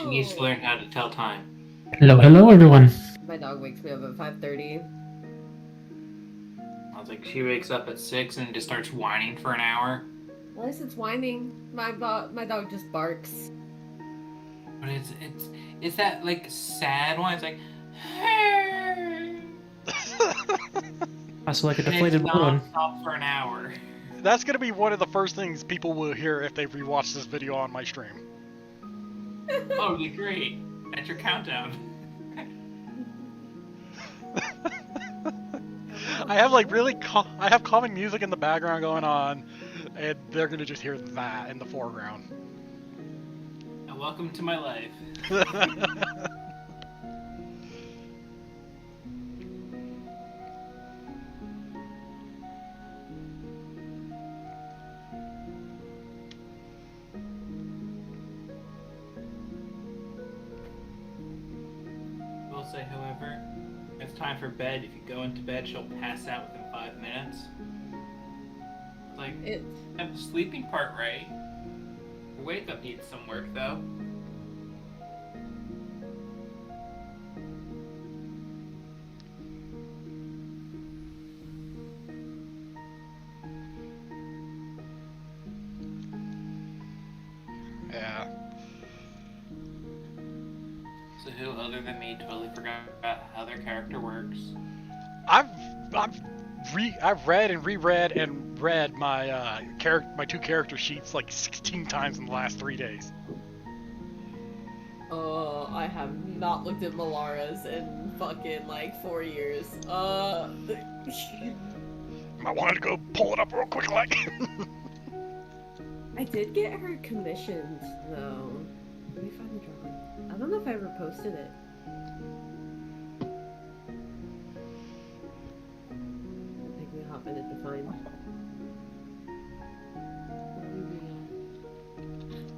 needs to learn how to tell time. Hello, everyone. My dog wakes me up at 5:30. I was like, she wakes up at 6 and just starts whining for an hour. At least it's whining. My dog just barks. But it's that like sad one. It's like, Also, like a and deflated it's balloon. non-stop for an hour. That's gonna be one of the first things people will hear if they rewatch this video on my stream. Oh, really great! That's your countdown. I have like I have calming music in the background going on, and they're gonna just hear that in the foreground. And welcome to my life. I will say, however, it's time for bed. If you go into bed, she'll pass out within 5 minutes. Like, have the sleeping part right. Your wake up needs some work, though. Yeah. So who other than me totally forgot how their character works? I've read and reread and read my my two character sheets like 16 times in the last 3 days. I have not looked at Malara's in fucking like 4 years. I wanted to go pull it up real quick, like. I did get her commissioned though. Let me find the drawing. I don't know if I ever posted it. I think we hop in it to find.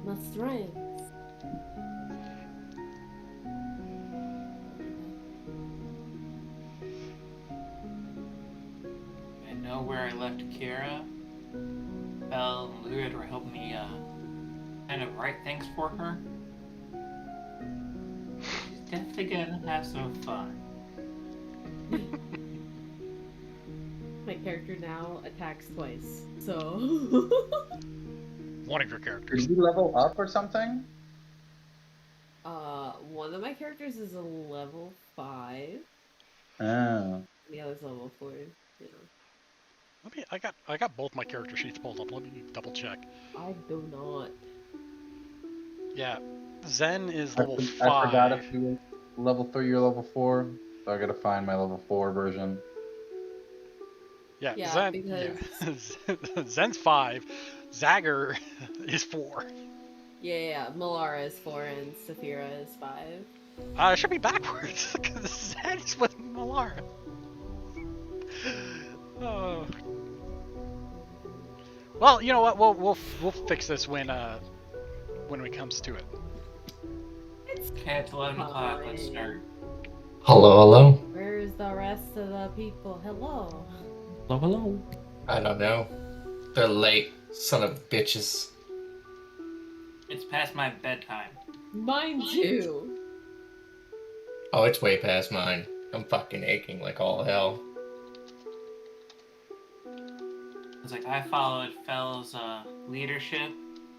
My strengths. I know where I left Kira. Belle and Lurid were helping me kind of write things for her. She's definitely gonna have some fun. My character now attacks twice, so. One of your characters. Did you level up or something? One of my characters is a level 5. Oh. The other's level 4. Yeah. Let me. I got both my character sheets pulled up. Let me double check. I do not. Yeah, Zen is level 5. I forgot if you were level 3 or level 4, so I gotta find my level 4 version. Yeah, Yeah, Zen. because- Yeah. Zen's 5. Zagger is 4. Yeah. Malara is 4 and Saphira is 5. It should be backwards because Zen's with Malara. Oh. Well, you know what? We'll fix this when it comes to it. Okay, it's 11 o'clock. Let's start. Hello? Where's the rest of the people? Hello. Hello. I don't know. They're late, son of bitches. It's past my bedtime. Mine too. Oh, it's way past mine. I'm fucking aching like all hell. It's like I followed Fell's leadership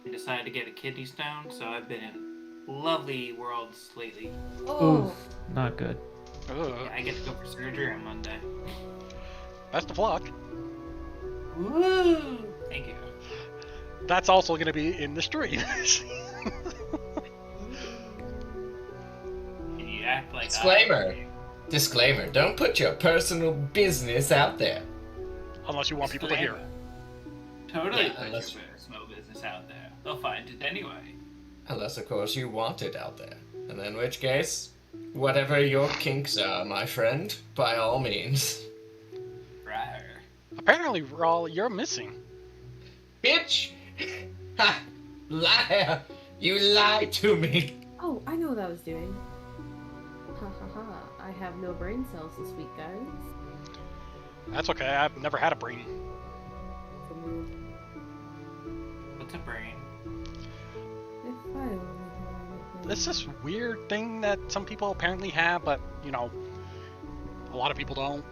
and decided to get a kidney stone, so I've been in lovely worlds lately. Oh. Oof, not good. Yeah, I get to go for surgery on Monday. Best of luck. Woo! Thank you. That's also going to be in the stream. Can you act like Disclaimer, don't put your personal business out there. Unless you want people to hear. Totally Yeah, put unless- your personal business out there. They'll find it anyway. Unless, of course, you want it out there. And in which case, whatever your kinks are, my friend, by all means. Right. Apparently, Rawl, you're missing. Bitch! Ha! Liar! You lied to me! Oh, I know what I was doing. Ha ha ha. I have no brain cells this week, guys. That's okay. I've never had a brain. What's a brain? If I only had a it's this weird thing that some people apparently have, but you know, a lot of people don't.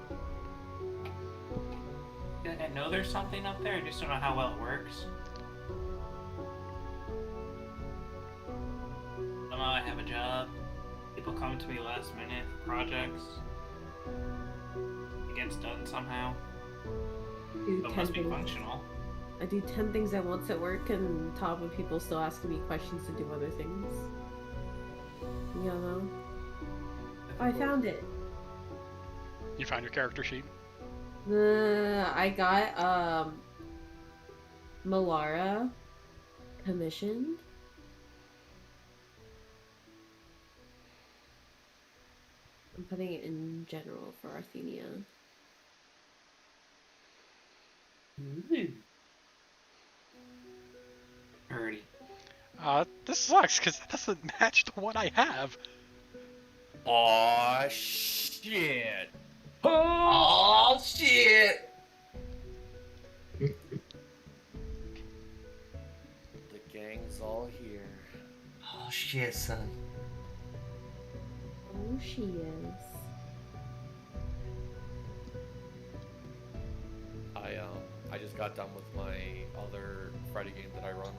I know there's something up there, I just don't know how well it works. Somehow I have a job. People come to me last minute for projects. It gets done somehow. Do So it 10 must be things. functional. I do 10 things at once at work, and top of people still asking me questions to do other things. You know? I found it. You found your character sheet. I got Malara commissioned. I'm putting it in general for Arthenia. Alrighty. This sucks because it doesn't match to what I have. Aw, shit. Oh, shit. The gang's all here. Oh, shit, son. Oh, she is. I just got done with my other Friday game that I run.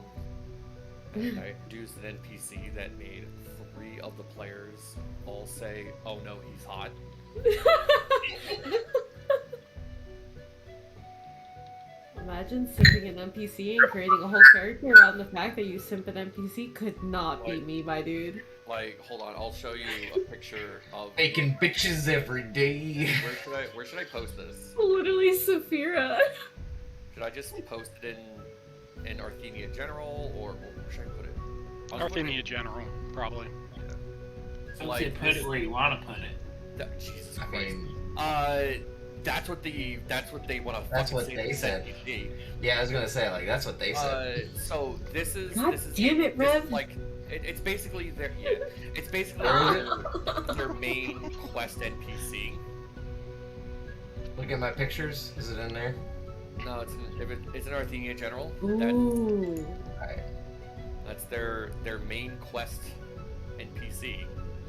And I introduced an NPC that made 3 of the players all say, "Oh no, he's hot." Imagine simping an NPC and creating a whole character around the fact that you simp an NPC could not be Like- me, my dude. Like, hold on, I'll show you a picture of Making bitches every day. where should I post this? Literally, Saphira. Should I just post it in Arthenia General, or where should I put it? I was Arthenia General, probably. So Like like, put it this- where you want to put it. Jesus I Christ. mean, That's what they want to. That's what they said. Yeah, I was gonna say, like, that's what they said. So this is. God this is damn it, this is Rev. like it's basically their It's basically their main quest NPC. Look at my pictures. Is it in there? No, it's an Arthenia General. Ooh. Alright. That's their main quest NPC.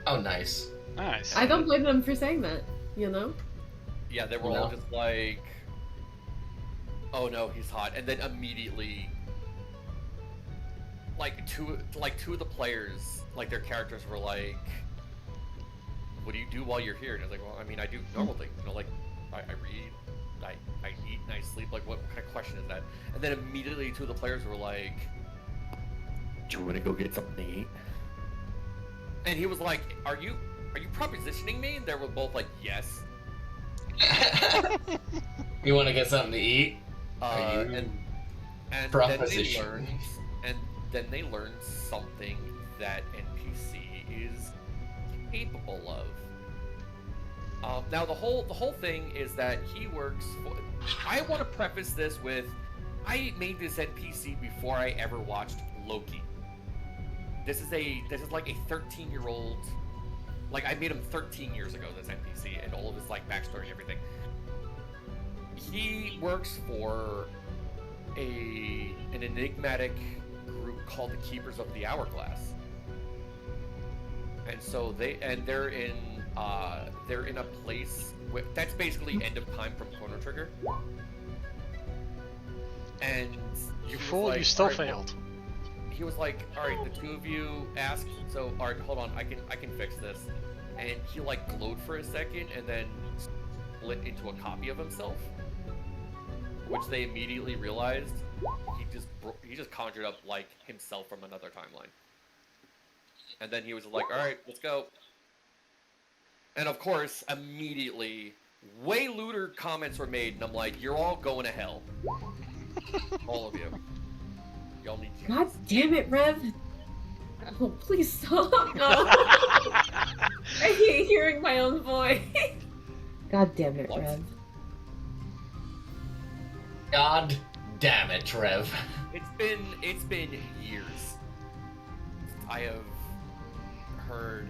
Oh, nice. Nice. I don't blame them for saying that, you know? Yeah, they were all just like, "Oh no, he's hot," and then immediately, two of the players, like their characters were like, "What do you do while you're here?" And I was like, "Well, I mean, I do normal things, you know, like I read, I eat, and I sleep. Like, what kind of question is that?" And then immediately, 2 of the players were like, "Do you want to go get something to eat?" And he was like, "Are you propositioning me?" And they were both like, "Yes." You want to get something to eat? And then Proposition. they learned something that NPC is capable of. Now the whole thing is that he works for. I want to preface this with, I made this NPC before I ever watched Loki. This is like a 13-year-old. Like, I made him 13 years ago, this NPC, and all of his, like, backstory and everything. He works for an enigmatic group called the Keepers of the Hourglass. And so they're in a place that's basically End of Time from Chrono Trigger. And You fool, you still "Alright, failed. He was like, "All right, the 2 of you asked, so all right, hold on, I can fix this." And he like glowed for a second, and then split into a copy of himself, which they immediately realized he just conjured up like himself from another timeline. And then he was like, "All right, let's go." And of course, immediately, way lewder comments were made, and I'm like, "You're all going to hell, all of you. Y'all need Jesus." God damn it, Rev. Oh, please stop. No. I hate hearing my own voice. God damn it, What? Rev. God damn it, Trev. It's been years. I have heard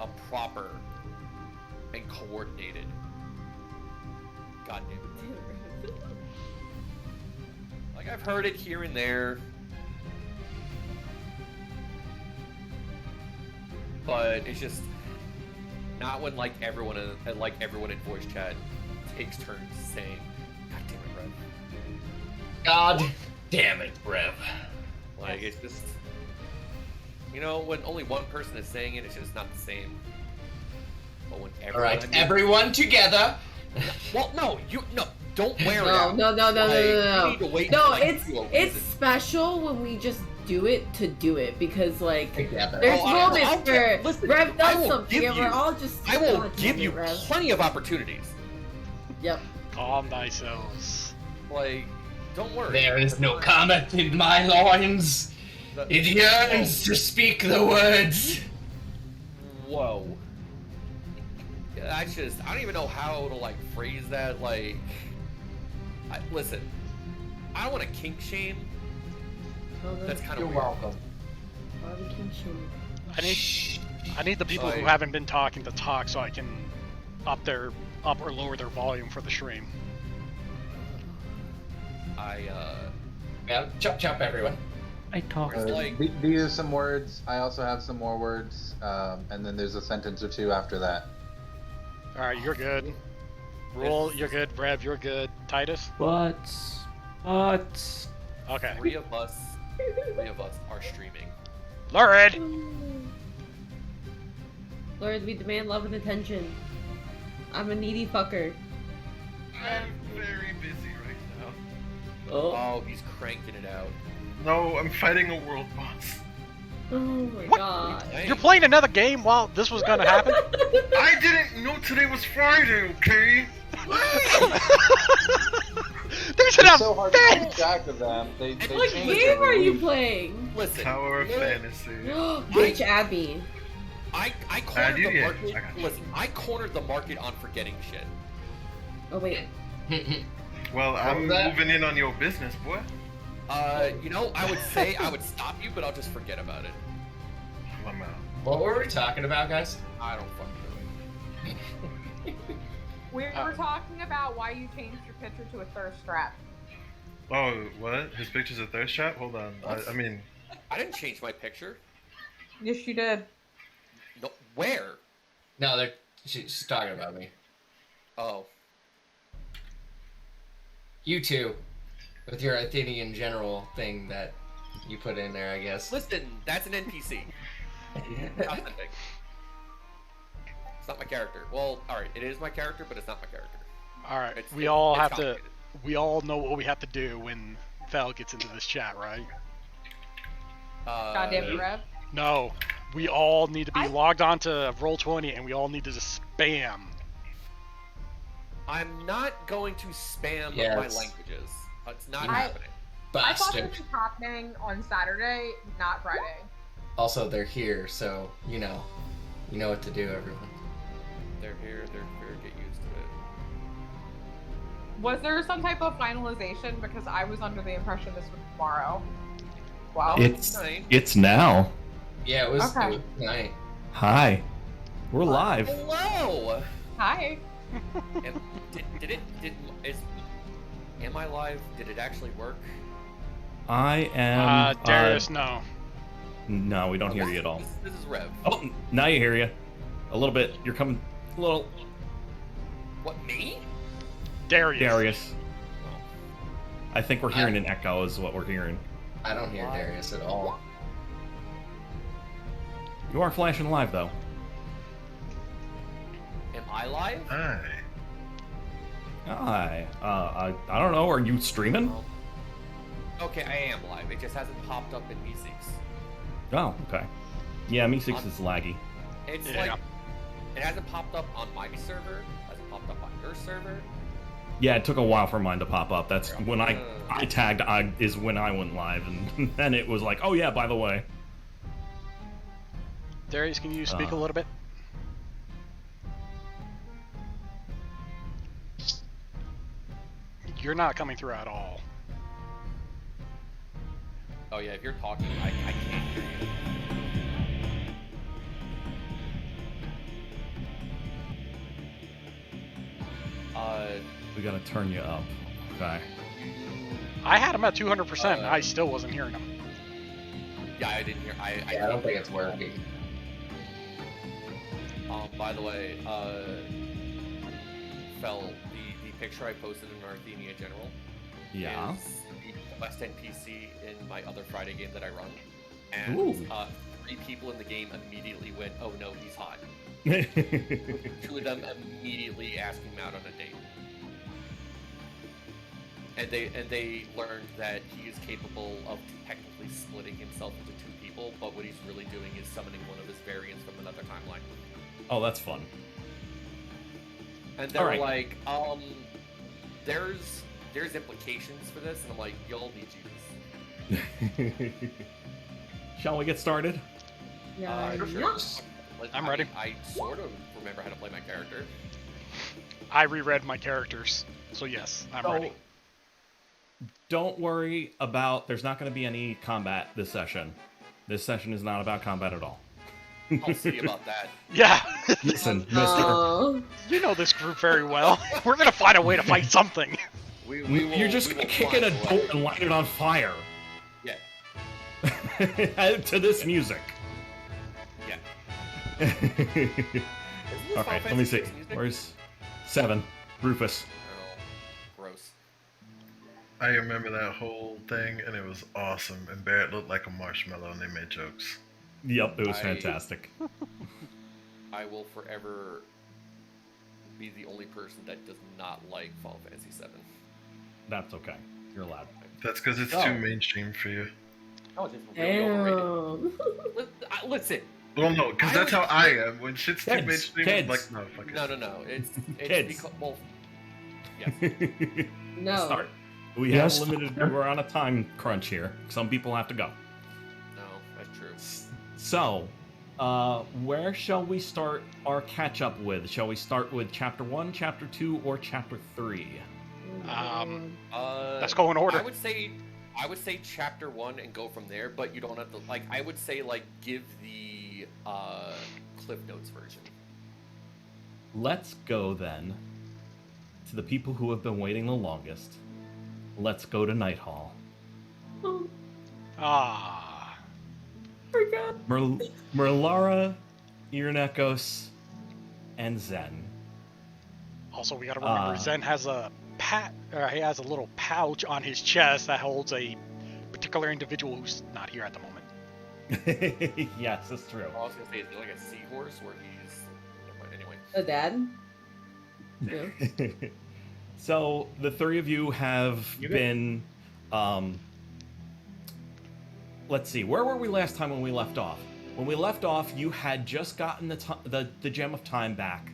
a proper and coordinated. God damn it. Like, I've heard it here and there. but it's just not when like everyone in voice chat takes turns saying, "God damn it, Rev." God damn it, Rev. Like it's just, you know, when only one person is saying it, it's just not the same. But when everyone, Alright, everyone together. well, no, don't wear it No, out. no. You need to wait No, until I give you a it's reason. special when we just do it to do it because like Together. there's I'll moments where listen, Rev I does will something give and we're you- all just. I will "God give damn you it, Rev." plenty of opportunities. Yep. Calm thyself. Like, don't worry. There is no comment in my loins. It yearns to speak the words. Whoa. Yeah, I don't even know how to like phrase that. Like, listen, I don't want to kink shame. Oh, That's kind You're of weird. welcome. barbecue shame. I need the people who haven't been talking to talk so I can up or lower their volume for the stream. Yeah, chop chop, everyone. I talk. Like- These are some words. I also have some more words, and then there's a sentence or two after that. All right, you're good. Roll, you're good. Rev, you're good. Titus. What? Okay. Three of us are streaming. Lurid. Lord, we demand love and attention. I'm a needy fucker. I'm very busy right now. Oh, he's cranking it out. No, I'm fighting a world boss. Oh my What? god. Dang. You're playing another game while this was gonna happen? I didn't know today was Friday, okay? There's an It's so hard to keep event! track of them. They What change game every are you week. playing? Listen, Tower of look, Fantasy. Bitch, Abby. I cornered you the did. market. I got you. Listen, I cornered the market on forgetting shit. Oh wait. Well, I'm was that? moving in on your business, boy. You know, I would say I would stop you, but I'll just forget about it. I'm out. What were we talking about, guys? I don't fucking know. We were talking about why you changed your picture to a thirst trap. Oh, what? His picture's a thirst trap? Hold on. I mean, I didn't change my picture. Yes, you did. No, where? No, she's talking about me. Oh, You two, with your Athenian general thing that you put in there, I guess. listen, that's an NPC. Authentic. It's not my character. Well, all right, it is my character, but it's not my character. All right, It's- we it's- all it's have to. complicated. We all know what we have to do when Val gets into this chat, right? Goddamn it, Rev. No, we all need to be I- logged on to Roll20, and we all need to just spam. I'm not going to spam Yeah, my it's- languages. It's not I- happening. I thought Bastard. this was happening on Saturday, not Friday. Also, they're here, so you know what to do, everyone. They're here. Get used to it. Was there some type of finalization? Because I was under the impression this was tomorrow. Wow. It's now. Yeah, it was, Okay. it was tonight. Hi. We're live. Hello. Hi. Am I live? Did it actually work? I am. Darius, no. No, we don't hear you at all. This is Rev. Oh, now you hear you. A little bit. You're coming. A little. What, me? Darius. Darius. Well, I think we're hearing an echo, is what we're hearing. I don't hear Darius at all. You are flashing live, though. am I live? hi. Hi. I don't know. Are you streaming? Okay, I am live. It just hasn't popped up in Me6. Oh, okay. Yeah, Me6 is laggy. It's Yeah. like it hasn't popped up on my server. It hasn't popped up on your server. Yeah, it took a while for mine to pop up. That's when I tagged is when I went live, and then it was like, oh yeah, by the way. Darius, can you speak a little bit? You're not coming through at all. Oh yeah, if you're talking, I can't hear you. We gotta turn you up. Okay. I had him at 200%. I still wasn't hearing him. Yeah, I didn't hear. I don't think it's working. By the way, the picture I posted in Arthenia General Yeah. is the West NPC in my other Friday game that I run. And Ooh. 3 people in the game immediately went, "Oh no, he's hot." Yeah. 2 of them immediately asked him out on a date. And they learned that he is capable of technically splitting himself into 2 people, but what he's really doing is summoning one of his variants from another timeline. Oh, that's fun. And they're Alright. like, there's implications for this, and I'm like, y'all need Jesus. Shall we get started? Yeah. Yes. I'm ready. I sort of remember how to play my character. I reread my characters, so yes, I'm ready. Don't worry about. There's not going to be any combat this session. This session is not about combat at all. I'll see about that. Yeah. Listen, mister. Oh. You know this group very well. We're gonna find a way to fight something. You're just going to kick in a door and light it on fire. Yeah. To this music. Yeah. Okay, let me see. Where's 7? Rufus. Oh, gross. I remember that whole thing, and it was awesome. And Barrett looked like a marshmallow, and they made jokes. Yep, it was fantastic. I will forever be the only person that does not like Fall Fantasy 7. That's okay. You're allowed. That's because it's too mainstream for you. Oh, it's really overrated. Damn. Listen. Well, no, because that's how I am. When shit's too Kids, mainstream, kids. I'm like, no, fuck it. No. It's Kids. because, well, yes. No. Start. We Yes. have limited. We're on a time crunch here. Some people have to go. No, that's true. So, where shall we start our catch up with? Shall we start with Chapter 1, Chapter 2, or Chapter 3? Let's go in order. I would say Chapter 1 and go from there, but you don't have to, like, I would say, like, give the Cliff Notes version. Let's go then to the people who have been waiting the longest. Let's go to Night Hall. Ah. Forgot. Merlara, Irenekos, and Zen. Also, we gotta remember, Zen has he has a little pouch on his chest that holds a particular individual who's not here at the moment. Yes, that's true. I was gonna say, is he like a seahorse where he's... Anyway. A dad? Yeah. So, the 3 of you have been, let's see, where were we last time when we left off? When we left off, you had just gotten the Gem of Time back.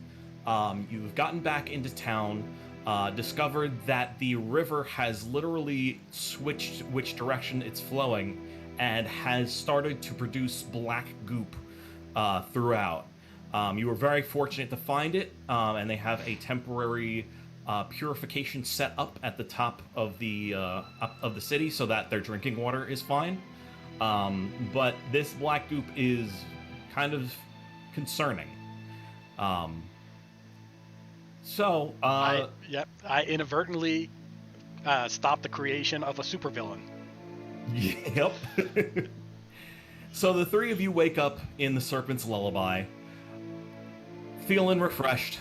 You've gotten back into town, discovered that the river has literally switched which direction it's flowing, and has started to produce black goop throughout. You were very fortunate to find it, and they have a temporary purification set up at the top of the city so that their drinking water is fine. But this black goop is kind of concerning. I inadvertently stopped the creation of a supervillain. Yep. So the 3 of you wake up in the Serpent's Lullaby, feeling refreshed,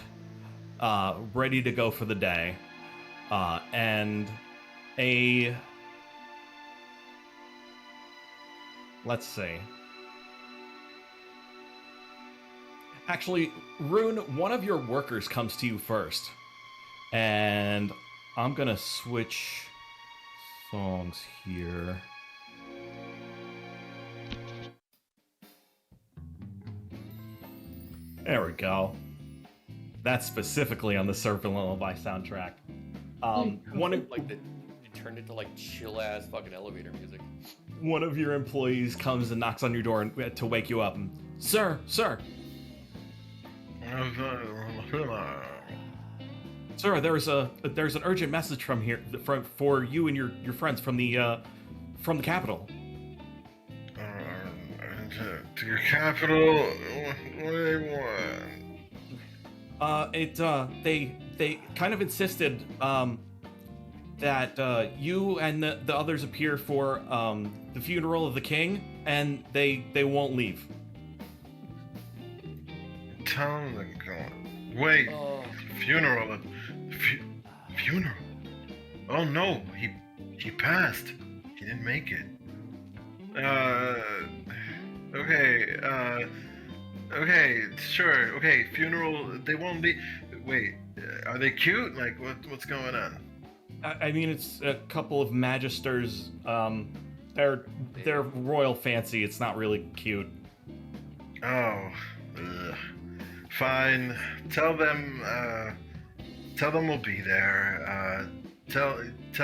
ready to go for the day, and let's see. Actually, Rune, one of your workers comes to you first, and I'm gonna switch songs here. There we go. That's specifically on the Serpent Lullaby soundtrack. One of Like, it turned into, like, chill-ass fucking elevator music. one of your employees comes and knocks on your door to wake you up. Sir. Sir, there's an urgent message from here for you and your friends from the capital. To your capital? What do they want? They kind of insisted that you and the others appear for the funeral of the king, and they won't leave. tell him to go. Wait, funeral. Funeral. Oh no, he passed. He didn't make it. Okay, sure. Okay, funeral. They won't be. Wait, are they cute? Like, what's going on? I mean, it's a couple of magisters. They're royal fancy. It's not really cute. Oh, fine. Tell them we'll be there. Tell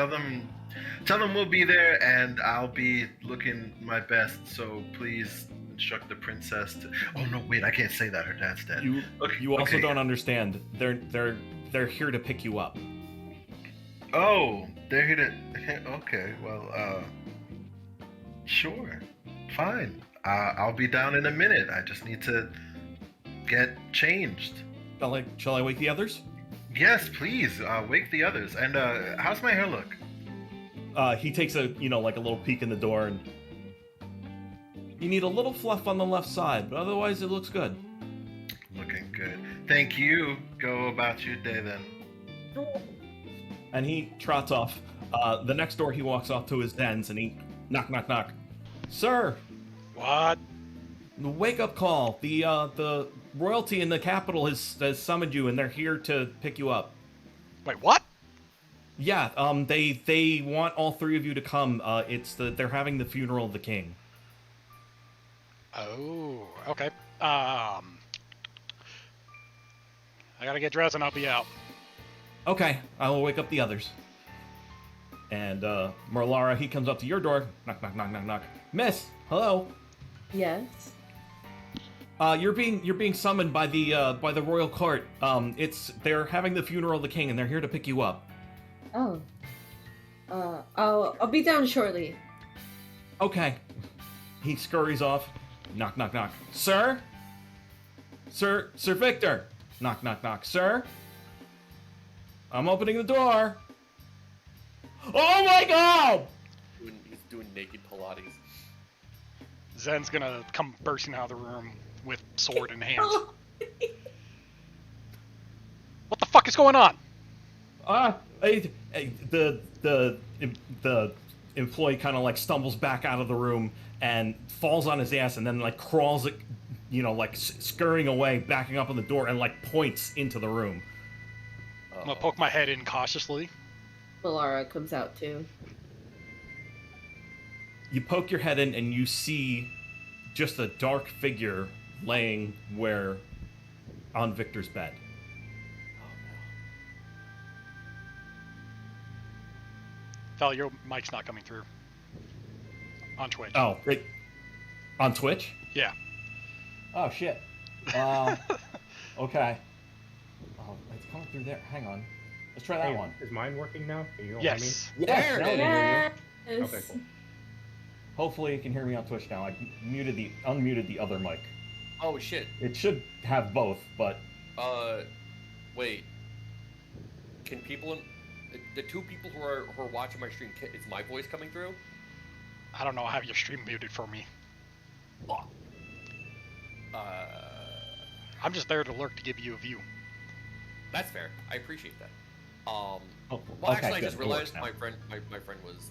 them we'll be there, and I'll be looking my best. So please instruct the princess to. Oh no, wait, I can't say that. Her dad's dead. You also don't understand. They're here to pick you up. Oh, they're here to. Okay, well, sure, fine. I'll be down in a minute. I just need to get changed. Shall I wake the others? Yes, please. Wake the others. And how's my hair look? He takes a little peek in the door, and you need a little fluff on the left side, but otherwise it looks good. Looking good. Thank you. Go about your day then. And he trots off. The next door he walks off to his dens, and he knock, knock, knock. Sir. What? The wake-up call. The royalty in the capital has summoned you, and they're here to pick you up. Wait, what? Yeah, they want all three of you to come. They're having the funeral of the king. Oh, okay. I gotta get dressed and I'll be out. Okay, I will wake up the others. And Merlara, he comes up to your door. Knock, knock, knock, knock, knock. Miss, hello. Yes. You're being summoned by the royal court. They're having the funeral of the king, and they're here to pick you up. Oh. I'll be down shortly. Okay. He scurries off. Knock, knock, knock. Sir? Sir Victor. Knock, knock, knock. Sir? I'm opening the door. Oh my god! He's doing naked Pilates. Zen's gonna come bursting out of the room with sword in hand. What the fuck is going on? The employee kind of like stumbles back out of the room and falls on his ass, and then like crawls, scurrying away, backing up on the door, and like points into the room. I'm gonna poke my head in cautiously. Melara comes out too. You poke your head in, and you see just a dark figure laying on Victor's bed. Val, your mic's not coming through. On Twitch. Oh, on Twitch? Yeah. Oh, shit. Okay. Oh, it's coming through there. Hang on. Let's try that one. Is mine working now? Can you all yes. hear me? Yes. There Yes. Okay, cool. Hopefully you can hear me on Twitch now. I unmuted the other mic. Oh shit. It should have both, but... Wait. Can people... The two people who are watching my stream, is my voice coming through? I don't know. I have your stream muted for me. I'm just there to lurk to give you a view. That's fair. I appreciate that. Oh, well, okay, actually, I good. just realized my friend was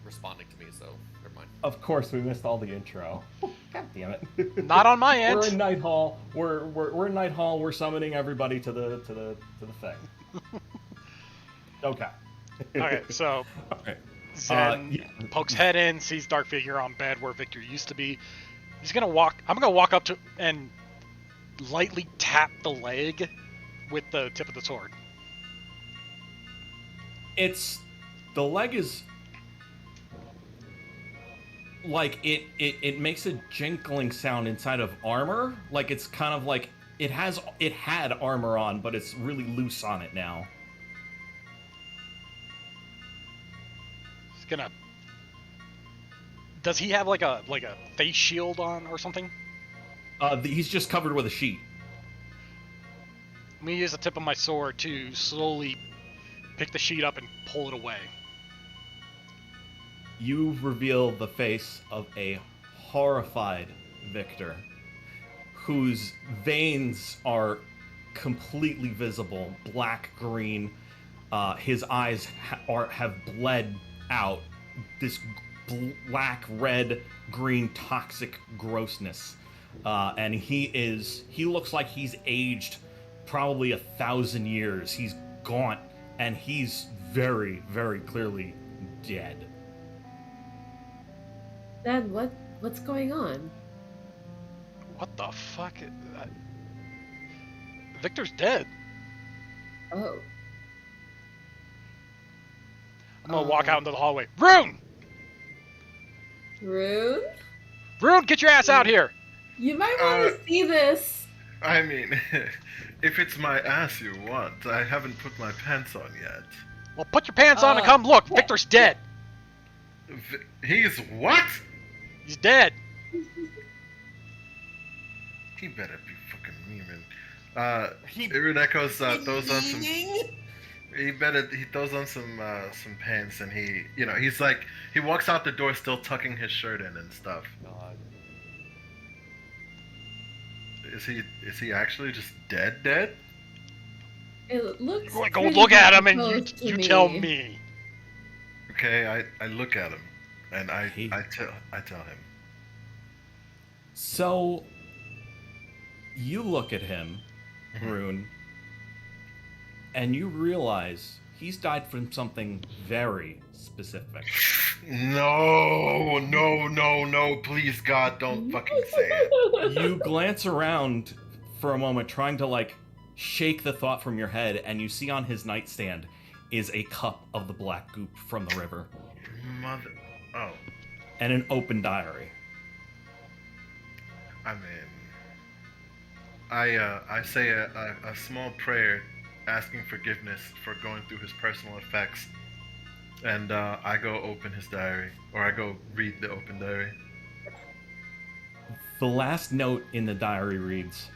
responding to me, so never mind. Of course, we missed all the intro. God damn it! Not on my end. We're in Night Hall. We're in Night Hall. We're summoning everybody to the thing. Okay. Okay, so Zen pokes head in, sees dark figure on bed where Victor used to be. He's gonna walk. I'm gonna walk up to and lightly tap the leg with the tip of the sword. The leg is like it makes a jingling sound inside of armor. Like it's kind of like it had armor on, but it's really loose on it now. He's gonna. Does he have like a face shield on or something? He's just covered with a sheet. I'm gonna use the tip of my sword to slowly pick the sheet up and pull it away. You reveal the face of a horrified Victor, whose veins are completely visible, black-green. His eyes have bled out this black, red, green, toxic grossness. And he looks like he's aged probably 1,000 years. He's gaunt, and he's very, very clearly dead. Dad, what's going on? What the fuck? Victor's dead. Oh. I'm gonna walk out into the hallway. Rune! Rune? Rune, get your ass out here! You might want to see this. I mean, if it's my ass you want, I haven't put my pants on yet. Well, put your pants on and come look. Victor's dead. He's what? He's dead. He better be fucking memeing. Iruneko's throws on some. He throws on some pants and he walks out the door still tucking his shirt in and stuff. God. Is he actually just dead? It looks. Go look at him and you to tell me. Okay, I look at him and I tell him. So you look at him, Rune, and you realize he's died from something very specific. No, please God, don't fucking say it. You glance around for a moment, trying to shake the thought from your head, and you see on his nightstand is a cup of the black goop from the river. Oh. And an open diary. I mean, I say a small prayer asking forgiveness for going through his personal effects, and I go open his diary, or I go read the open diary. The last note in the diary reads,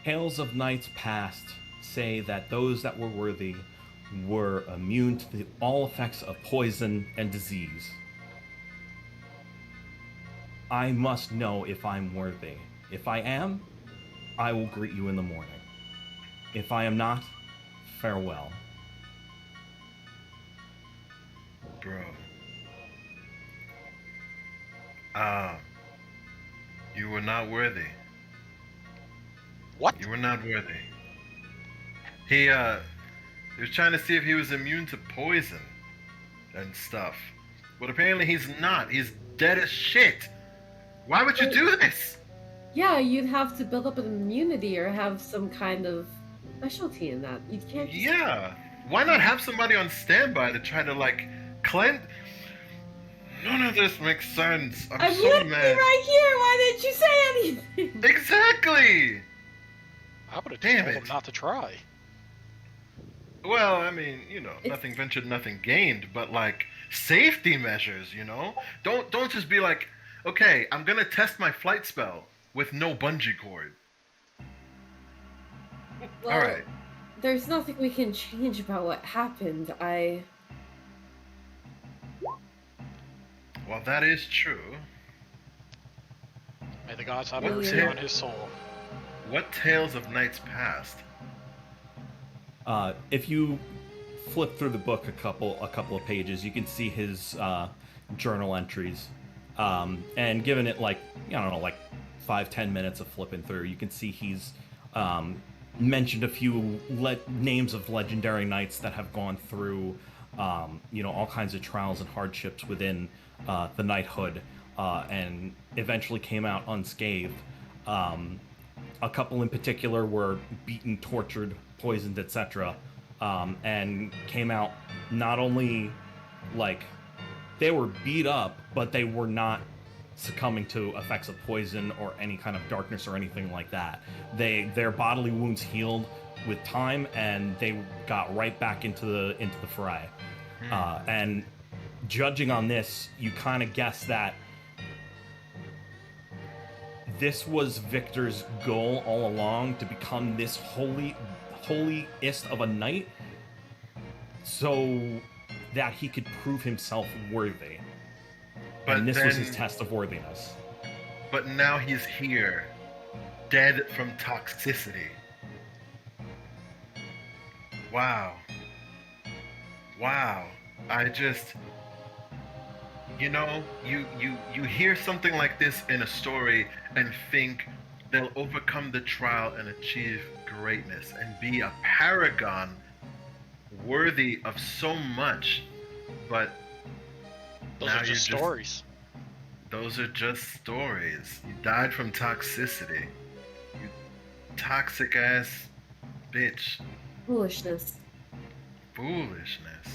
"Tales of nights past say that those that were worthy were immune to all effects of poison and disease. I must know if I'm worthy. If I am, I will greet you in the morning. If I am not, farewell." Bro. You were not worthy. What? You were not worthy. He was trying to see if he was immune to poison and stuff. But apparently he's not. He's dead as shit. Why would you do this? Yeah, you'd have to build up an immunity or have some kind of specialty in that. You can't. Yeah. Why not have somebody on standby to try to cleanse? None of this makes sense. I'm so literally mad. right here. Why didn't you say anything? Exactly. I would have Damn told it. him not to try. Well, I mean, nothing ventured, nothing gained, but safety measures, Don't just be like, okay, I'm gonna test my flight spell with no bungee cord. Well, all right. There's nothing we can change about what happened. Well, that is true. May the gods have mercy on his soul. What tales of nights past? If you flip through the book a couple of pages, you can see his journal entries. And given it 5-10 minutes of flipping through, you can see he's mentioned a few names of legendary knights that have gone through all kinds of trials and hardships within the knighthood, and eventually came out unscathed. A couple in particular were beaten, tortured, poisoned, etc., and came out not only they were beat up, but they were not succumbing to effects of poison or any kind of darkness or anything like that. Their bodily wounds healed with time, and they got right back into the fray. And judging on this, you kind of guess that this was Victor's goal all along, to become this holiest of a knight, so that he could prove himself worthy. and this was his then- test of worthiness. But now he's here, dead from toxicity. Wow. Wow. I just, you know, you hear something like this in a story and think they'll overcome the trial and achieve greatness and be a paragon worthy of so much, but Those now are just you're stories. Those are just stories. You died from toxicity. You toxic ass bitch. Foolishness. Foolishness.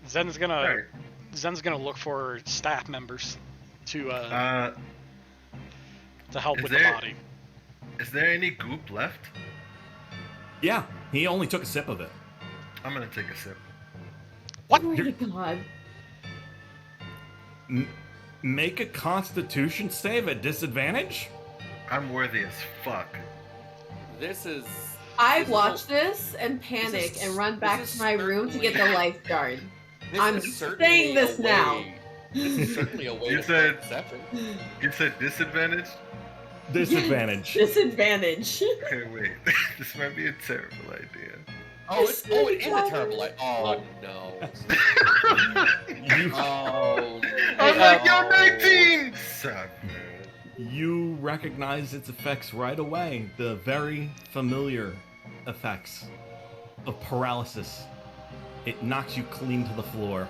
Zen's gonna Alright. look for staff members to help is with there- the body. Is there any goop left? Yeah, he only took a sip of it. I'm gonna take a sip. What? Oh my god. Make a Constitution save at disadvantage? I'm worthy as fuck. This is. I this is watch a- this and panic is- and run this back is to my room to get the certainly- lifeguard. This I'm is certainly saying this a now. way- This is certainly a way You to said- start deception. You said disadvantage? Disadvantage. Disadvantage. Okay, wait. This might be a terrible idea. Oh, it is a terrible idea. Oh no. You, Oh. I'm no. like, yo, 19! Suck, man. you recognize its effects right away. The very familiar effects of paralysis. It knocks you clean to the floor.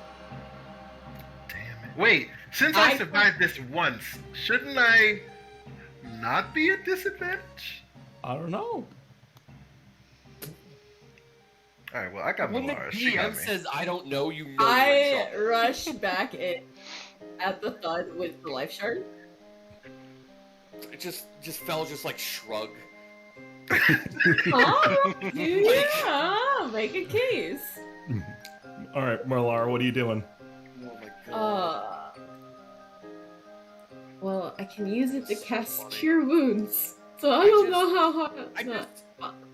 Damn it. Wait, since I survived this once, shouldn't I not be at disadvantage? I don't know. Alright, well, I got When the Malara. She got DM me. says, "I don't know," you know. you're in I trouble. rush back in at the thud with the life shard. It just fell, just like shrug. Oh, yeah, make a case. All right, Merlar, what are you doing? Oh my god. Well, I can use it to So cast funny. Cure Wounds. So I don't know how hard. I no. just-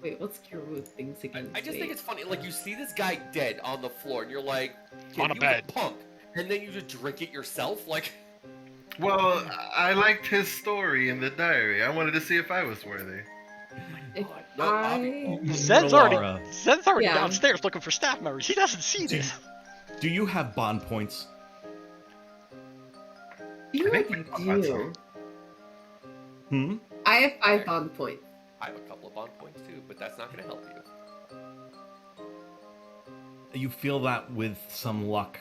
Wait, what's Cure Wounds things again? I just think Wait. it's funny. Like you see this guy dead on the floor, and you're like, On a he was bed. punk, and then you just drink it yourself. Like, Well, I liked his story in the diary. I wanted to see if I was worthy. If no, I... Zen's Merlara, already Yeah. downstairs looking for staff members. He doesn't see this. do you have bond points? I feel I think like we I got do. some. Hmm? I have 5 bond points. I have a couple of bond points too, but that's not going to help you. You feel that with some luck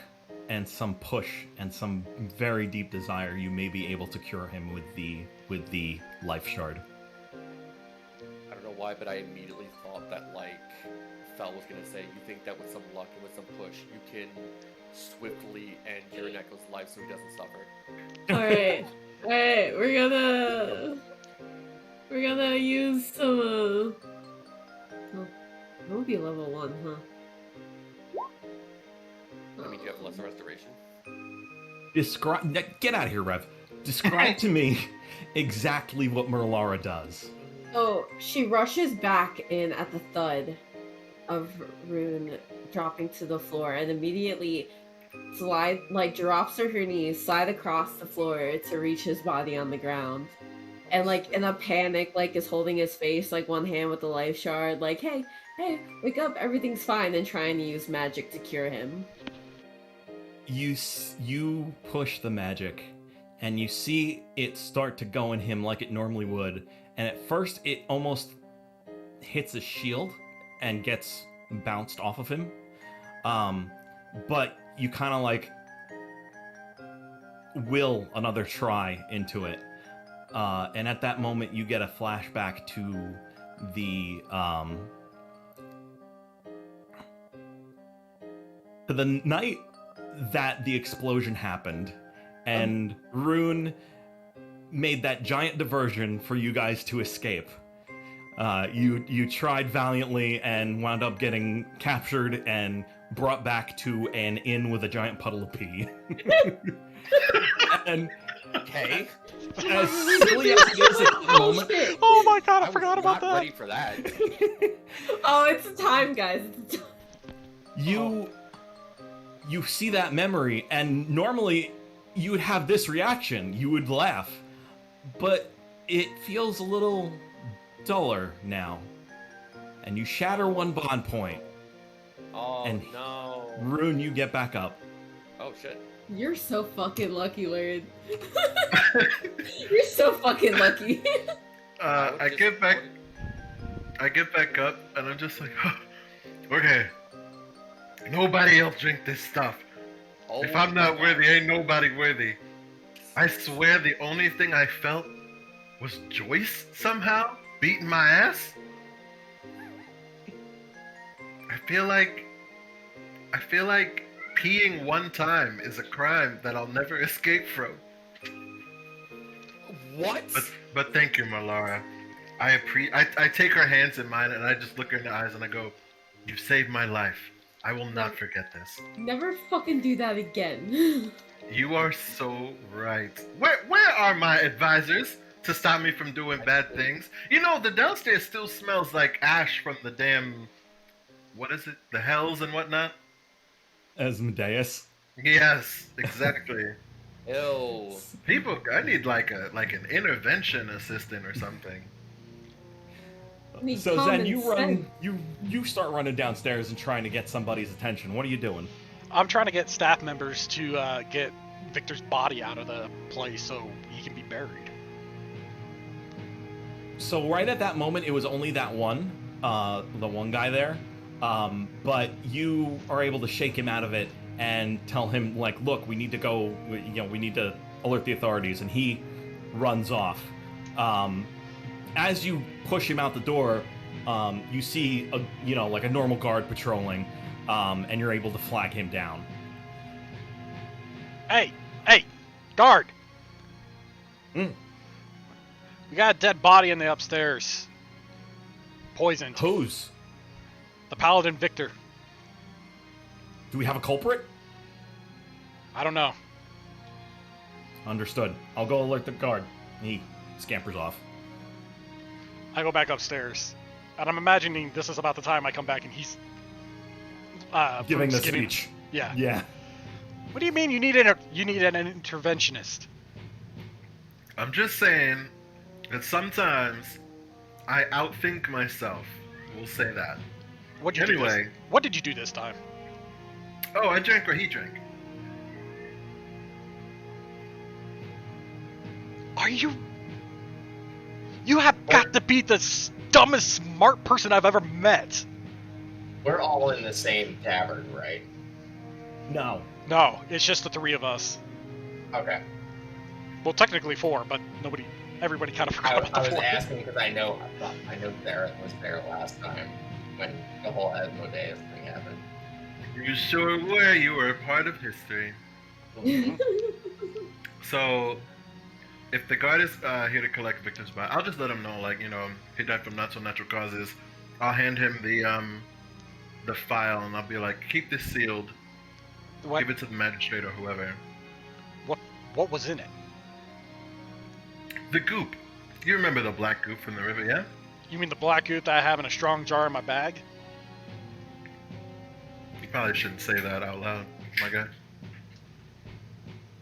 and some push and some very deep desire, you may be able to cure him with the life shard. I don't know why, but I immediately thought that like Fel was going to say, you think that with some luck and with some push, you can swiftly end your Neko's life so he doesn't suffer. Alright. Alright, we're gonna use some oh, it will be level 1, huh? I mean, do you have lesser restoration? Describe. Get out of here, Rev. Describe to me exactly what Merlara does. So she rushes back in at the thud of Rune dropping to the floor and immediately drops to her knees, slide across the floor to reach his body on the ground. And like in a panic, like is holding his face, like one hand with the life shard, like, hey, wake up, everything's fine, and trying to use magic to cure him. You push the magic, and you see it start to go in him like it normally would. And at first, it almost hits a shield and gets bounced off of him. But you kind of like will another try into it. And at that moment, you get a flashback to the night that the explosion happened, and Rune made that giant diversion for you guys to escape. You tried valiantly and wound up getting captured and brought back to an inn with a giant puddle of pee. And Okay. as silly as it is at the moment, Oh my god, I was forgot about not that. ready for that. Oh, it's a time, guys. It's a time. you see that memory, and normally you would have this reaction. You would laugh. But it feels a little duller now. And you shatter one bond point. Oh, and no. Rune, you get back up. Oh, shit. You're so fucking lucky, Laird. You're so fucking lucky. I get back up, and I'm just like, okay. Nobody else drink this stuff. Oh, If I'm not worthy, ain't nobody worthy. I swear the only thing I felt was Joyce somehow beating my ass. I feel like peeing one time is a crime that I'll never escape from. What? But thank you, Malara. I take her hands in mine and I just look her in the eyes and I go, "You saved my life. I will not forget this." Never fucking do that again. You are so right. Where are my advisors to stop me from doing bad things? You know, the downstairs still smells like ash from the damn, what is it? The hells and whatnot? Asmodeus. Yes, exactly. Ew. People, I need like an intervention assistant or something. Need So common Zen, you sense. you start running downstairs and trying to get somebody's attention. What are you doing? I'm trying to get staff members to get Victor's body out of the place so he can be buried. So right at that moment, it was only that one, the one guy there. But you are able to shake him out of it and tell him, like, look, we need to go, we need to alert the authorities, and he runs off. As you push him out the door, you see like a normal guard patrolling, and you're able to flag him down. Hey, guard! Mm. We got a dead body in the upstairs. Poisoned. Whose? The Paladin Victor. Do we have a culprit? I don't know. Understood. I'll go alert the guard. He scampers off. I go back upstairs. And I'm imagining this is about the time I come back and he's... Giving the giving- speech. Yeah. Yeah. What do you mean you need an interventionist? I'm just saying that sometimes I outthink myself. We'll say that. What did you do this time? Oh, I drank what he drank. Are you... You have got to be the dumbest smart person I've ever met. We're all in the same tavern, right? No. No, it's just the three of us. Okay. Well, technically four, but everybody kind of forgot about I the was fourth. asking because I know Darren was there last time when the whole Asmodeus thing happened. You sure were. You were a part of history. So, if the guard is here to collect Victor's body, I'll just let him know, he died from not so natural causes. I'll hand him the file, and I'll be like, keep this sealed. What? Give it to the magistrate or whoever. What was in it? The goop. You remember the black goop from the river, yeah? You mean the black goop that I have in a strong jar in my bag? You probably shouldn't say that out loud, my guy.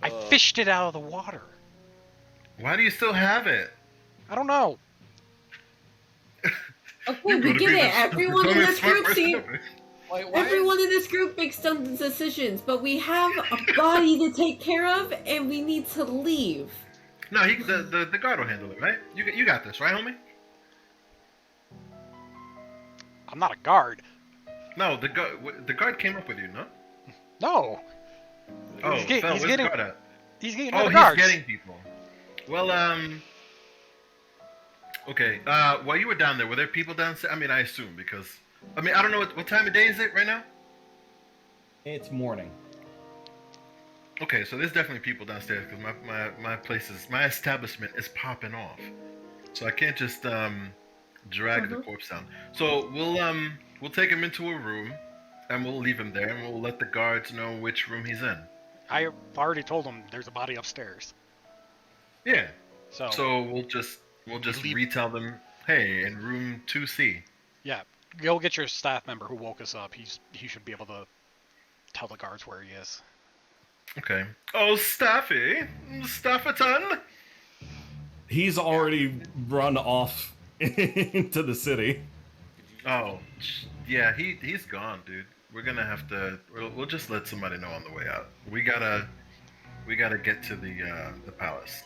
I fished it out of the water. Why do you still have it? I don't know. Okay, we get it. Everyone in this group Everyone in this group makes some decisions, but we have a body to take care of, and we need to leave. No, the guard will handle it, right? You got this, right, homie? I'm not a guard. No, the guard came up with you, no? No. Oh, he's getting where's the guard at? He's getting Oh, other he's guards. getting people. Well, okay. While you were down there, were there people downstairs? I mean, I assume because I don't know what time of day is it right now. It's morning. Okay, so there's definitely people downstairs because my establishment is popping off, so I can't just drag the corpse down. So we'll take him into a room, and we'll leave him there, and we'll let the guards know which room he's in. I already told him there's a body upstairs. Yeah. So we'll just retell them, hey, in room 2C. Yeah, go get your staff member who woke us up. He should be able to tell the guards where he is. Okay. Oh, Staffy! Stafferton! He's already run off into the city. Oh, yeah, he's gone, dude. We're gonna have to. We'll just let somebody know on the way out. We gotta get to the palace.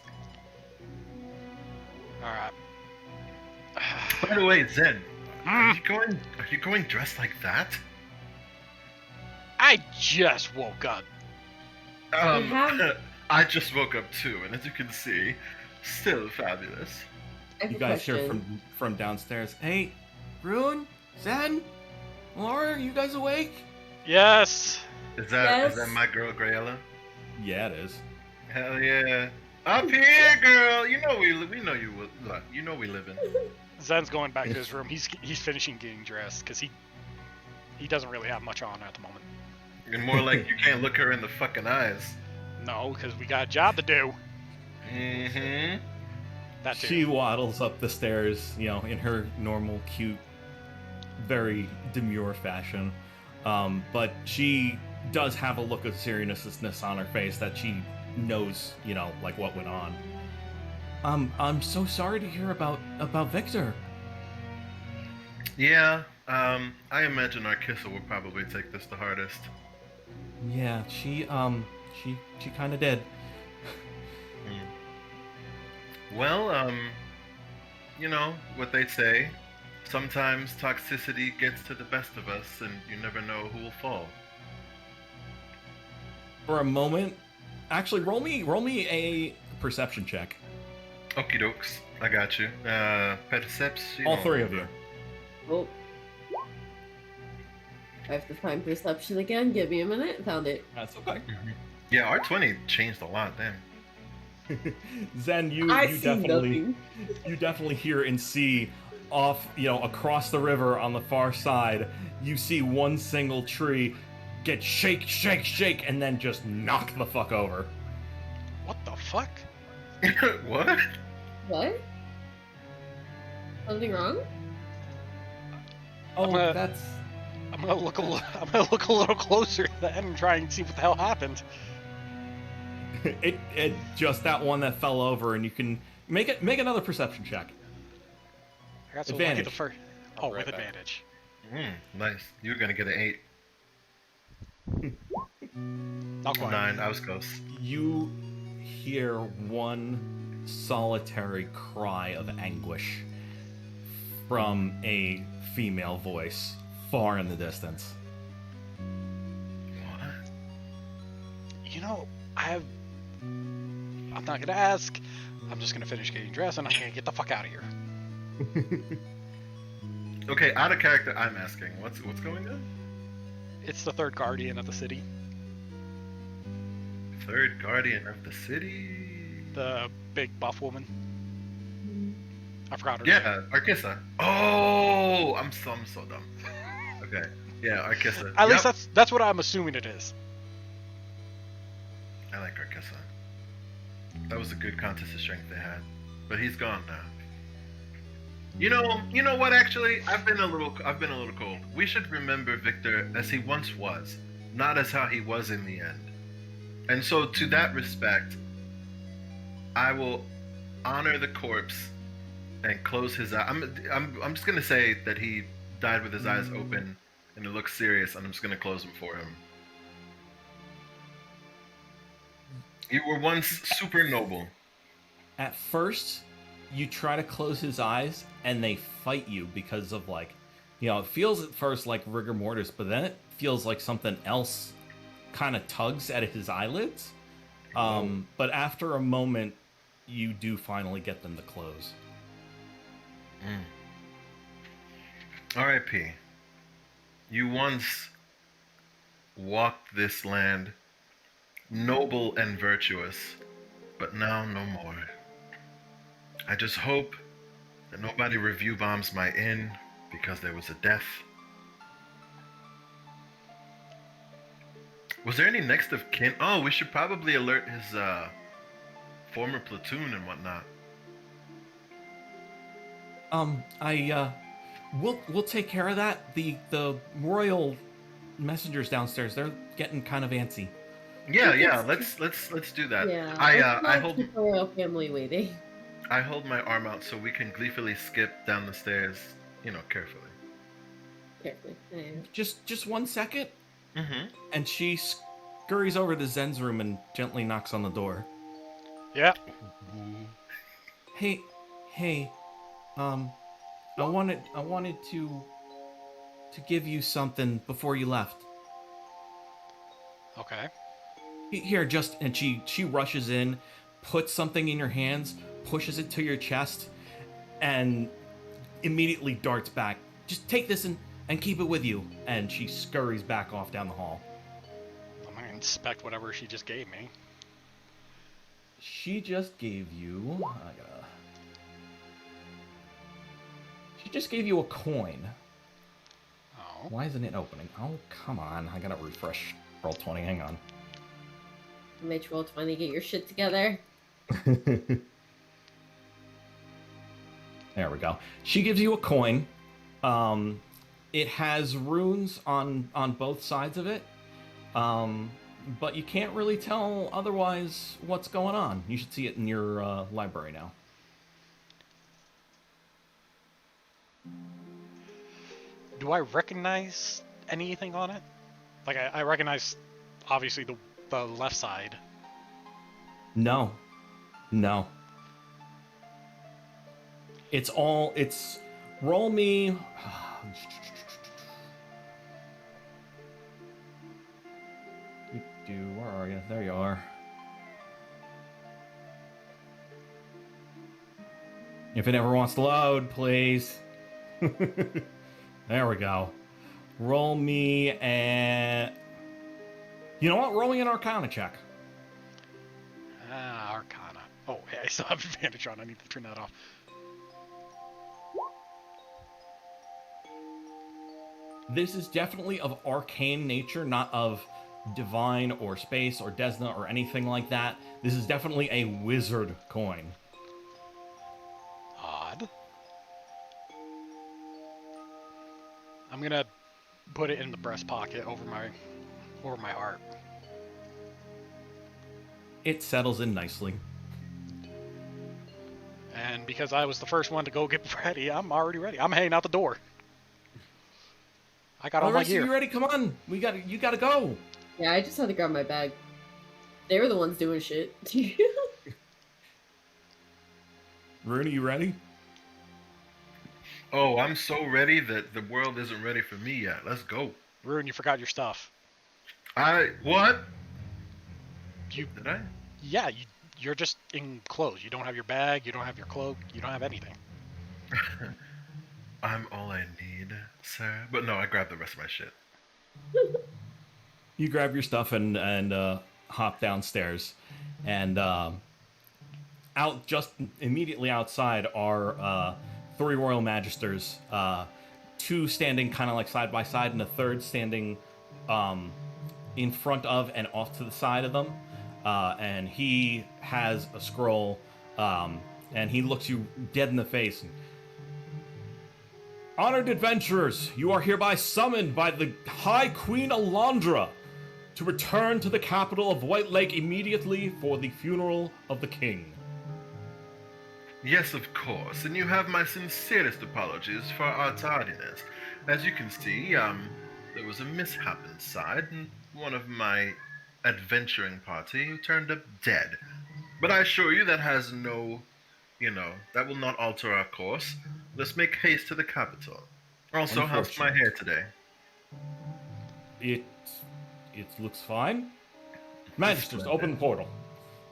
All right. By the way, Zen, are you going dressed like that? I just woke up. I just woke up too, and as you can see, still fabulous. You guys hear from downstairs. Hey, Rune, Zen, Laura, you guys awake? Yes. Is that my girl Grayella? Yeah, it is. Hell yeah! Up here, girl. You know we know you. Look, you know we live in. Zen's going back to his room. He's finishing getting dressed because he doesn't really have much on at the moment. You're more like you can't look her in the fucking eyes. No, because we got a job to do. Mm-hmm. That too. She waddles up the stairs, in her normal, cute, very demure fashion. But she does have a look of seriousness on her face that she knows, like what went on. I'm so sorry to hear about Victor. Yeah, I imagine our kisser will probably take this the hardest. Yeah, she kind of did. Well, you know what they say. Sometimes toxicity gets to the best of us, and you never know who will fall. For a moment, actually, roll me a perception check. Okie dokes, I got you. Perception. All three of you. Oh. I have to find perception again. Give me a minute. Found it. That's okay. Mm-hmm. Yeah, R20 changed a lot, damn. Zen, you definitely hear and see off, across the river on the far side, you see one single tree get shake, and then just knock the fuck over. What the fuck? What? What? Something wrong? Oh, I'm gonna look a little closer to that and try and see what the hell happened. It just that one that fell over, and you can make another perception check. I got so advantage. lucky the first. Oh, with advantage. Nice. You're gonna get an 8. Not quite. 9. I was close. You hear one solitary cry of anguish from a female voice far in the distance. What? I'm not gonna ask. I'm just gonna finish getting dressed and I'm gonna get the fuck out of here. Okay, out of character, I'm asking. What's going on? It's the third guardian of the city. Third guardian of the city? The big buff woman. I forgot her Yeah, name. Arkissa. Oh, I'm so dumb. Okay, yeah, Arkissa. At least that's what I'm assuming it is. I like Arkissa. That was a good contest of strength they had, but he's gone now. You know what? Actually, I've been a little cold. We should remember Victor as he once was, not as how he was in the end. And so, to that respect, I will honor the corpse and close his eye. I'm just gonna say that he died with his eyes open, and it looks serious, and I'm just gonna close them for him. You were once super noble. At first, you try to close his eyes, and they fight you because of it feels at first like rigor mortis, but then it feels like something else kind of tugs at his eyelids. But after a moment, you do finally get them to close. R.I.P. You once walked this land, noble and virtuous, but now no more. I just hope that nobody review bombs my inn because there was a death. Was there any next of kin? Oh, we should probably alert his former platoon and whatnot. We'll take care of that. The royal messengers downstairs, they're getting kind of antsy. Yeah. Let's do that. Yeah. I let's not hold keep the royal family waiting. I hold my arm out so we can gleefully skip down the stairs, carefully. Carefully. Just 1 second. Mm-hmm. And she scurries over to Zen's room and gently knocks on the door. Yeah. Hey, I wanted to give you something before you left. Okay. Here, and she rushes in, puts something in your hands, pushes it to your chest, and immediately darts back. Just take this and keep it with you. And she scurries back off down the hall. I'm gonna inspect whatever she just gave me. She just gave you... She just gave you a coin. Oh. Why isn't it opening? Oh, come on. I gotta refresh Roll20. Hang on. Mitch, Roll20, get your shit together. There we go. She gives you a coin. It has runes on both sides of it. But you can't really tell otherwise what's going on. You should see it in your library now. Do I recognize anything on it? Like, I recognize, obviously, the left side. No. It's roll me... Where are you? There you are. If it ever wants to load, please. There we go. Roll me and... You know what? Roll me an Arcana check. Arcana. Oh, hey, I still have advantage on. I need to turn that off. This is definitely of arcane nature, not of divine or space or Desna or anything like that. This is definitely a wizard coin. Odd. I'm gonna put it in the breast pocket over my heart. It settles in nicely. And because I was the first one to go get ready, I'm already ready. I'm hanging out the door. I got all my gear. You ready? Come on, you gotta go. Yeah, I just had to grab my bag. They were the ones doing shit. Rooney, you ready? Oh, I'm so ready that the world isn't ready for me yet. Let's go. Rune, you forgot your stuff. What? Did I? Yeah, you're just in clothes. You don't have your bag, you don't have your cloak, you don't have anything. I'm all I need, sir. But no, I grabbed the rest of my shit. You grab your stuff and hop downstairs, and just immediately outside are 3 royal magisters, 2 standing kind of like side by side, and a third standing in front of and off to the side of them. And he has a scroll, and he looks you dead in the face. Honored adventurers, you are hereby summoned by the High Queen Alondra to return to the capital of White Lake immediately for the funeral of the king. Yes, of course, and you have my sincerest apologies for our tardiness. As you can see, there was a mishap inside, and one of my adventuring party turned up dead. But I assure you that has no, that will not alter our course. Let's make haste to the capital. Also, how's my hair today? It looks fine. Magisters, open the portal.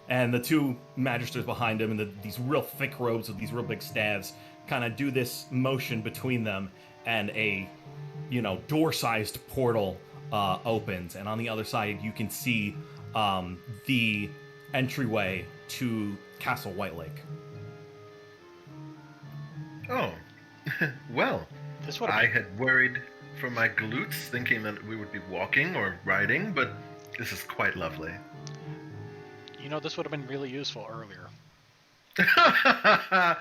And the 2 magisters behind him in these real thick robes with these real big staves kind of do this motion between them, and a, door-sized portal opens. And on the other side, you can see the entryway to Castle White Lake. Oh, well, I had worried for my glutes, thinking that we would be walking or riding, but this is quite lovely. This would have been really useful earlier. Yeah.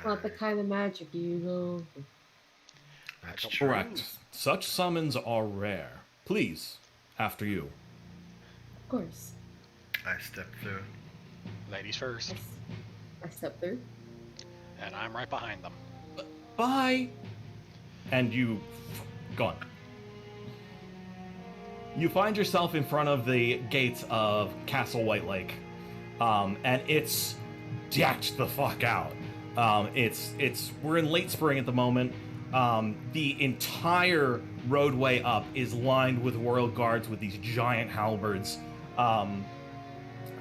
Not the kind of magic you know. That's true. Correct. Such summons are rare. Please, after you. course. I step through. Ladies first. I step through. And I'm right behind them. Bye! And you... gone. You find yourself in front of the gates of Castle White Lake. And it's decked the fuck out. We're in late spring at the moment. The entire roadway up is lined with royal guards with these giant halberds.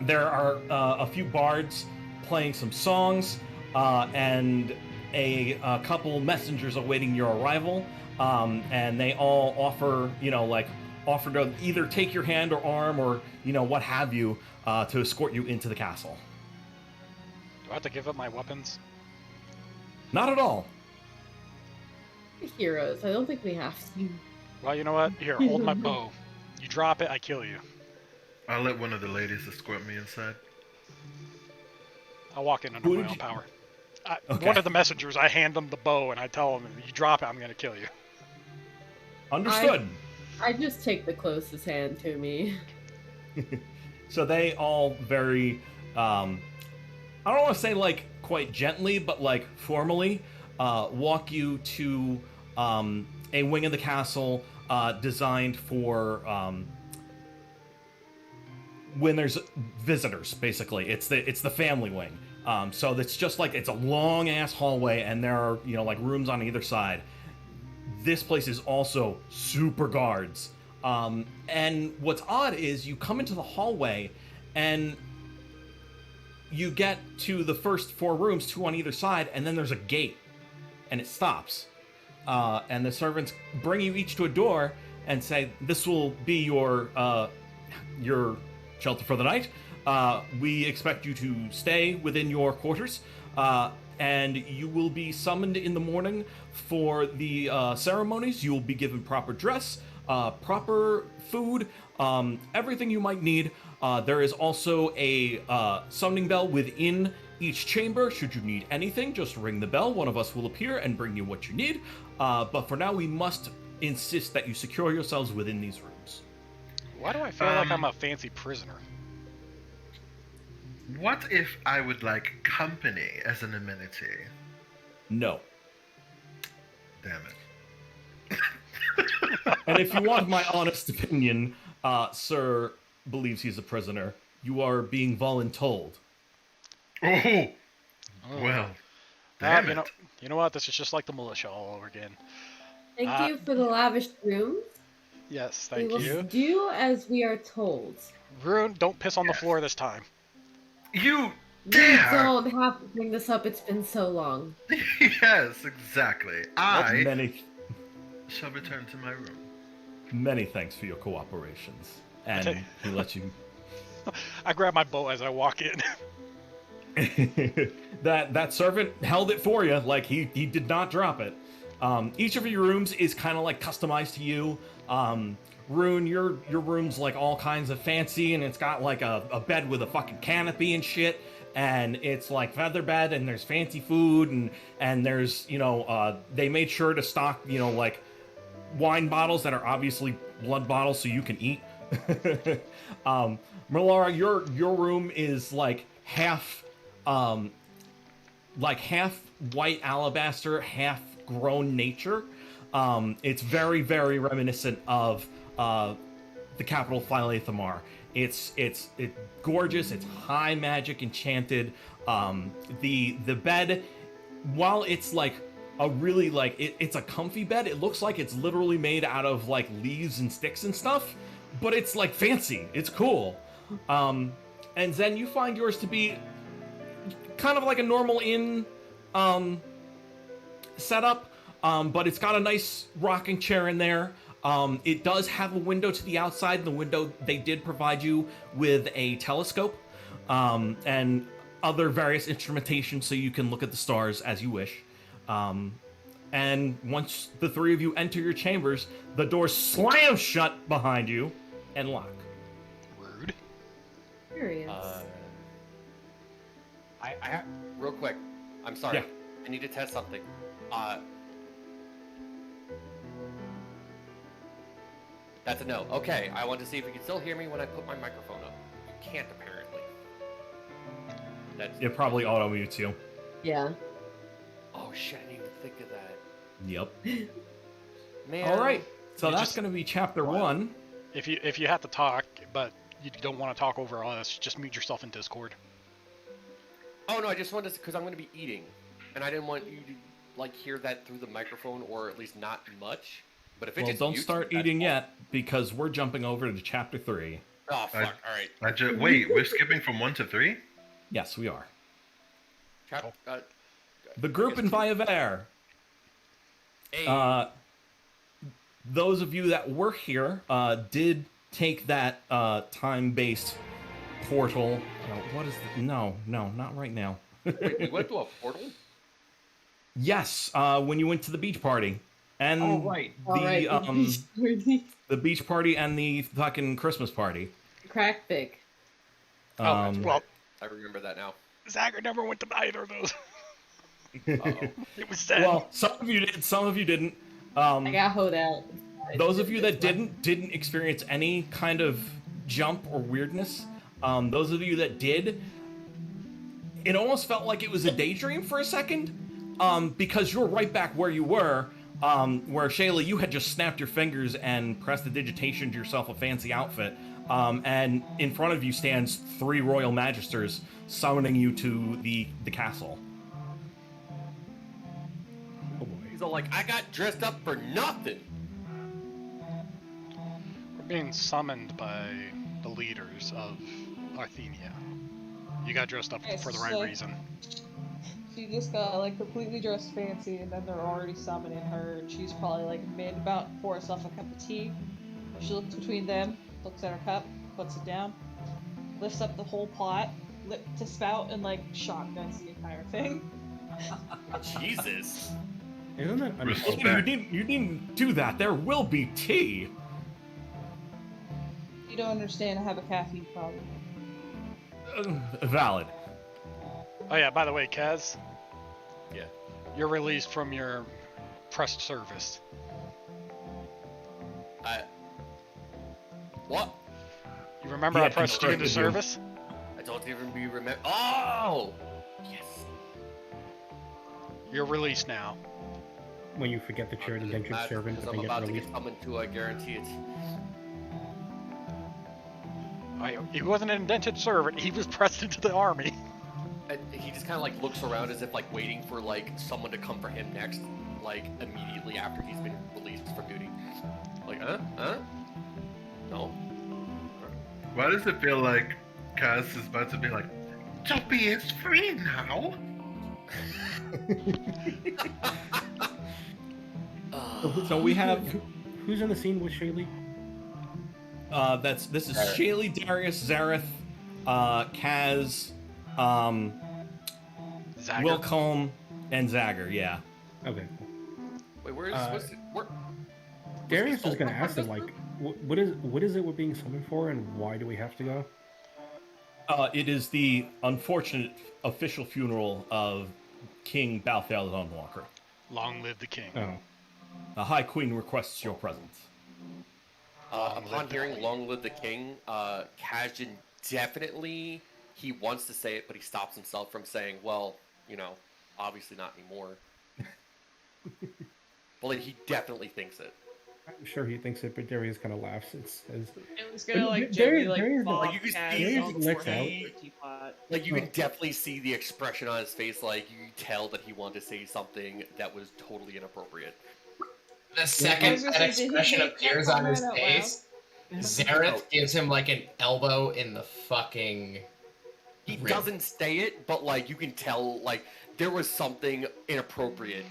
There are a few bards playing some songs, and a couple messengers awaiting your arrival. And they all offer to either take your hand or arm or what have you to escort you into the castle. Do I have to give up my weapons? Not at all. Heroes. I don't think we have to. Well, you know what? Here, hold my bow. You drop it, I kill you. I'll let one of the ladies escort me inside. I'll walk in under my own power. One of the messengers, I hand them the bow and I tell them, if you drop it, I'm going to kill you. Understood. I just take the closest hand to me. So they all very, I don't want to say like quite gently, but like formally, walk you to a wing of the castle designed for when there's visitors. Basically, it's the family wing. So it's just like it's a long ass hallway, and there are like rooms on either side. This place is also super guards. And what's odd is you come into the hallway and you get to the first 4 rooms, 2 on either side, and then there's a gate and it stops. And the servants bring you each to a door and say, this will be your shelter for the night. We expect you to stay within your quarters. And you will be summoned in the morning for the ceremonies. You will be given proper dress, proper food, everything you might need. There is also a summoning bell within each chamber. Should you need anything, just ring the bell. One of us will appear and bring you what you need. But for now, we must insist that you secure yourselves within these rooms. Why do I feel like I'm a fancy prisoner? What if I would like company as an amenity? No. Damn it. And if you want my honest opinion, Sir believes he's a prisoner. You are being voluntold. Oh! Well, damn it. You know what? This is just like the militia all over again. Thank you for the lavish rooms. Yes, thank we you. will do as we are told. Rune, don't piss on the floor this time. You We dare! don't have to bring this up. It's been so long. Yes, exactly. I Many shall return to my room. Many thanks for your cooperations. And he lets you... I grab my bow as I walk in. that servant held it for you, like he did not drop it. Each of your rooms is kind of like customized to you. Rune, your room's like all kinds of fancy, and it's got like a bed with a fucking canopy and shit, and it's like feather bed, and there's fancy food, and there's they made sure to stock like wine bottles that are obviously blood bottles so you can eat. Merlara, your room is like half white alabaster, half grown nature. It's very, very reminiscent of the capital Philathamar. It's gorgeous. It's high magic enchanted. The bed, while it's like a really it's a comfy bed, it looks like it's literally made out of like leaves and sticks and stuff, but it's like fancy. It's cool. And Zen, you find yours to be kind of like a normal inn setup, but it's got a nice rocking chair in there. It does have a window to the outside. The window, they did provide you with a telescope and other various instrumentation so you can look at the stars as you wish. And once the 3 of you enter your chambers, the doors slam shut behind you and lock. Rude. Curious. I real quick. I'm sorry. Yeah. I need to test something. That's a no. Okay, I want to see if you can still hear me when I put my microphone up. can't apparently. That's It probably auto mutes you. Yeah. Oh shit! I didn't even think of that. Yep. Man. All right. So You that's just- going to be chapter 1. If you have to talk, but you don't want to talk over us, just mute yourself in Discord. Oh no, I just wanted to, because I'm going to be eating, and I didn't want you to like hear that through the microphone, or at least not much. But if it Well, just don't mutes start me, that's eating fine. yet because we're jumping over to chapter 3. Oh fuck! All right. Wait, we're skipping from 1 to 3? Yes, we are. Chap- The group in Viaver. Hey. Those of you that were here did take that time-based portal. What is no, not right now. Wait, we went to a portal? Yes, when you went to the beach party. And Oh, right. the beach party and the fucking Christmas party. Crack pig. Well, Well, I remember that now. Zagger never went to either of those. Uh-oh. It was sad. Well, some of you did, some of you didn't. I got hoed out. Those of you that didn't experience any kind of jump or weirdness. Those of you that did, it almost felt like it was a daydream for a second, because you're right back where you were, where Shayla, you had just snapped your fingers and pressed the digitation to yourself a fancy outfit, and in front of you stands 3 royal magisters summoning you to the castle. He's all like, I got dressed up for nothing. We're being summoned by the leaders of Arthenia. You got dressed up for the right reason. She just got like completely dressed fancy, and then they're already summoning her. She's probably like about to pour herself a cup of tea. She looks between them, looks at her cup, puts it down, lifts up the whole pot, lip to spout, and like shotguns the entire thing. Jesus. Isn't that You needn't do that. There will be tea. You don't understand. I have a caffeine problem. Valid. Oh yeah, by the way, Kaz. Yeah. You're released from your pressed service. What? You remember Yeah, I pressed you into constructed you. service? I don't even remember. Oh! Yes. You're released now. when you forget that you're an indentured servant Because and I'm then about get to released? get summoned to, I guarantee it. He wasn't an indentured servant. He was pressed into the army. And he just kind of like looks around as if like waiting for like someone to come for him next, like immediately after he's been released from duty. Like, no. Why does it feel like Kaz is about to be like, Toby is free now? So we have. Who's in the scene with Shaylee? This is Shaylee, Darius, Zareth, Kaz, Wilcombe, and Zagger. Yeah. Okay. Wait, where Darius was going to ask him, like, what is it we're being summoned for, and why do we have to go? It is the unfortunate official funeral of King Balthael the Dawnwalker. Long live the king. Oh. The High Queen requests your presence. Upon hearing "Long Live the King," Kajin definitely he wants to say it, but he stops himself from saying, "Well, you know, obviously not anymore." Well, like, he definitely thinks it. I'm sure he thinks it, but Darius kind of laughs. It was gonna like Darius, gently Darius, like Like, you can Kaz see, on the licks forehead out. with a teapot. like you can definitely see the expression on his face. Like you can tell that he wanted to say something that was totally inappropriate. The second that expression appears on his comment out face, Zareth gives him like an elbow in the fucking. He rib. doesn't say it, but like you can tell, like there was something inappropriate,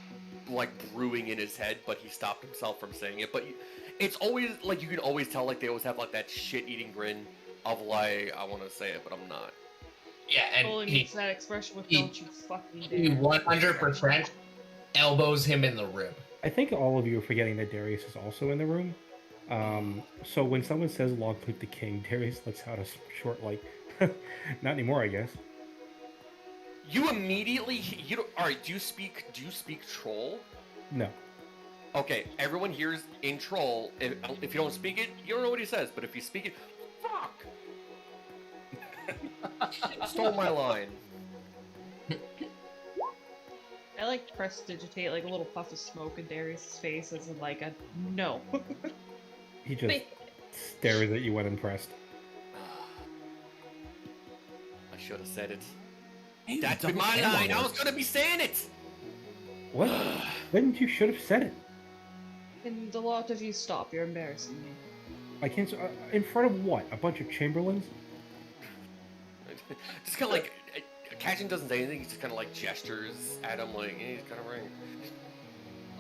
like brewing in his head, but he stopped himself from saying it. But it's always like you can always tell, like they always have like that shit-eating grin of like I want to say it, but I'm not. Yeah, and Only he meets that expression with "Don't you fucking he dare." 100% elbows him in the rib. I think all of you are forgetting that Darius is also in the room. So when someone says "Long live the king," Darius lets out a short like, "Not anymore," I guess. You immediately you don't. All right, do you speak troll? No. Okay, everyone hears in troll. If you don't speak it, you don't know what he says. But if you speak it, fuck. Stole my line. I like prestidigitate like a little puff of smoke in Darius' face as in like a no. He just stares at you unimpressed. I should have said it. Hey, That's double my camera line. I was works. gonna be saying it. What? When you should have said it. And a lot of you stop. You're embarrassing me. I can't. In front of what? A bunch of chamberlains? Just kind of like, Cashin doesn't say anything. He just kind of like gestures at him, like he's kind of right.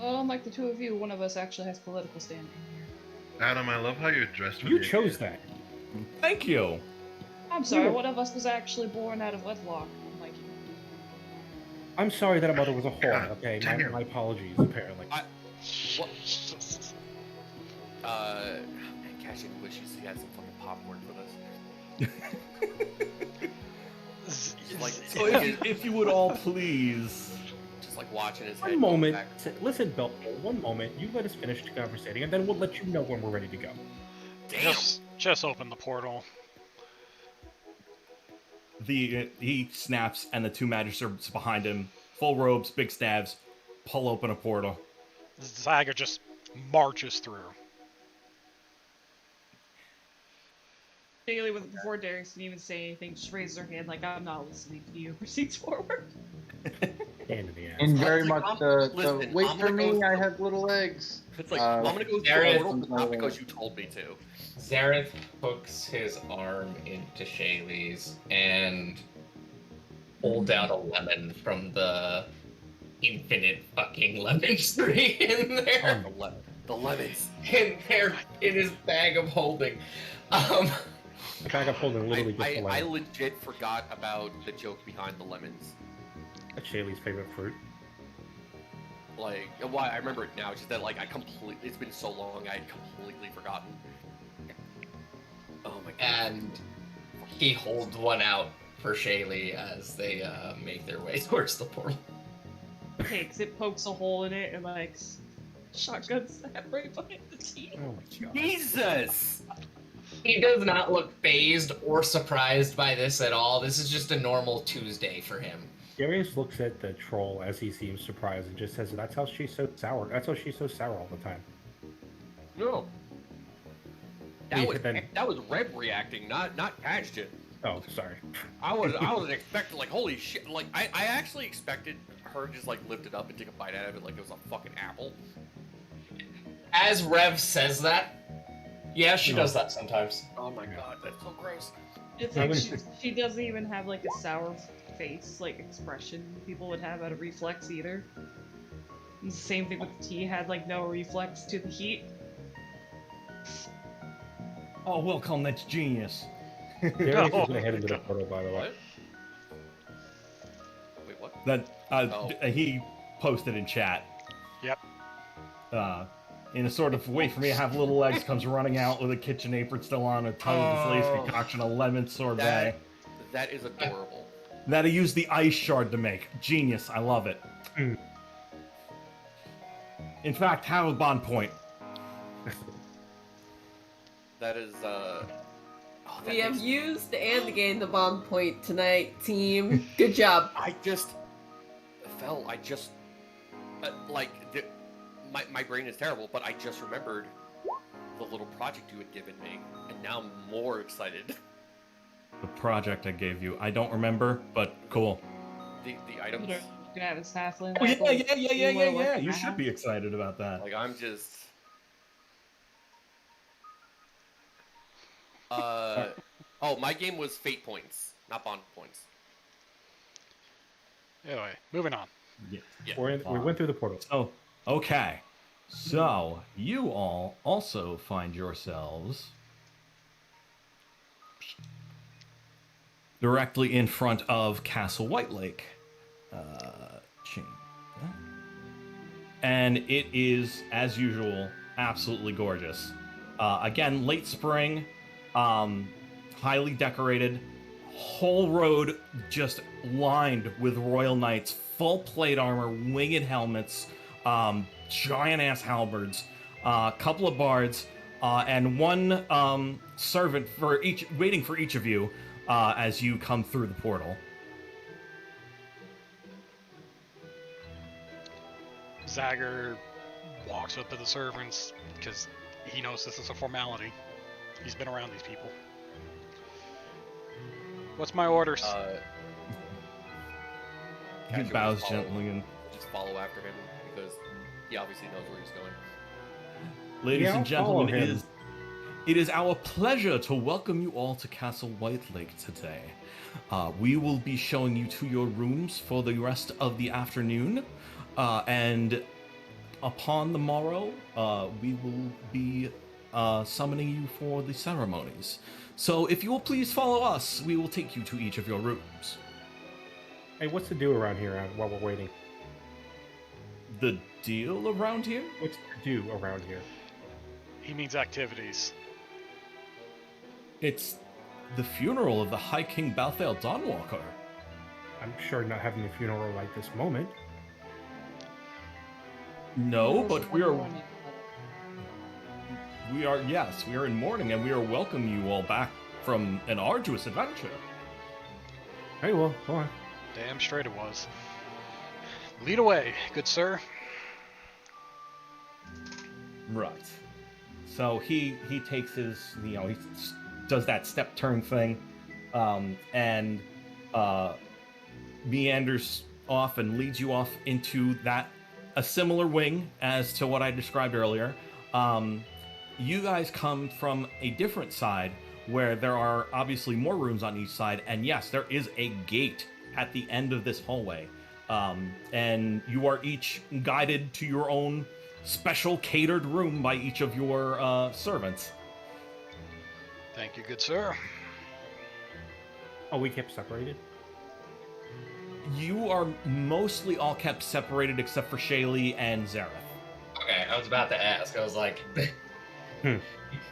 Well, unlike the two of you, one of us actually has political standing here. Adam, I love how you're dressed. You chose that. Thank you. I'm sorry. One of us was actually born out of wedlock. Like, I'm sorry that a mother was a whore. Okay, my apologies. Apparently. What? Man, Cashin wishes he had some fucking popcorn for this. Like, So if you would all please. just like watching his head. One go moment. back. Listen, Bill. One moment. You let us finish conversating, and then we'll let you know when we're ready to go. Damn. Just open the portal. He snaps, and the two magistrates behind him, full robes, big staves, pull open a portal. Zaga just marches through. Daily, before Darius can even say anything, just raises her hand like, I'm not listening to you. Proceeds forward. Hand in the ass. And very Like, much listen, wait I'm for gonna me, go I have little legs. It's like, I'm gonna go through Zareth- the portal, but not because you told me to. Zareth hooks his arm into Shaylee's and holds out a lemon from the infinite fucking lemon tree in there. The lemons. In there, in his bag of holding. The bag of holding literally just a I lemon. legit forgot about the joke behind the lemons. That's Shaylee's favorite fruit. Like, why I remember it now. It's just that, like, it's been so long, I had completely forgotten. Oh my god. And he holds one out for Shaylee as they make their way towards the portal. Takes it, pokes a hole in it, and like shotguns that right behind the teeth. Oh my god. Jesus! He does not look phased or surprised by this at all. This is just a normal Tuesday for him. Darius looks at the troll as he seems surprised and just says, "That's how she's so sour. That's how she's so sour all the time." No. Wait, That was Reb reacting, not Ashton. Oh, sorry. I was expecting, like, holy shit, like I actually expected her to just like lift it up and take a bite out of it like it was a fucking apple. As Rev says that, yeah, she does that sometimes. Oh my god, that's so gross. It's like she doesn't even have like a sour face like expression people would have out of reflex either. And the same thing with the tea, had like no reflex to the heat. Oh, Wilcom, that's genius. Darius is gonna head into the portal, by the way. What? Wait, what? That he posted in chat. Yep. In a sort of way for me to have little legs, comes running out with a kitchen apron still on, a tongue of this lace concoction, a lemon sorbet. That is adorable. That he used the ice shard to make. Genius. I love it. Mm. In fact, have a bond point. That is We have used and gained the bond point tonight, team. Good job. I just my brain is terrible, but I just remembered the little project you had given me, and now I'm more excited. The project I gave you. I don't remember, but cool. The items. You're gonna have his halfling. Oh, rifle. yeah. You should be excited about that. Like, I'm just oh, my game was fate points, not bond points. Anyway, moving on. Yeah. We went through the portal. Oh, okay. So, you all also find yourselves directly in front of Castle White Lake. Change that. And it is, as usual, absolutely gorgeous. Again, late spring, highly decorated, whole road just lined with royal knights, full plate armor, winged helmets, giant ass halberds, a couple of bards, and one servant for each, waiting for each of you, as you come through the portal. Zagger walks up to the servants because he knows this is a formality. He's been around these people. What's my orders? He Cashew bows just follow- gently and... Just follow after him because he obviously knows where he's going. Ladies Yeah, and I'll follow gentlemen, him. it is our pleasure to welcome you all to Castle Whitelake today. We will be showing you to your rooms for the rest of the afternoon, and upon the morrow, we will be summoning you for the ceremonies. So if you will please follow us, we will take you to each of your rooms. Hey, what's the do around here while we're waiting? The deal around here? What's the do around here? He means activities. It's the funeral of the High King Balthael Dawnwalker. I'm sure not having a funeral like this moment. No, but we are yes, we are in mourning, and we are welcoming you all back from an arduous adventure. Hey, well, go on. Damn straight it was. Lead away, good sir. Right. So he takes his, he does that step turn thing, and meanders off and leads you off into a similar wing as to what I described earlier. You guys come from a different side where there are obviously more rooms on each side, and yes, there is a gate at the end of this hallway. And you are each guided to your own special catered room by each of your servants. Thank you, good sir. Oh, we kept separated? You are mostly all kept separated except for Shaylee and Zareth. Okay, I was about to ask. I was like,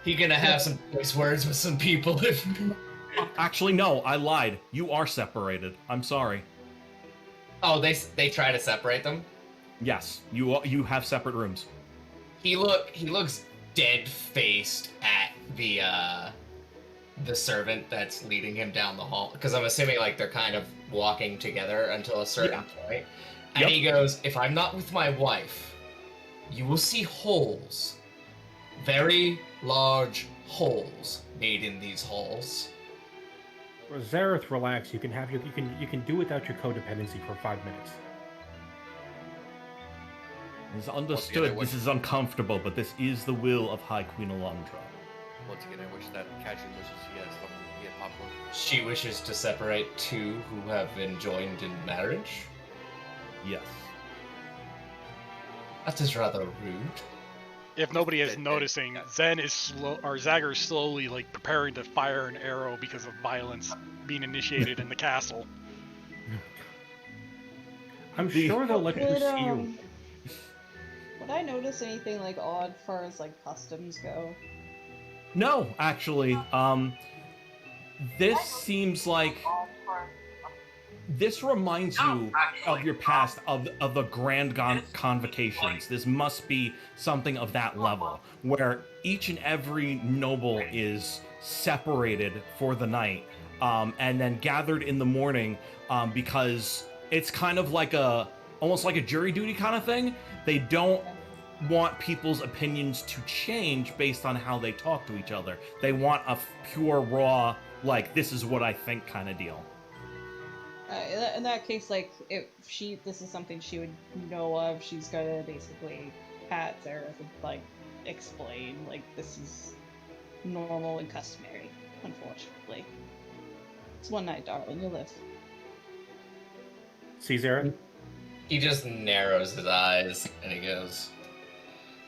he gonna have some choice words with some people. Actually, no, I lied. You are separated. I'm sorry. Oh, they try to separate them? Yes, you have separate rooms. He looks dead-faced at the servant that's leading him down the hall, because I'm assuming like they're kind of walking together until a certain point. And Yep. he goes, "If I'm not with my wife, you will see holes, very large holes made in these halls." Zareth, relax. You can do without your codependency for 5 minutes. It's understood this is uncomfortable, but this is the will of High Queen Alondra. Once again, I wish that Cashew wishes she had something to get popcorn. She wishes to separate two who have been joined in marriage? Yes. That is rather rude. If nobody is noticing, Zagger is slowly like preparing to fire an arrow because of violence being initiated in the castle. I'm sure they'll let you see you. Would I notice anything like odd as far as like customs go? No, actually, this seems like this reminds you of your past, of the grand convocations. This must be something of that level, where each and every noble is separated for the night, and then gathered in the morning, because it's kind of like almost like a jury duty kind of thing. They don't want people's opinions to change based on how they talk to each other. They want a pure, raw, like, this is what I think kind of deal. In that case, like, if this is something she would know of, she's gonna basically pat Zareth and, like, explain, like, this is normal and customary, unfortunately. It's one night, darling, you'll live. See, Zareth? He just narrows his eyes and he goes,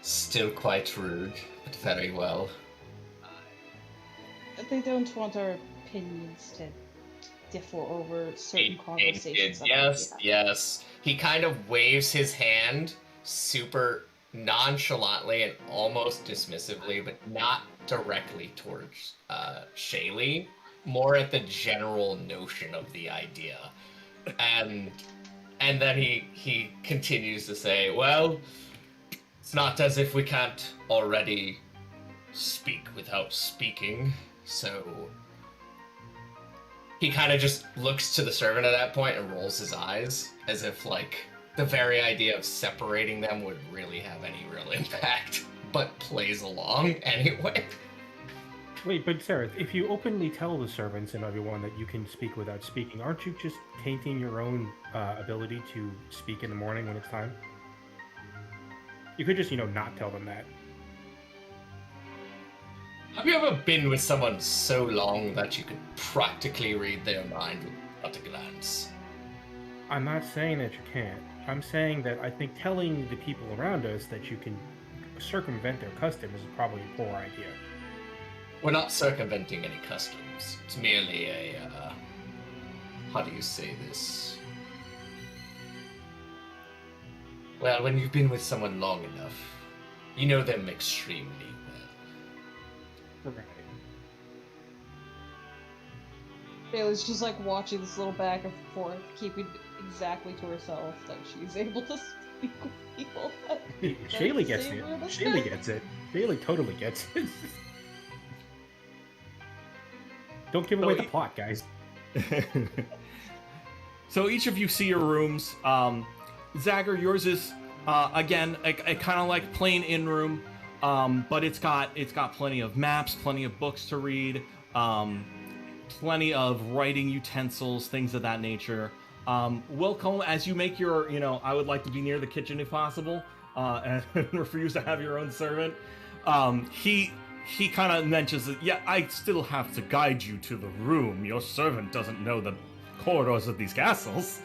"Still quite rude, but very well." They don't want our opinions to differ over certain conversations. Yes. He kind of waves his hand super nonchalantly and almost dismissively, but not directly towards Shaylee, more at the general notion of the idea. And then he continues to say, "Well, it's not as if we can't already speak without speaking, so he kind of just looks to the servant at that point and rolls his eyes, as if like the very idea of separating them would really have any real impact, but plays along anyway. Wait, but Sarah, if you openly tell the servants and everyone that you can speak without speaking, aren't you just tainting your own ability to speak in the morning when it's time? You could just, not tell them that. Have you ever been with someone so long that you could practically read their mind at a glance? I'm not saying that you can't. I'm saying that I think telling the people around us that you can circumvent their customs is probably a poor idea. We're not circumventing any customs. It's merely a, how do you say this? Well, when you've been with someone long enough, you know them extremely well. Right. Bailey's just like watching this little back and forth, keeping exactly to herself that she's able to speak with people. Shaylee gets it. Shaylee gets it. Shaylee totally gets it. Don't give away the plot, guys. So each of you see your rooms. Zagger, yours is again a kind of like plain in room, but it's got plenty of maps, plenty of books to read, plenty of writing utensils, things of that nature. Wilco, as you make your, I would like to be near the kitchen if possible, and refuse to have your own servant. He kind of mentions that, yeah, I still have to guide you to the room. Your servant doesn't know the corridors of these castles.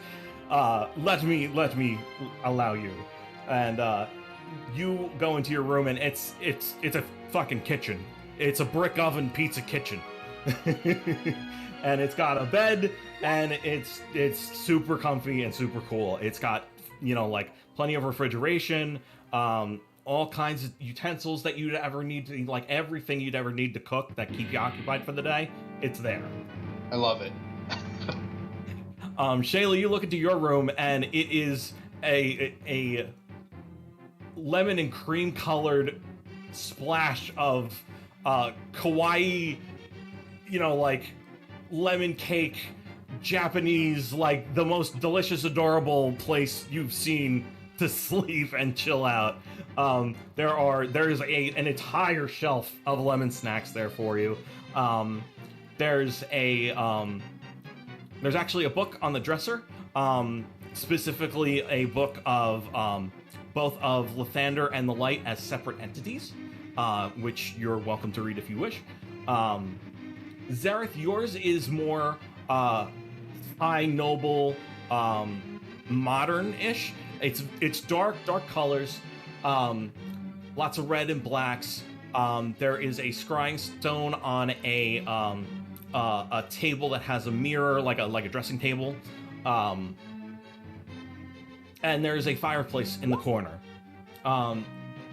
Let me allow you. And you go into your room, and it's a fucking kitchen. It's a brick oven pizza kitchen. And it's got a bed, and it's super comfy and super cool. It's got, like plenty of refrigeration, all kinds of utensils that you'd ever need to, like everything you'd ever need to cook that keep you occupied for the day, it's there. I love it. Shayla, you look into your room, and it is a lemon and cream colored splash of kawaii, like lemon cake, Japanese, like the most delicious, adorable place you've seen to sleep and chill out. There is an entire shelf of lemon snacks there for you. There's actually a book on the dresser, specifically a book of both of Lathander and the Light as separate entities, which you're welcome to read if you wish. Zareth, yours is more high noble, modern-ish. It's dark colors, lots of red and blacks. There is a scrying stone on a table that has a mirror, like a dressing table, and there's a fireplace in the corner.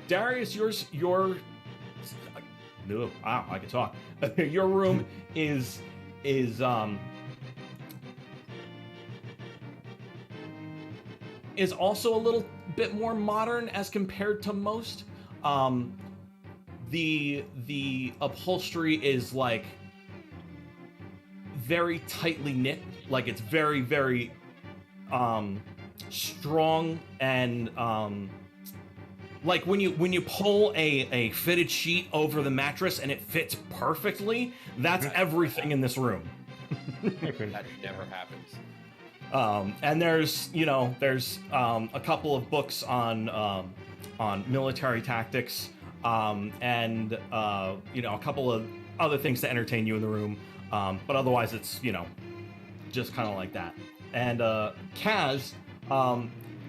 Darius, your wow, I can talk. Your room is also a little bit more modern as compared to most. The upholstery is like very tightly knit, like it's very, very strong, and like when you pull a fitted sheet over the mattress and it fits perfectly, that's everything in this room. That never happens. And there's a couple of books on military tactics, and a couple of other things to entertain you in the room. But otherwise, it's just kind of like that. And Kaz,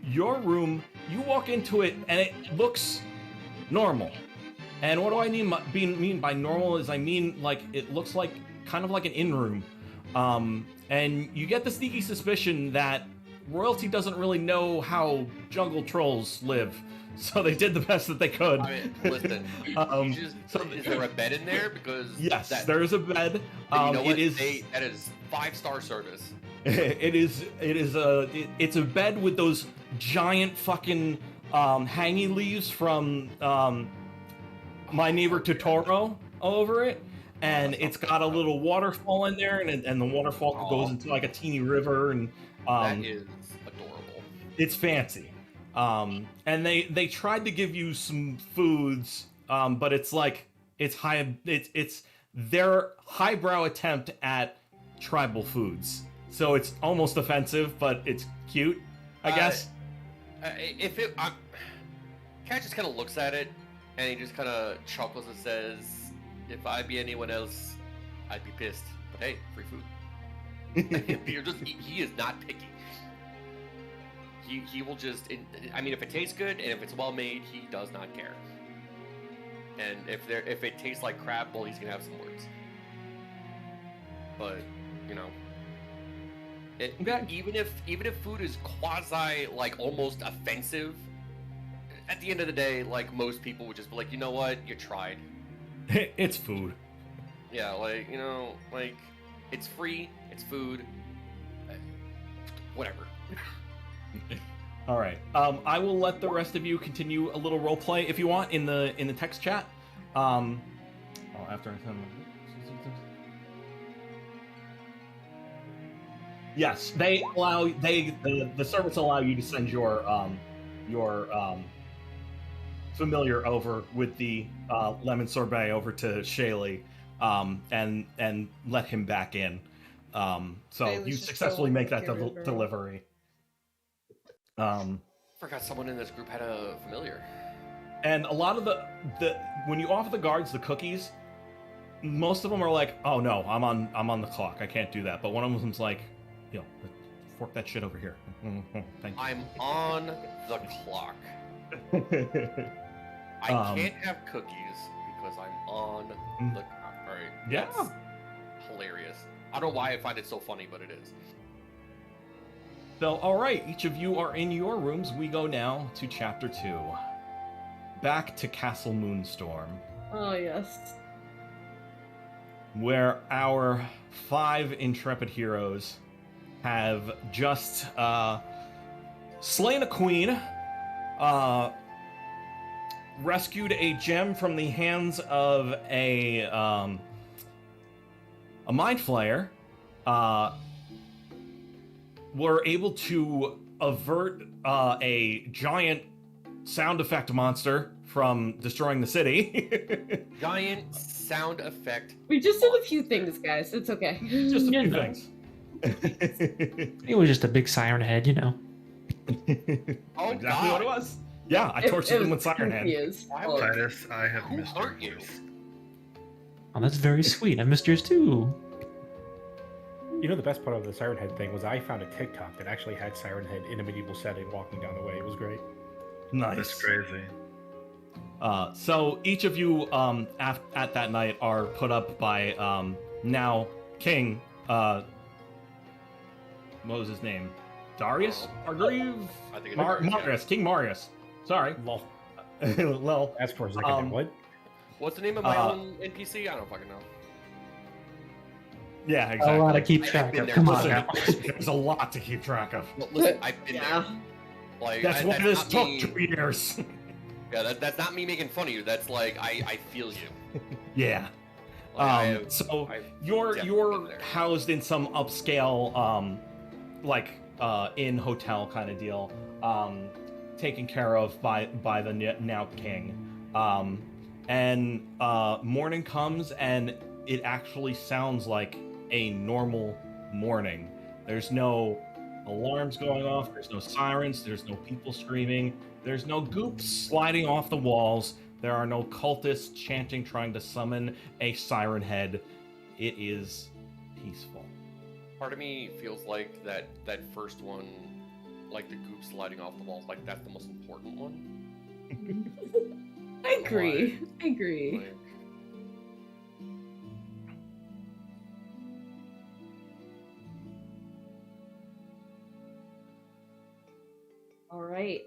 your room, you walk into it and it looks normal. And what do I mean by normal is I mean like it looks like kind of like an inn room. And you get the sneaky suspicion that royalty doesn't really know how jungle trolls live, so they did the best that they could. I mean, listen, is there a bed in there? Because yes, there is a bed. You know what? That is 5-star service. It's a bed with those giant fucking hanging leaves from My Neighbor Totoro all over it. and it's got a little waterfall in there, and the waterfall goes into like a teeny river, and that is adorable. it's fancy. And they tried to give you some foods, but it's like it's their highbrow attempt at tribal foods. So it's almost offensive, but it's cute, I guess. Cat just kind of looks at it, and he just kind of chuckles and says, "If I be anyone else, I'd be pissed. But hey, free food." He is not picky. He will just. I mean, if it tastes good and if it's well made, he does not care. And if it tastes like crap, well, he's gonna have some words. But you know, even if food is quasi like almost offensive, at the end of the day, like most people would just be like, you know what, you tried. It's food. Yeah, like like it's free, it's food, whatever. All right. I will let the rest of you continue a little role play if you want in the text chat. After yes, the servants allow you to send your familiar over with the lemon sorbet over to Shaylee, and let him back in. So Bailey's you just successfully so make that irreverent. delivery. Forgot someone in this group had a familiar. And a lot of the when you offer the guards the cookies, most of them are like, "Oh no, I'm on the clock. I can't do that." But one of them's like, fork that shit over here. Thank you. I'm on the clock. I can't have cookies because I'm on the clock. All right. Yeah. That's hilarious. I don't know why I find it so funny, but it is. So, all right, each of you are in your rooms. We go now to Chapter 2. Back to Castle Moonstorm, Oh, yes. where our 5 intrepid heroes have just slain a queen, rescued a gem from the hands of a mind flayer, were able to avert a giant sound effect monster from destroying the city. Giant sound effect. We just did a few things, guys. It's okay. Just a few no. things. It was just a big siren head, you know. Oh, Exactly God. what it was. Yeah, I tortured him with Siren Head. Titus, I have Who missed hurt you? yours. Oh, that's very sweet. I missed yours too. You know, the best part of the Siren Head thing was I found a TikTok that actually had Siren Head in a medieval setting walking down the way. It was great. Nice. That's crazy. So each of you at that night are put up by now King. What was his name? Darius? Margrieve? I think it's Marius. King Marius. Sorry. Lol. Lol. As for a second, what? What's the name of my own NPC? I don't fucking know. Yeah, exactly. A lot to keep I've track been of. there. Come on Listen, now. there's a lot to keep track of. Well, listen, I've been Yeah. there. Like, That's why this not took me- 2 years. Yeah, that's not me making fun of you. That's like I feel you. Yeah. Like, I have- So I've you're definitely been there. housed in some upscale, in hotel kind of deal, taken care of by the now king. And morning comes, and it actually sounds like a normal morning. There's no alarms going off. There's no sirens. There's no people screaming. There's no goops sliding off the walls. There are no cultists chanting, trying to summon a siren head. It is peaceful. Part of me feels like that first one, like the goop sliding off the walls, like that's the most important one. I agree. I agree. Like, All right.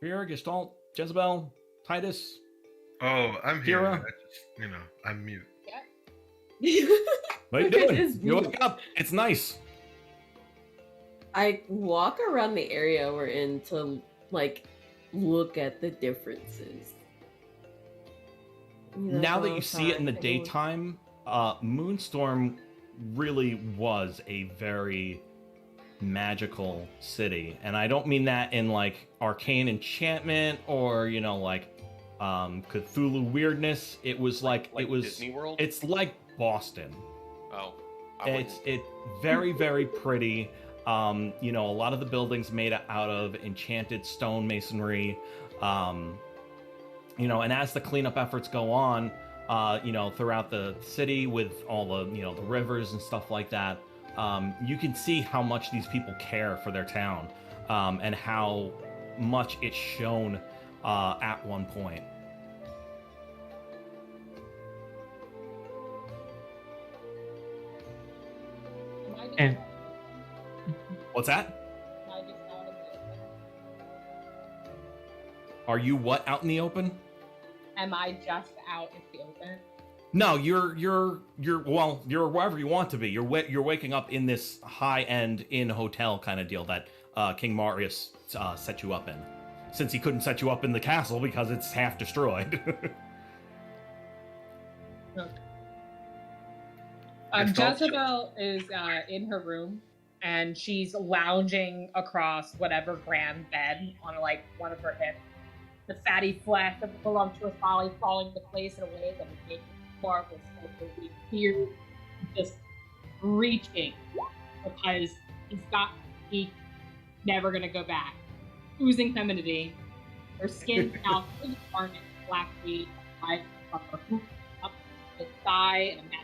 Vera, Gestalt, Jezebel, Titus. Oh, I'm here. Kira? I just, I'm mute. What are you It doing? is You mute. wake up. It's nice. I walk around the area we're in to, like, look at the differences. now that you those see it in the things. daytime, Moonstorm really was a very magical city, and I don't mean that in like arcane enchantment or like Cthulhu weirdness. It was like it was Disney World. It's like Boston. Oh, It's very very pretty. A lot of the buildings made out of enchanted stone masonry. And as the cleanup efforts go on, throughout the city with all the the rivers and stuff like that, you can see how much these people care for their town, and how much it's shown at one point. And What's that? Are you what out in the open? Am I just out in the open? No, you're wherever you want to be. You're waking up in this high-end inn hotel kind of deal that King Marius set you up in, since he couldn't set you up in the castle because it's half destroyed. Jezebel is in her room, and she's lounging across whatever grand bed on like one of her hips. The fatty flesh of the voluptuous body falling into place in a way that would make marvelous sculpture here, just reaching, because he's never gonna go back. Oozing femininity, her skin now fully garnet, black feet, eyes up the thigh, and a match.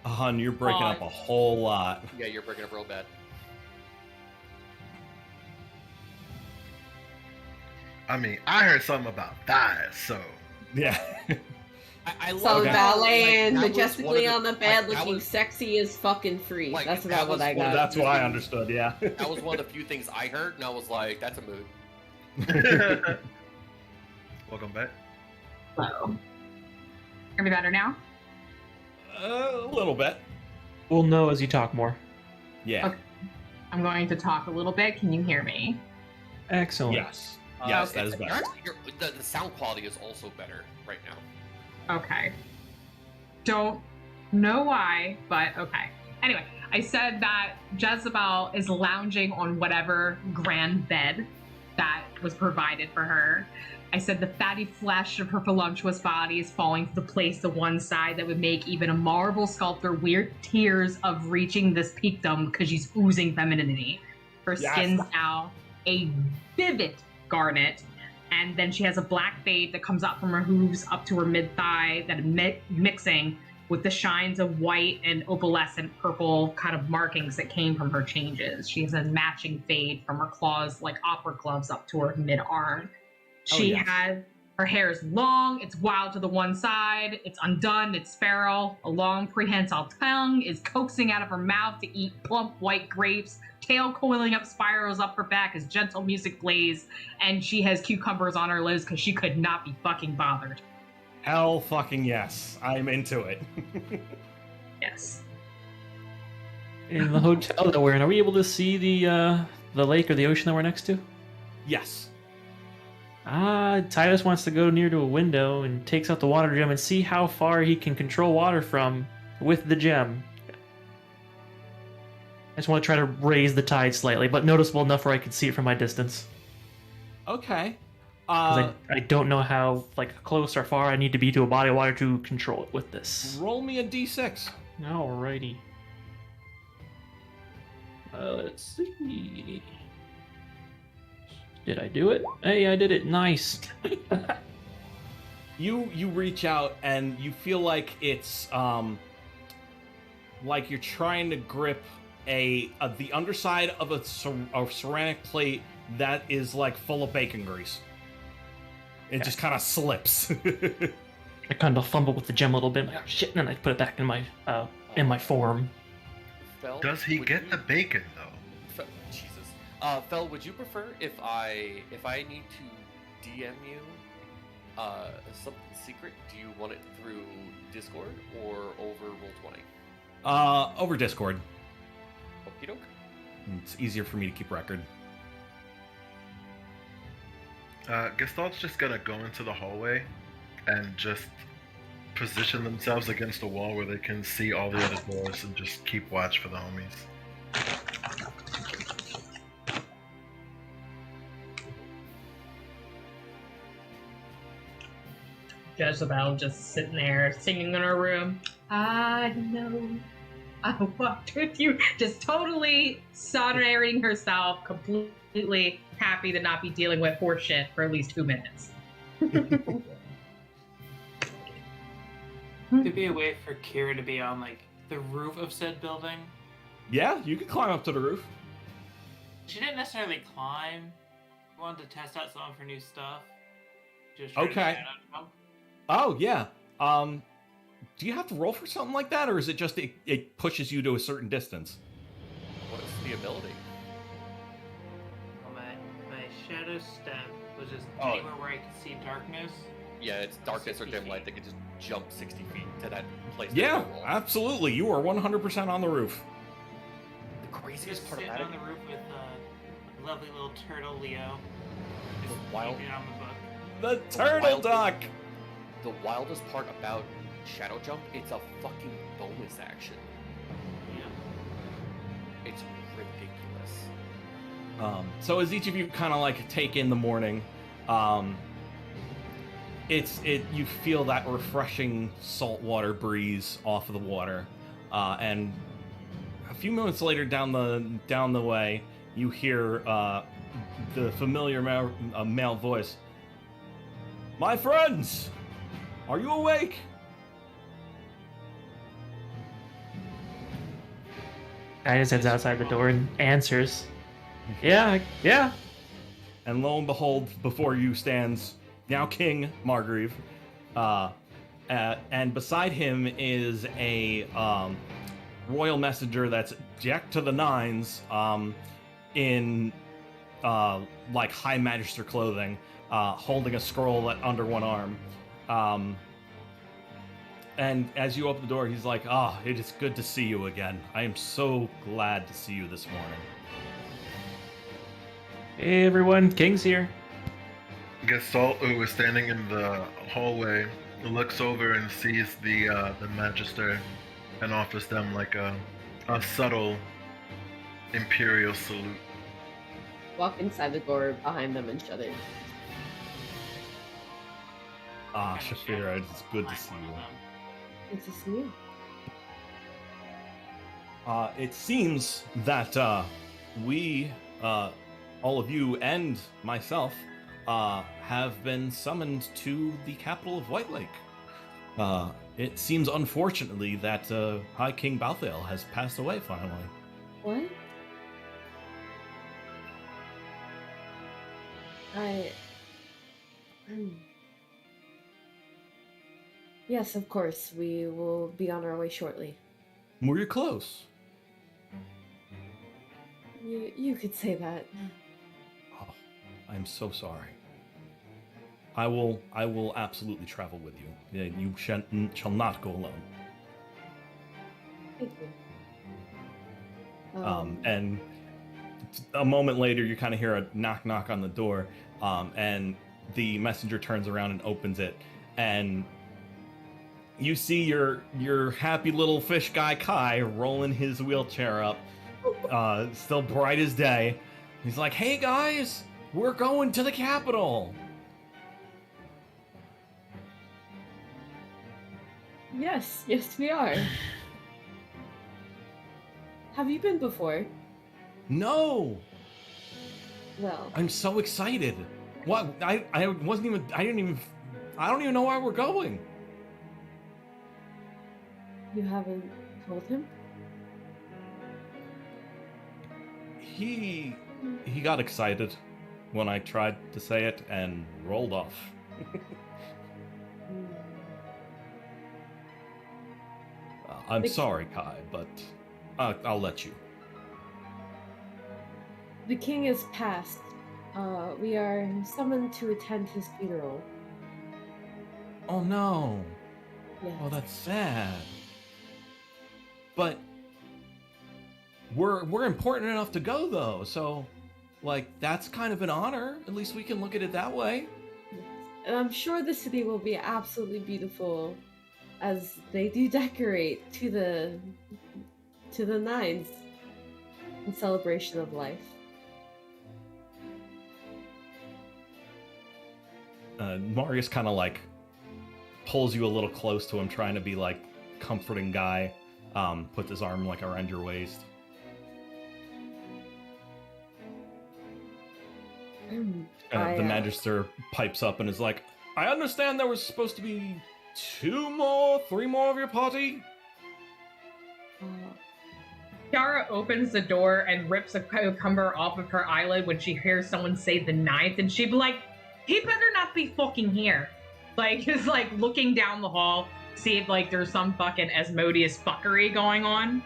Hun, you're breaking up a whole lot. Yeah, you're breaking up real bad. I mean, I heard something about thighs, so yeah. I So love laying that was majestically one on of the bed, that looking was- sexy as fucking free. Like, That's that about what was I one of got. the- That's what I understood. Yeah. That was one of the few things I heard, and I was like, "That's a mood." welcome back. Hello. Are we better now? A little bit. we'll know as you talk more. Yeah. Okay. I'm going to talk a little bit. Can you hear me? Excellent. Yes. Yes, that is You're better. the sound quality is also better right now. Okay. Don't know why, but okay. Anyway, I said that Jezebel is lounging on whatever grand bed that was provided for her. I said the fatty flesh of her voluptuous body is falling to the place to one side that would make even a marble sculptor weird tears of reaching this peakdom because she's oozing femininity. Her Yes. skin's now a vivid garnet, and then she has a black fade that comes up from her hooves up to her mid-thigh that mixing with the shines of white and opalescent purple kind of markings that came from her changes. She has a matching fade from her claws like opera gloves up to her mid-arm. She has her hair is long, it's wild to the one side, it's undone, it's feral. A long prehensile tongue is coaxing out of her mouth to eat plump white grapes, tail coiling up spirals up her back as gentle music plays, and she has cucumbers on her lips because she could not be fucking bothered. Hell fucking yes. I'm into it. Yes. In the hotel that we're in, are we able to see the lake or the ocean that we're next to? Yes. Titus wants to go near to a window and takes out the water gem and see how far he can control water from with the gem. I just want to try to raise the tide slightly, but noticeable enough where I can see it from my distance. Okay. 'Cause I don't know how close or far I need to be to a body of water to control it with this. Roll me a d6. Alrighty. Let's see. Did I do it? Hey, I did it. Nice. You reach out and you feel like it's like you're trying to grip the underside of a ceramic plate that is like full of bacon grease. It just kind of slips. I kind of fumble with the gem a little bit. Like, shit, and then I put it back in my form. Fel, Does he would get you- the bacon though? Jesus. Fel, would you prefer if I need to DM you something secret? Do you want it through Discord or over Roll20? Over Discord. Okie doke. It's easier for me to keep record. Gestalt's just gonna go into the hallway and just position themselves against a wall where they can see all the other doors and just keep watch for the homies. Jezebel just sitting there singing in her room. I know I walked with you. Just totally sonorating herself, completely happy to not be dealing with horse shit for at least 2 minutes. Could be a way for Kira to be on, like, the roof of said building. Yeah, you could climb up to the roof. She didn't necessarily climb. She wanted to test out some of her new stuff. Just try to Okay. shadow jump. Oh, yeah. Do you have to roll for something like that, or is it just it pushes you to a certain distance? What is the ability? Well, my shadow step was just Oh. anywhere where I could see darkness. Yeah, it's darkness or 60 dim light. They feet. could just jump 60 feet to that place. Yeah, they roll. absolutely. You are 100% on the roof. The Just craziest part sitting about on it, the roof with a lovely little turtle Leo. Just The wild- reading on the book. The turtle wild- duck! the wildest part about Shadow Jump, it's a fucking bonus action. Yeah. It's ridiculous. So as each of you kind of like take in the morning, you feel that refreshing saltwater breeze off of the water, and a few moments later down the way, you hear the familiar male voice. My friends, are you awake? Guy just heads outside the door and answers. Yeah, yeah. And lo and behold, before you stands now King Margreave, and beside him is a royal messenger that's jacked to the nines, in like High Magister clothing, holding a scroll under one arm. And as you open the door, he's like, "Ah, it is good to see you again. I am so glad to see you this morning." Hey everyone, King's here. Gestalt, who is standing in the hallway, looks over and sees the Magister and offers them like a subtle imperial salute. Walk inside the door behind them and shut it. Ah, Shafira, it's good to see you. Good to see you. It seems that we, all of you and myself, have been summoned to the capital of White Lake. It seems, unfortunately, that High King Balthael has passed away finally. What? Yes, of course. We will be on our way shortly. Were you close? You could say that. Oh, I'm so sorry. I will absolutely travel with you. You shall not go alone. Thank you. And a moment later, you kind of hear a knock on the door, and the messenger turns around and opens it, and you see your happy little fish guy Kai rolling his wheelchair up, still bright as day. He's like, "Hey guys, we're going to the capital." Yes, we are. Have you been before? No, Well, I'm so excited. What? I don't even know where we're going. you haven't told him? He got excited when I tried to say it and rolled off. I'm The- sorry, Kai, but I'll let you. The king is passed. We are summoned to attend his funeral. Oh no. Yes. Oh, that's sad. But we're important enough to go though, so like that's kind of an honor. At least we can look at it that way. And I'm sure the city will be absolutely beautiful as they do decorate to the nines in celebration of life. Marius kind of like pulls you a little close to him, trying to be like comforting guy. Puts his arm like around your waist. The Magister pipes up and is like, I understand there was supposed to be 3 more of your party? Kiara opens the door and rips a cucumber off of her eyelid when she hears someone say the ninth, and she'd be like, he better not be fucking here. Like, just like looking down the hall, see if like there's some fucking Asmodeus fuckery going on.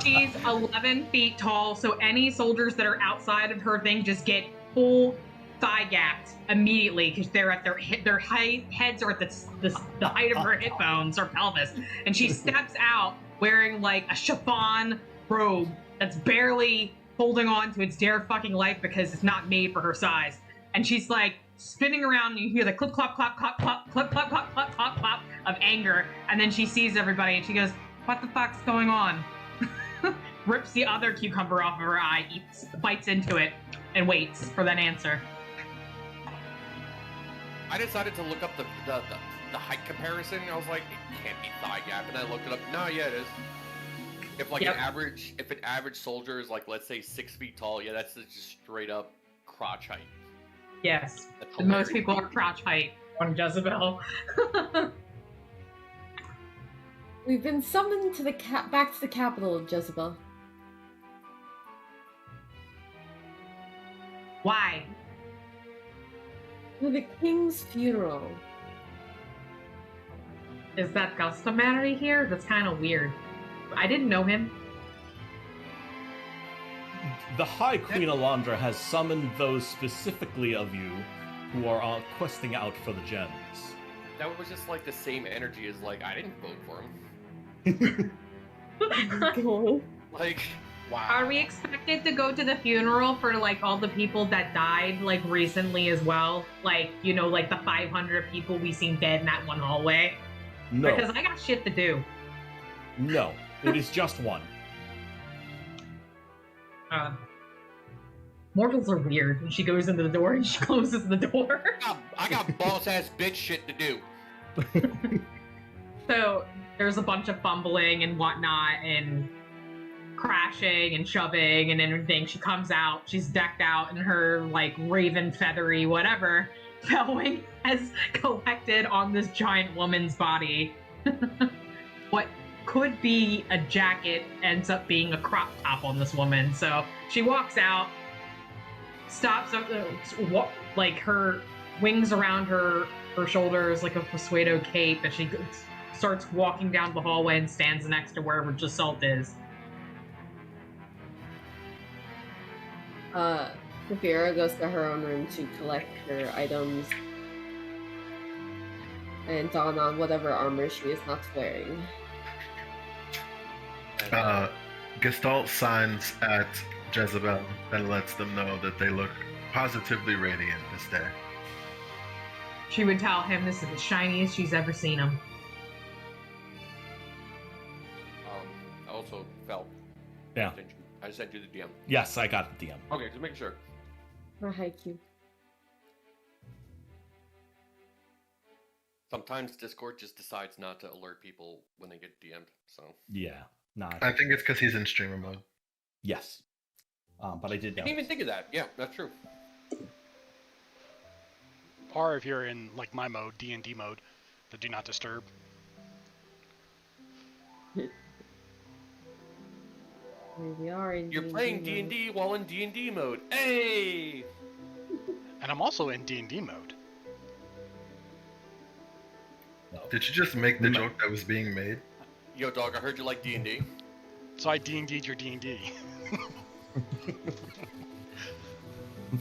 She's 11 feet tall, so any soldiers that are outside of her thing just get full thigh gapped immediately because they're at their heads are at the height of her hip bones or pelvis, and she steps out wearing like a chiffon robe that's barely holding on to its dear fucking life because it's not made for her size, and she's like spinning around, and you hear the clip clop clop clop clop clip clop clop clop clop clop of anger, and then she sees everybody and she goes, what the fuck's going on? Rips the other cucumber off of her eye, bites into it, and waits for that answer. I decided to look up the height comparison. I was like, it can't be thigh gap, and I looked it up. No, yeah, it is. If like an average soldier is like, let's say 6 feet tall, yeah, that's just straight up crotch height. Yes, most people are crotch height on Jezebel. We've been summoned to back to the capital of Jezebel. Why? For the king's funeral. Is that customary here? That's kind of weird. I didn't know him. The High Queen Alondra has summoned those specifically of you who are questing out for the gems. That was just like the same energy as like, I didn't vote for him. Like, wow. Are we expected to go to the funeral for like all the people that died like recently as well? Like, you know, like the 500 people we seen dead in that one hallway? No. Because I got shit to do. No, it is just one. Mortals are weird. And she goes into the door and she closes the door. I got boss ass bitch shit to do. So there's a bunch of fumbling and whatnot and crashing and shoving and everything. She comes out. She's decked out in her like raven feathery whatever. Bellwing has collected on this giant woman's body. What could be a jacket ends up being a crop top on this woman. So she walks out, stops like her wings around her shoulders like a Pasueto cape, and she starts walking down the hallway and stands next to wherever Jasalt is. Saphira goes to her own room to collect her items and don on whatever armor she is not wearing. Gestalt signs at Jezebel and lets them know that they look positively radiant this day. She would tell him this is the shiniest she's ever seen him. I also felt. Yeah. I sent you the DM. Yes, I got the DM. Okay, just making sure. For Haikyuu. Sometimes Discord just decides not to alert people when they get DM'd, so. Yeah, not. I think it's because he's in streamer mode. Yes. But I did know. Didn't even think of that. Yeah, that's true. Or if you're in like my mode, D&D mode, the do not disturb. We are in You're D&D playing mode. D&D while in D&D mode. Hey! And I'm also in D&D mode. Did you just make the joke that was being made? Yo, dog, I heard you like D&D. So I D&D'd your D&D.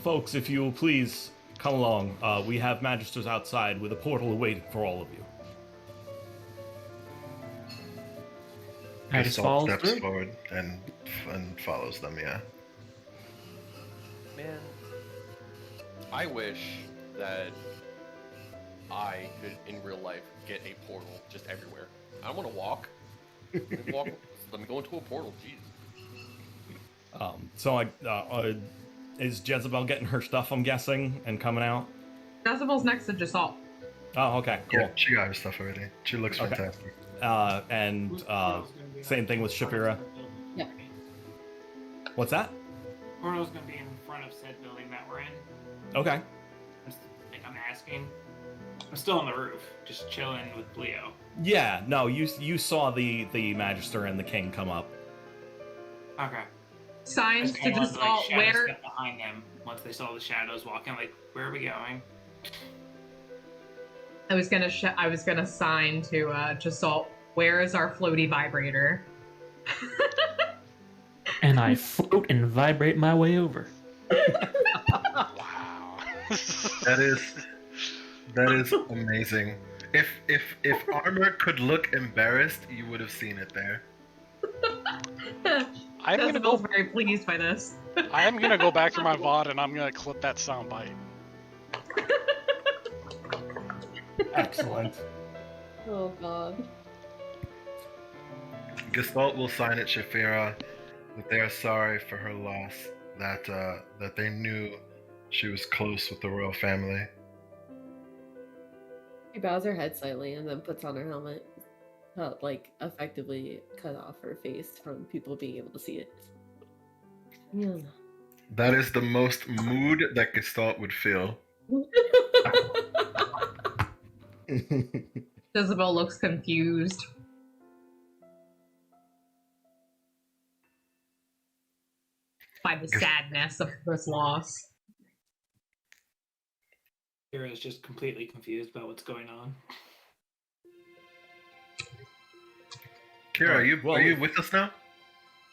Folks, if you will please come along. We have Magisters outside with a portal awaiting for all of you. I just Gestalt follow steps through. forward and follows them, yeah. Man, I wish that I could, in real life, get a portal just everywhere. I don't want to walk. Let me walk. Let me go into a portal. Jeez. Is Jezebel getting her stuff? I'm guessing, and coming out. Jezebel's next to Jasalt. Oh, okay, cool. Yeah, she got her stuff already. She looks Okay. fantastic. Same thing with Shafira. Yeah. What's that? Portal's gonna be in front of said building that we're in. Okay. I'm asking. I'm still on the roof, just chilling with Leo. Yeah, no, you saw the Magister and the King come up. Okay. Signs to Just Jasalt where. step behind them once they saw the shadows walking. Like, where are we going? I was gonna sign to Jasalt. Where is our floaty vibrator? And I float and vibrate my way over. Wow. That is amazing. If Armor could look embarrassed, you would have seen it there. I'm gonna Jezebel's very pleased by this. I am gonna go back through my VOD and I'm gonna clip that soundbite. Excellent. Oh god. Gestalt will sign at Shafira that they are sorry for her loss, that they knew she was close with the royal family. She bows her head slightly and then puts on her helmet. Like, effectively cut off her face from people being able to see it. Yeah. That is the most mood that Gestalt would feel. Jezebel looks confused. By the sadness of this loss. Kira is just completely confused about what's going on. Kira, are you with us now?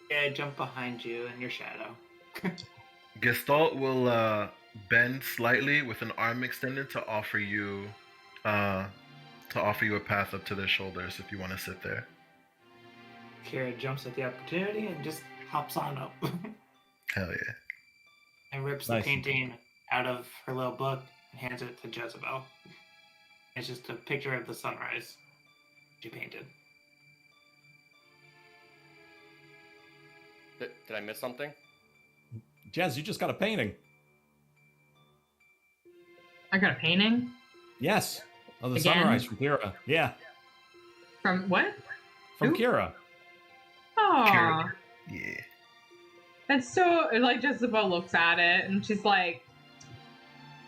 Yeah, I jump behind you in your shadow. Gestalt will bend slightly with an arm extended to offer you a path up to their shoulders if you want to sit there. Kira jumps at the opportunity and just hops on up. Hell yeah. And rips Nice. the painting out of her little book and hands it to Jezebel. It's just a picture of the sunrise she painted. Did I miss something? Jez, you just got a painting. I got a painting? Yes. Of the Again? sunrise from Kira. Yeah. From what? From Who? Kira. Aww. Yeah. And so, like, Jezebel looks at it and she's like,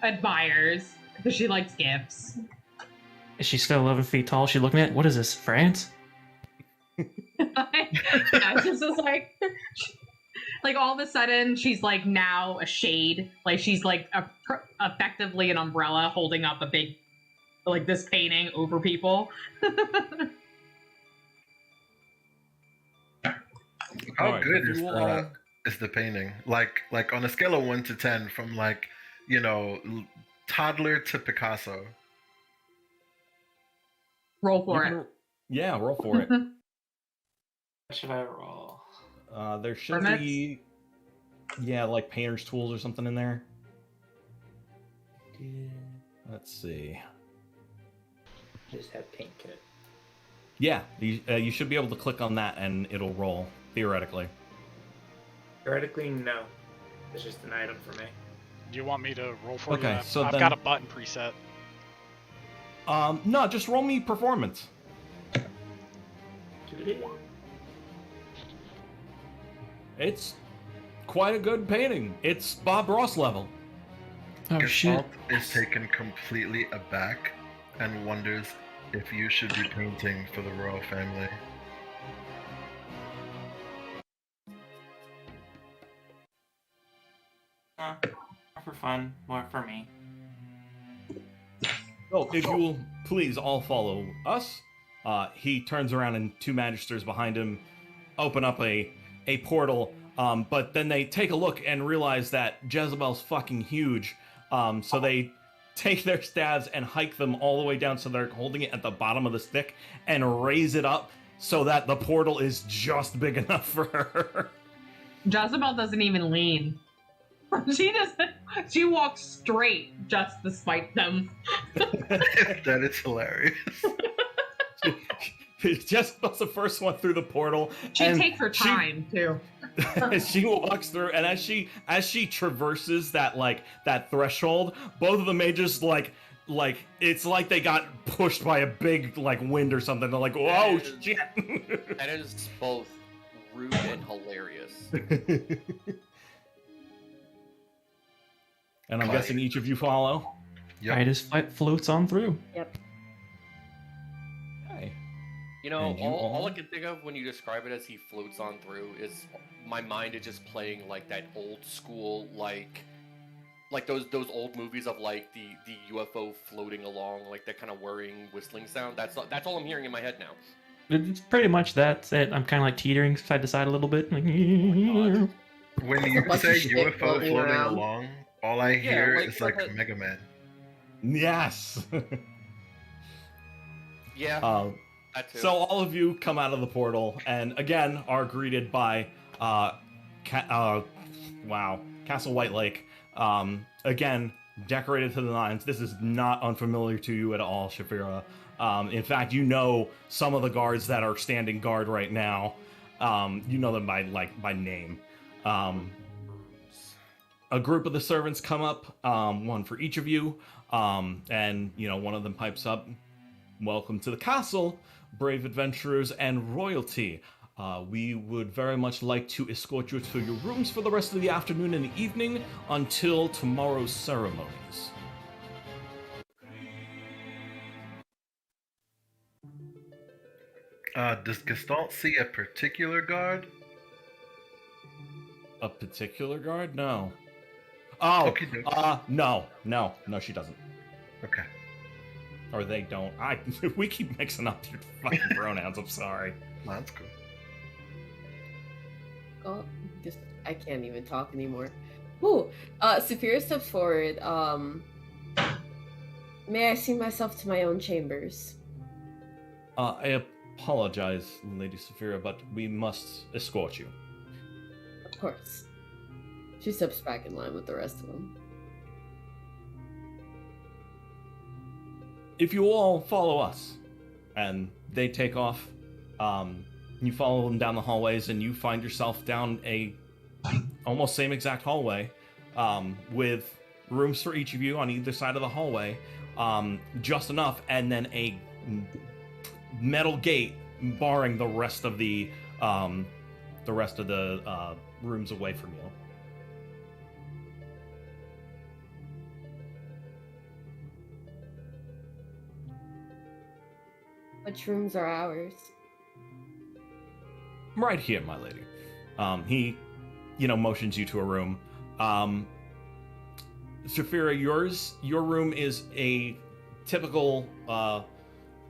admires, because she likes gifts. Is she still 11 feet tall? She looking at, what is this, France? Yeah, just is like all of a sudden she's like now a shade, like she's like effectively an umbrella holding up a big, like this painting over people. How Alright, good if is you will, is the painting? Like on a scale of 1 to 10, from like, you know, toddler to Picasso. Roll for you it. Yeah, roll for it. What should I roll? There should Permits? be, like painter's tools or something in there. Let's see. Just have paint kit. Yeah, you should be able to click on that and it'll roll, theoretically. Theoretically, no. It's just an item for me. Do you want me to roll for Okay, you? so I've then- got a button preset. No, just roll me performance. It's quite a good painting. It's Bob Ross level. Oh, shit. Gestalt is taken completely aback and wonders if you should be painting for the royal family. More for fun, more for me. Oh, if you will please all follow us. He turns around and two magisters behind him open up a portal, but then they take a look and realize that Jezebel's fucking huge, so they take their staves and hike them all the way down so they're holding it at the bottom of the stick and raise it up so that the portal is just big enough for her. Jezebel doesn't even lean. She walks straight just to spite them. That is hilarious. Jess was the first one through the portal. She takes her time too. She walks through, and as she traverses that threshold, both of the mages like it's like they got pushed by a big wind or something. They're like, "Whoa, shit!" That is both rude and hilarious. And I'm guessing each of you follow. I just floats on through. Yep. Okay. You know, all I can think of when you describe it as he floats on through is my mind is just playing like that old school like those old movies of like the UFO floating along, like that kind of whirring, whistling sound. That's all I'm hearing in my head now. It's pretty much that. I'm kind of like teetering side to side a little bit. Like, When you say UFO floating along, all I hear is like Mega Man. Yes. Yeah. That too. So all of you come out of the portal, and again are greeted by Castle White Lake. Again, decorated to the nines. This is not unfamiliar to you at all, Shafira. In fact, you know some of the guards that are standing guard right now. You know them by name. A group of the servants come up, one for each of you, and one of them pipes up, "Welcome to the castle, brave adventurers and royalty. We would very much like to escort you to your rooms for the rest of the afternoon and the evening until tomorrow's ceremonies." Does Gestalt see a particular guard? A particular guard? No. Oh, no, she doesn't. Okay. Or they don't. We keep mixing up your fucking pronouns. I'm sorry. That's cool. Oh, I can't even talk anymore. Ooh, Saphira steps forward. May I see myself to my own chambers? I apologize, Lady Saphira, but we must escort you. Of course. She steps back in line with the rest of them. If you all follow us, and they take off, you follow them down the hallways, and you find yourself down a almost same exact hallway, with rooms for each of you on either side of the hallway, just enough, and then a metal gate barring the rest of the rooms away from you. Which rooms are ours? Right here, my lady. He, motions you to a room. Shafira, your room is a typical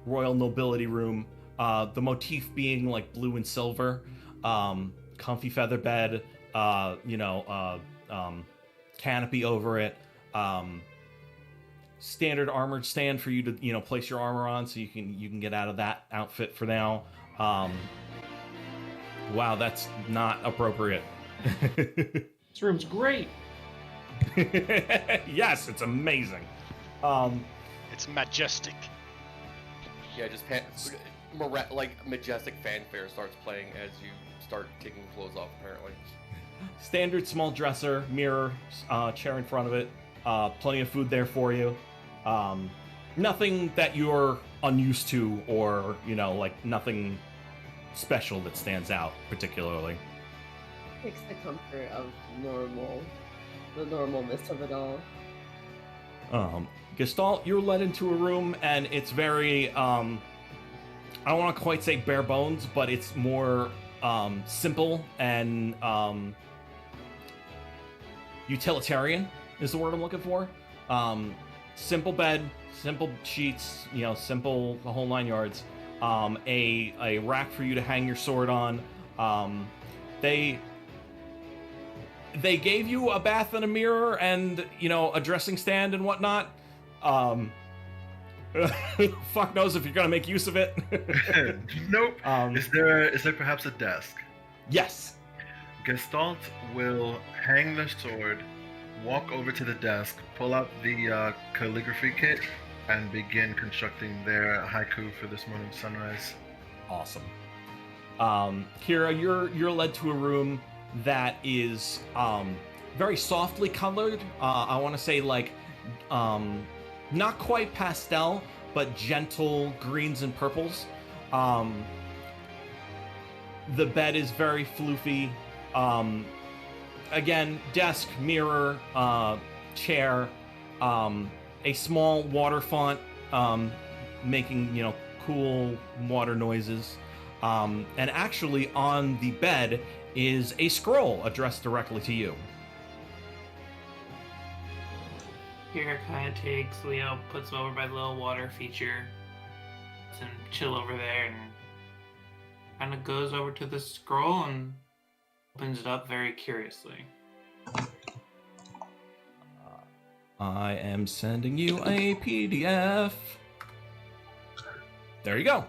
royal nobility room. The motif being like blue and silver, comfy feather bed, canopy over it, standard armored stand for you to place your armor on, so you can get out of that outfit for now. Wow, that's not appropriate. This room's great. Yes, it's amazing. It's majestic. Yeah, just majestic fanfare starts playing as you start taking clothes off, apparently. Standard small dresser, mirror, chair in front of it, plenty of food there for you. Nothing that you're unused to, or nothing special that stands out particularly. Takes the comfort of the normalness of it all. Gestalt, you're led into a room, and it's very, I don't want to quite say bare bones, but it's more simple and utilitarian is the word I'm looking for. Simple bed, simple sheets, simple the whole 9 yards. A rack for you to hang your sword on. They gave you a bath and a mirror and a dressing stand and whatnot. Fuck knows if you're gonna make use of it. Nope. Is there perhaps a desk? Yes. Gestalt will hang the sword walk over to the desk, pull out the calligraphy kit, and begin constructing their haiku for this morning's sunrise. Awesome. Kira, you're led to a room that is very softly colored. I want to say like not quite pastel, but gentle greens and purples. The bed is very floofy. Again, desk, mirror, chair, a small water font, making cool water noises. And actually, on the bed is a scroll addressed directly to you. Kira kind of takes Leo, puts him over by the little water feature, lets him chill over there, and kind of goes over to the scroll and opens it up very curiously. I am sending you a PDF. There you go.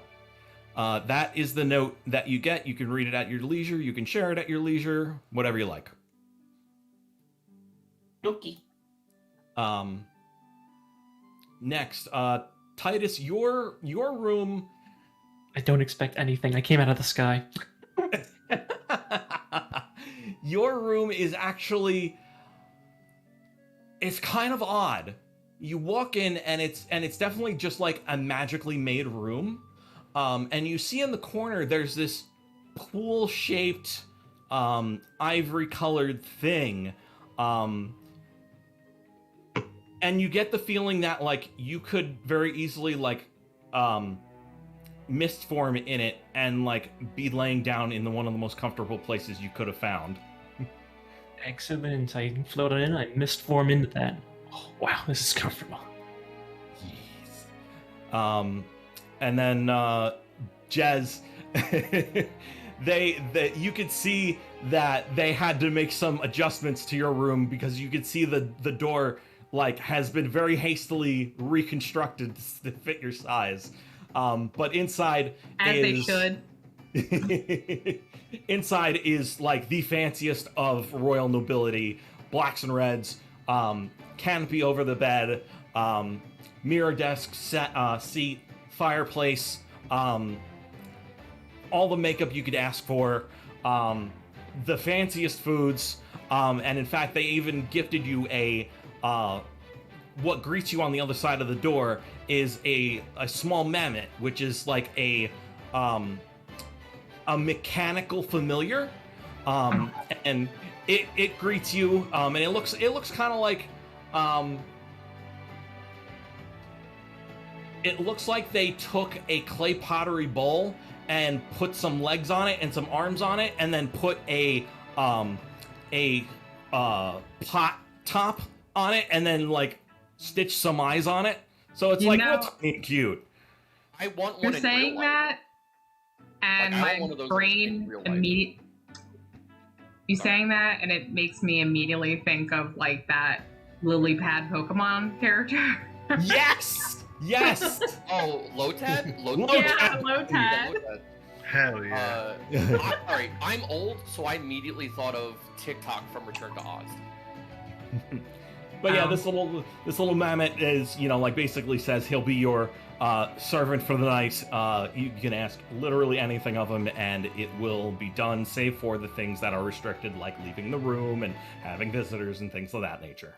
That is the note that you get. You can read it at your leisure. You can share it at your leisure. Whatever you like. Dokie. Next, Titus, your room. I don't expect anything. I came out of the sky. Your room is actually, it's kind of odd. You walk in and it's definitely just like a magically made room. And you see in the corner there's this pool-shaped ivory-colored thing. And you get the feeling that like you could very easily like mist form in it and like be laying down in one of the most comfortable places you could have found. Excellent. I floated in. I mist form into that. Oh, wow, this is comfortable. Yes. And then Jez, you could see that they had to make some adjustments to your room because you could see the door like has been very hastily reconstructed to fit your size. But inside as they should. Inside is like the fanciest of royal nobility, blacks and reds, canopy over the bed, mirror desk, seat, fireplace, all the makeup you could ask for, the fanciest foods, and in fact they even gifted you a what greets you on the other side of the door is a small mammoth, which is like a mechanical familiar, and it greets you, and it looks kind of like it looks like they took a clay pottery bowl and put some legs on it and some arms on it, and then put a pot top on it, and then like stitch some eyes on it. So it's like real tiny and cute. I want one. You're in saying real life. that, and Like, I want one of my those brain in real life. immediately. You saying that, and it makes me immediately think of like that lily pad Pokemon character. Yes. Yes. Oh, Lotad? Yeah, Lotad. Hell yeah. Alright, I'm old, so I immediately thought of TikTok from Return to Oz. But yeah, this little mammoth is, like basically says he'll be your servant for the night. You can ask literally anything of him, and it will be done, save for the things that are restricted, like leaving the room and having visitors and things of that nature.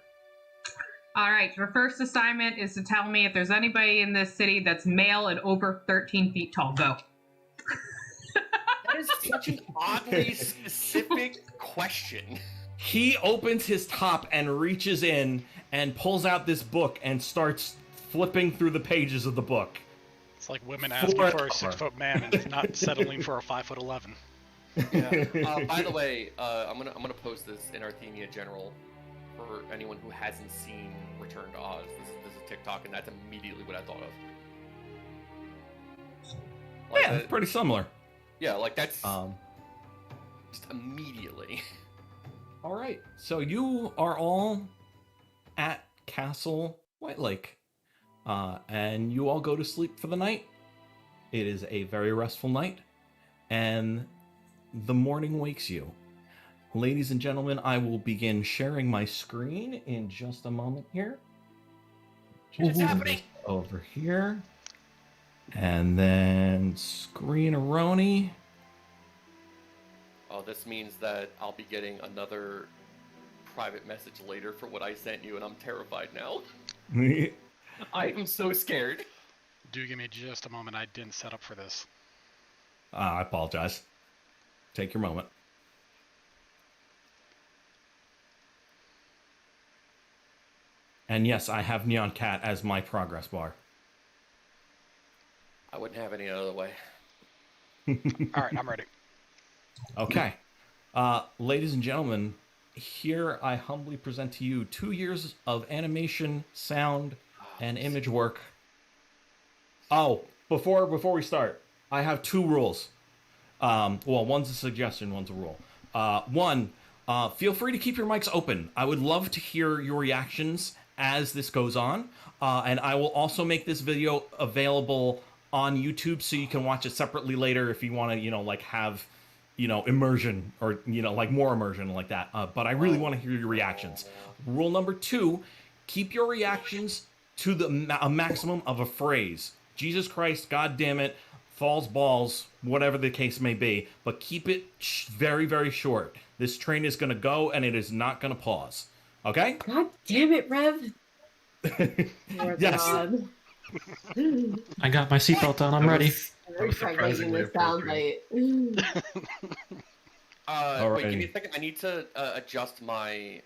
All right, your first assignment is to tell me if there's anybody in this city that's male and over 13 feet tall. Go. That is such an oddly specific question. He opens his top and reaches in and pulls out this book and starts flipping through the pages of the book. It's like women asking for a 6-foot man and not settling for a 5'11". Yeah. By the way, I'm gonna post this in Arthemia General for anyone who hasn't seen Return to Oz. This is TikTok, and that's immediately what I thought of. Like, yeah, it's pretty similar. Yeah, like that's just immediately. All right, so you are all at Castle White Lake, and you all go to sleep for the night. It is a very restful night, and the morning wakes you. Ladies and gentlemen, I will begin sharing my screen in just a moment here. What's happening? Over here. And then Screen-a-roni. Oh, this means that I'll be getting another private message later for what I sent you, and I'm terrified now. I am so scared. Do give me just a moment. I didn't set up for this. I apologize. Take your moment. And yes, I have Neon Cat as my progress bar. I wouldn't have any other way. All right, I'm ready. Okay. Ladies and gentlemen, here I humbly present to you 2 years of animation, sound, and image work. Oh, before we start, I have 2 rules. Well, one's a suggestion, one's a rule. One, feel free to keep your mics open. I would love to hear your reactions as this goes on. And I will also make this video available on YouTube so you can watch it separately later if you want to, like have, immersion or, like more immersion like that. But I really want to hear your reactions. Rule number 2, keep your reactions to a maximum of a phrase. Jesus Christ, God damn it, falls balls, whatever the case may be, but keep it very, very short. This train is going to go and it is not going to pause. Okay? God damn it, Rev. Yes. God. I got my seatbelt on. I'm ready. Very making this soundbite. Wait, give me a second. I need to adjust my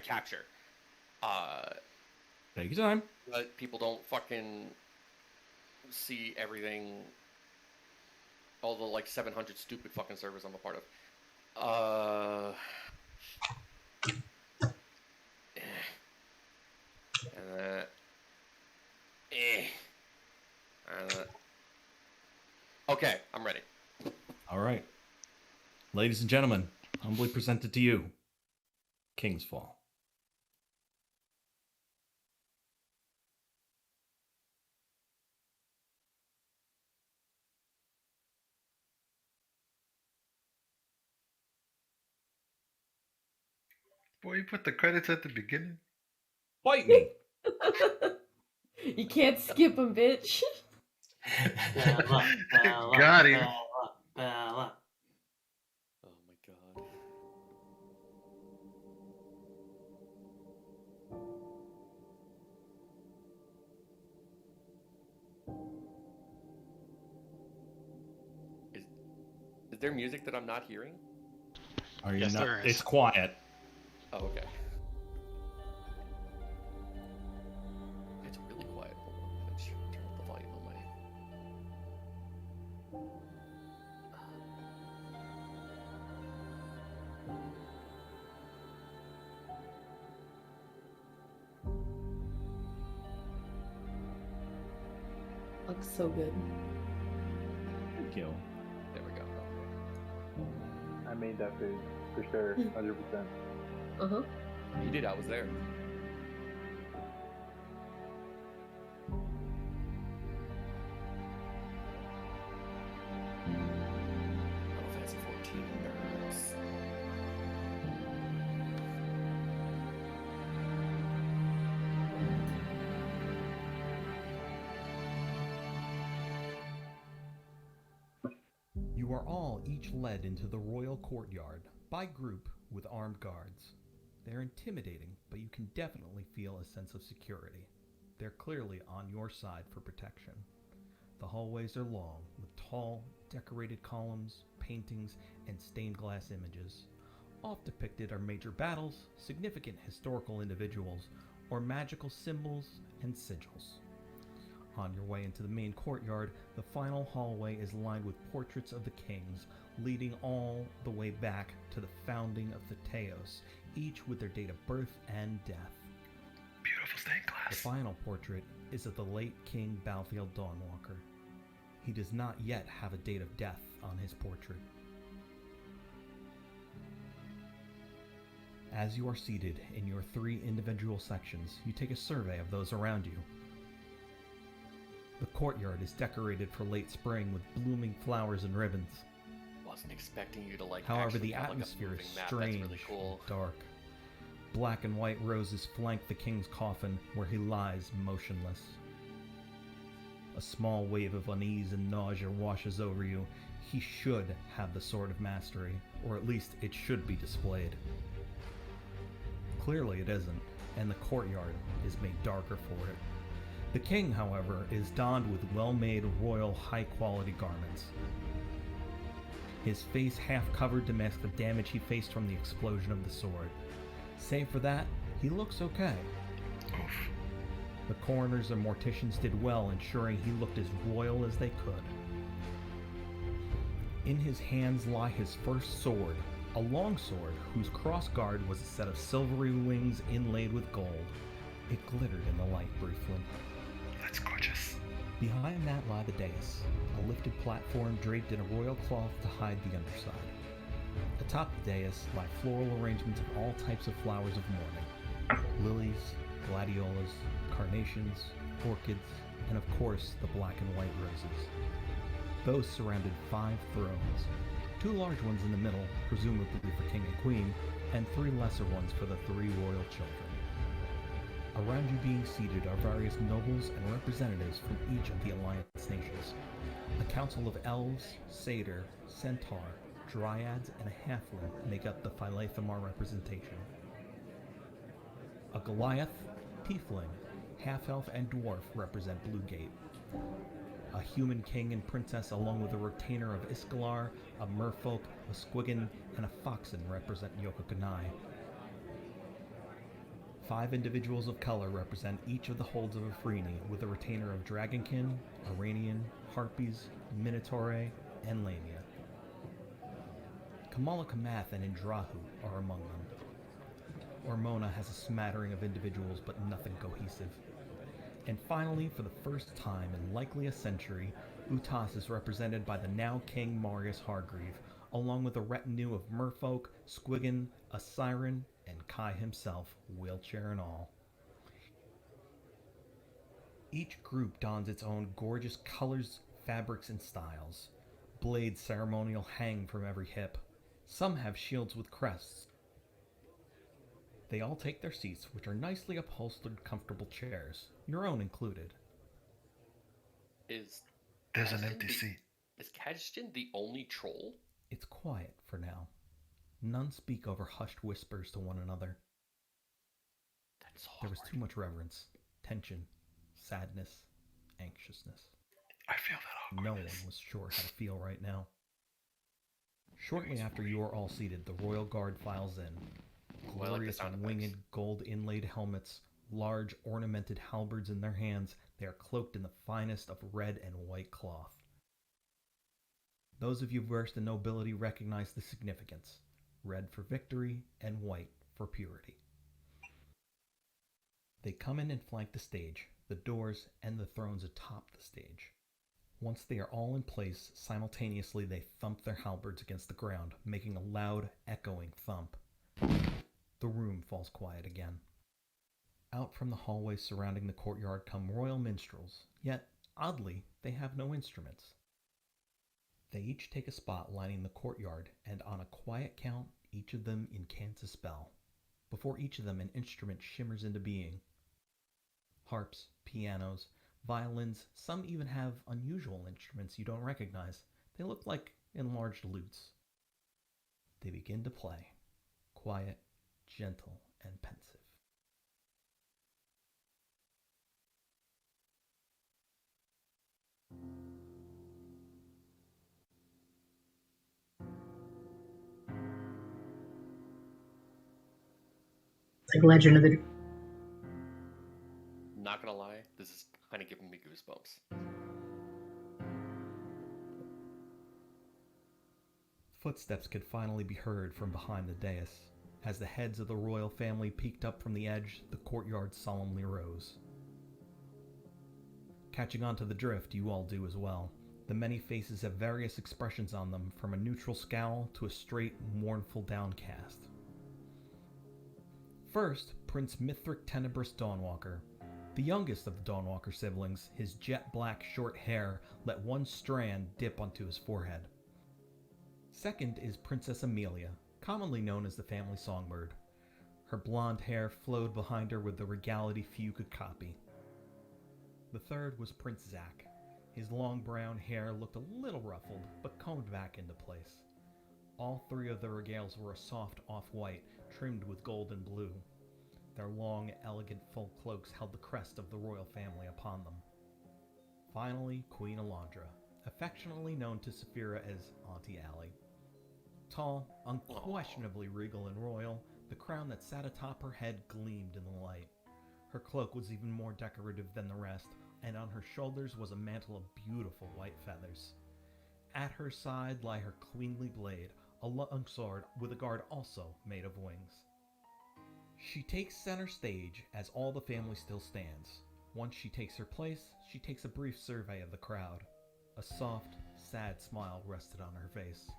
capture. Take your time. But people don't fucking see everything. All the like 700 stupid fucking servers I'm a part of. Okay, I'm ready. All right. Ladies and gentlemen, humbly presented to you, King's Fall. Boy, you put the credits at the beginning. Fight me. You can't skip them, bitch. Got him. Oh my god. Is there music that I'm not hearing? Are you Yes, not? there is. It's quiet. Oh, okay. It's really quiet. Hold on. Let's turn up the volume on my. Looks so good. Thank you. There we go. I made that food for sure, 100%. Uh-huh. You did. I was there. Final Fantasy 14 nerds. You are all each led into the royal courtyard by group with armed guards. They're intimidating, but you can definitely feel a sense of security. They're clearly on your side for protection. The hallways are long, with tall, decorated columns, paintings, and stained glass images. Oft depicted are major battles, significant historical individuals, or magical symbols and sigils. On your way into the main courtyard, the final hallway is lined with portraits of the kings, leading all the way back to the founding of the Theos, each with their date of birth and death. Beautiful stained glass. The final portrait is of the late King Balthiel Dawnwalker. He does not yet have a date of death on his portrait. As you are seated in your 3 individual sections, you take a survey of those around you. The courtyard is decorated for late spring with blooming flowers and ribbons. Wasn't expecting you to like. However, actually the have, like, a atmosphere is moving map. strange That's really cool. and dark. Black and white roses flank the king's coffin, where he lies motionless. A small wave of unease and nausea washes over you. He should have the Sword of Mastery, or at least it should be displayed. Clearly it isn't, and the courtyard is made darker for it. The king, however, is donned with well-made royal high-quality garments. His face half covered to mask the damage he faced from the explosion of the sword. Save for that, he looks okay. Oof. The coroners and morticians did well, ensuring he looked as royal as they could. In his hands lie his first sword, a longsword whose crossguard was a set of silvery wings inlaid with gold. It glittered in the light briefly. That's gorgeous. Behind that lie the dais, a lifted platform draped in a royal cloth to hide the underside. Atop the dais lie floral arrangements of all types of flowers of morning. Lilies, gladiolas, carnations, orchids, and of course the black and white roses. Those surrounded 5 thrones, 2 large ones in the middle, presumably for king and queen, and 3 lesser ones for the 3 royal children. Around you being seated are various nobles and representatives from each of the Alliance nations. A council of elves, satyr, centaur, dryads, and a halfling make up the Philathamar representation. A Goliath, tiefling, half-elf, and dwarf represent Bluegate. A human king and princess along with a retainer of Iskalar, a merfolk, a squiggin, and a foxen represent Yokokanai. 5 individuals of color represent each of the holds of Afrini, with a retainer of Dragonkin, Iranian, Harpies, Minotaure, and Lamia. Kamala Kamath and Indrahu are among them. Ormona has a smattering of individuals, but nothing cohesive. And finally, for the first time in likely a century, Utas is represented by the now King Marius Hargreave, along with a retinue of merfolk, squiggin, a siren, and Kai himself, wheelchair and all. Each group dons its own gorgeous colors, fabrics, and styles. Blades ceremonial hang from every hip. Some have shields with crests. They all take their seats, which are nicely upholstered, comfortable chairs, your own included. There's an empty seat. Is Kadistan the only troll? It's quiet for now. None speak over hushed whispers to one another. That's There was too much reverence, tension, sadness, anxiousness. I feel that No awkwardness. one was sure how to feel right now. Shortly after you are all seated, the royal guard files in. Ooh, I like the Glorious sound winged effects. gold inlaid helmets, large ornamented halberds in their hands, they are cloaked in the finest of red and white cloth. Those of you versed in nobility recognize the significance. Red for victory and white for purity. They come in and flank the stage, the doors, and the thrones atop the stage. Once they are all in place, simultaneously they thump their halberds against the ground, making a loud, echoing thump. The room falls quiet again. Out from the hallways surrounding the courtyard come royal minstrels, yet, oddly, they have no instruments. They each take a spot lining the courtyard, and on a quiet count, each of them incants a spell. Before each of them, an instrument shimmers into being. Harps, pianos, violins, some even have unusual instruments you don't recognize. They look like enlarged lutes. They begin to play, quiet, gentle, and pensive. It's like Legend of the. Not gonna lie, this is kind of giving me goosebumps. Footsteps could finally be heard from behind the dais. As the heads of the royal family peeked up from the edge, the courtyard solemnly rose. Catching on to the drift, you all do as well. The many faces have various expressions on them, from a neutral scowl to a straight, mournful downcast. First, Prince Mithric Tenebrous Dawnwalker. The youngest of the Dawnwalker siblings, his jet black short hair let one strand dip onto his forehead. Second is Princess Amelia, commonly known as the family songbird. Her blonde hair flowed behind her with the regality few could copy. The third was Prince Zack. His long brown hair looked a little ruffled, but combed back into place. All three of the regales were a soft off-white, trimmed with gold and blue. Their long, elegant full cloaks held the crest of the royal family upon them. Finally, Queen Alondra, affectionately known to Saphira as Auntie Allie. Tall, unquestionably regal and royal, the crown that sat atop her head gleamed in the light. Her cloak was even more decorative than the rest, and on her shoulders was a mantle of beautiful white feathers. At her side lay her queenly blade, a long sword with a guard also made of wings. She takes center stage as all the family still stands. Once she takes her place, she takes a brief survey of the crowd. A soft, sad smile rested on her face.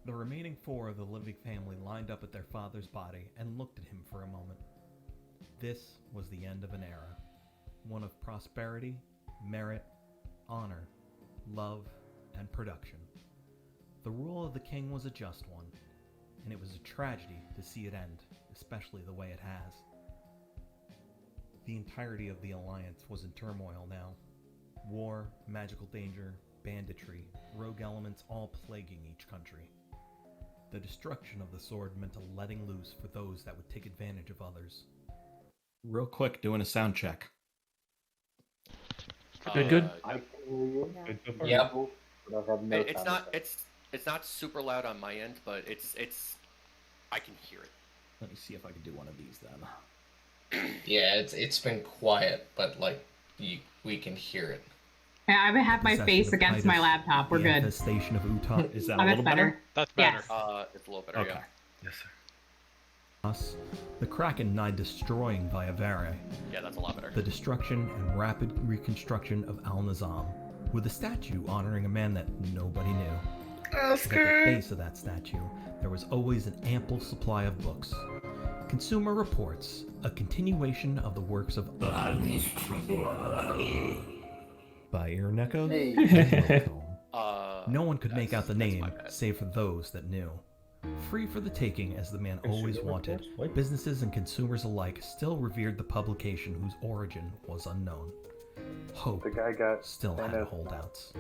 The remaining four of the living family lined up at their father's body and looked at him for a moment. This was the end of an era. One of prosperity, merit, honor, love, and production. The rule of the king was a just one, and it was a tragedy to see it end, especially the way it has. The entirety of the alliance was in turmoil now. War, magical danger, banditry, rogue elements all plaguing each country. The destruction of the sword meant a letting loose for those that would take advantage of others. Real quick, doing a sound check. Good. I can hear you. Yeah. Good so far. Yep. But I have no It's sound not effects. it's not super loud on my end, but it's I can hear it. Let me see if I can do one of these then. Yeah, it's been quiet, but like we can hear it. I would have my Possession face of against my Titus, laptop. We're the good. infestation of Utah. Is that Oh, a that's little better? That's better. Yes. It's a little better, Okay. yeah. Yes, sir. Us, the Kraken nigh destroying Viavere, Yeah, that's a lot better. the destruction and rapid reconstruction of Al-Nizam, with a statue honoring a man that nobody knew. At the base of that statue, there was always an ample supply of books. Consumer Reports, a continuation of the works of by Ironekos. No one could make out the name, save for those that knew. Free for the taking, as the man always wanted, businesses and consumers alike still revered the publication whose origin was unknown. Hope The guy got still had Thanos. holdouts.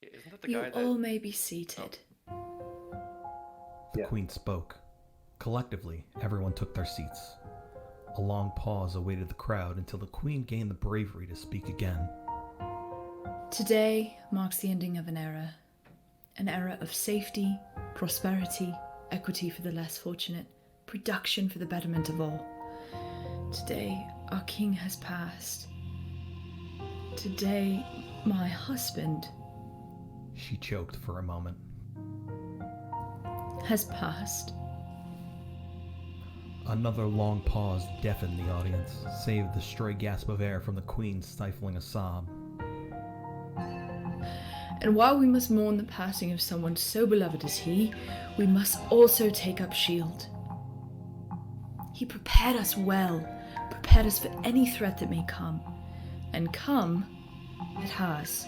Isn't that the You guy that all may be seated. The Yeah. Queen spoke. Collectively, everyone took their seats. A long pause awaited the crowd until the Queen gained the bravery to speak again. Today marks the ending of an era of safety, prosperity, equity for the less fortunate, production for the betterment of all. Today, our king has passed. Today, my husband She choked for a moment. has passed. Another long pause deafened the audience, save the stray gasp of air from the Queen stifling a sob. And while we must mourn the passing of someone so beloved as he, we must also take up shield. He prepared us well, prepared us for any threat that may come. And come, it has.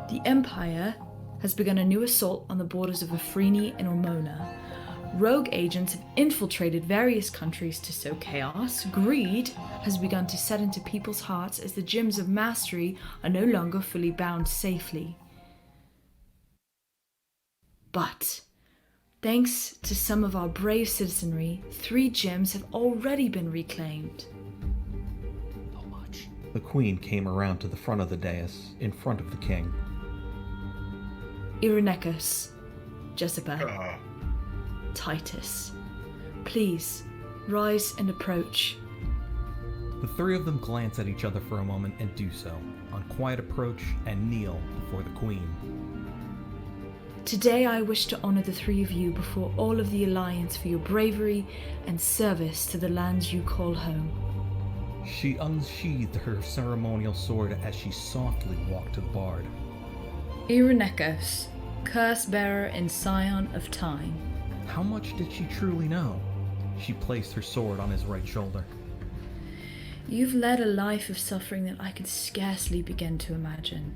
The Empire has begun a new assault on the borders of Afrini and Ormona. Rogue agents have infiltrated various countries to sow chaos. Greed has begun to set into people's hearts as the gyms of mastery are no longer fully bound safely. But, thanks to some of our brave citizenry, 3 gyms have already been reclaimed. How much? The Queen came around to the front of the dais, in front of the King. Ironekos, Jezebel, Oh, Titus, please rise and approach. The three of them glance at each other for a moment and do so, on quiet approach, and kneel before the Queen. Today I wish to honor the 3 of you before all of the Alliance for your bravery and service to the lands you call home. She unsheathed her ceremonial sword as she softly walked to the bard. Ironekos, curse bearer and scion of time. How much did she truly know? She placed her sword on his right shoulder. You've led a life of suffering that I can scarcely begin to imagine.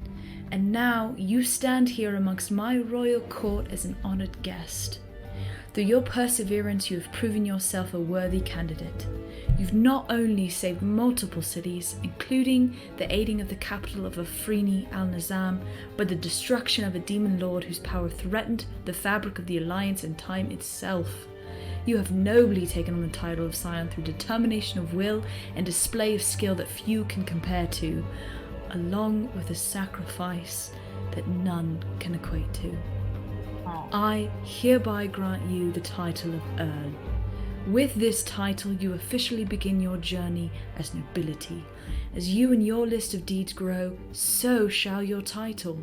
And now you stand here amongst my royal court as an honored guest. Through your perseverance, you have proven yourself a worthy candidate. You've not only saved multiple cities, including the aiding of the capital of Afrini al-Nizam, but the destruction of a demon lord whose power threatened the fabric of the Alliance and time itself. You have nobly taken on the title of Scion through determination of will and display of skill that few can compare to, along with a sacrifice that none can equate to. I hereby grant you the title of Earl. With this title, you officially begin your journey as nobility. As you and your list of deeds grow, so shall your title.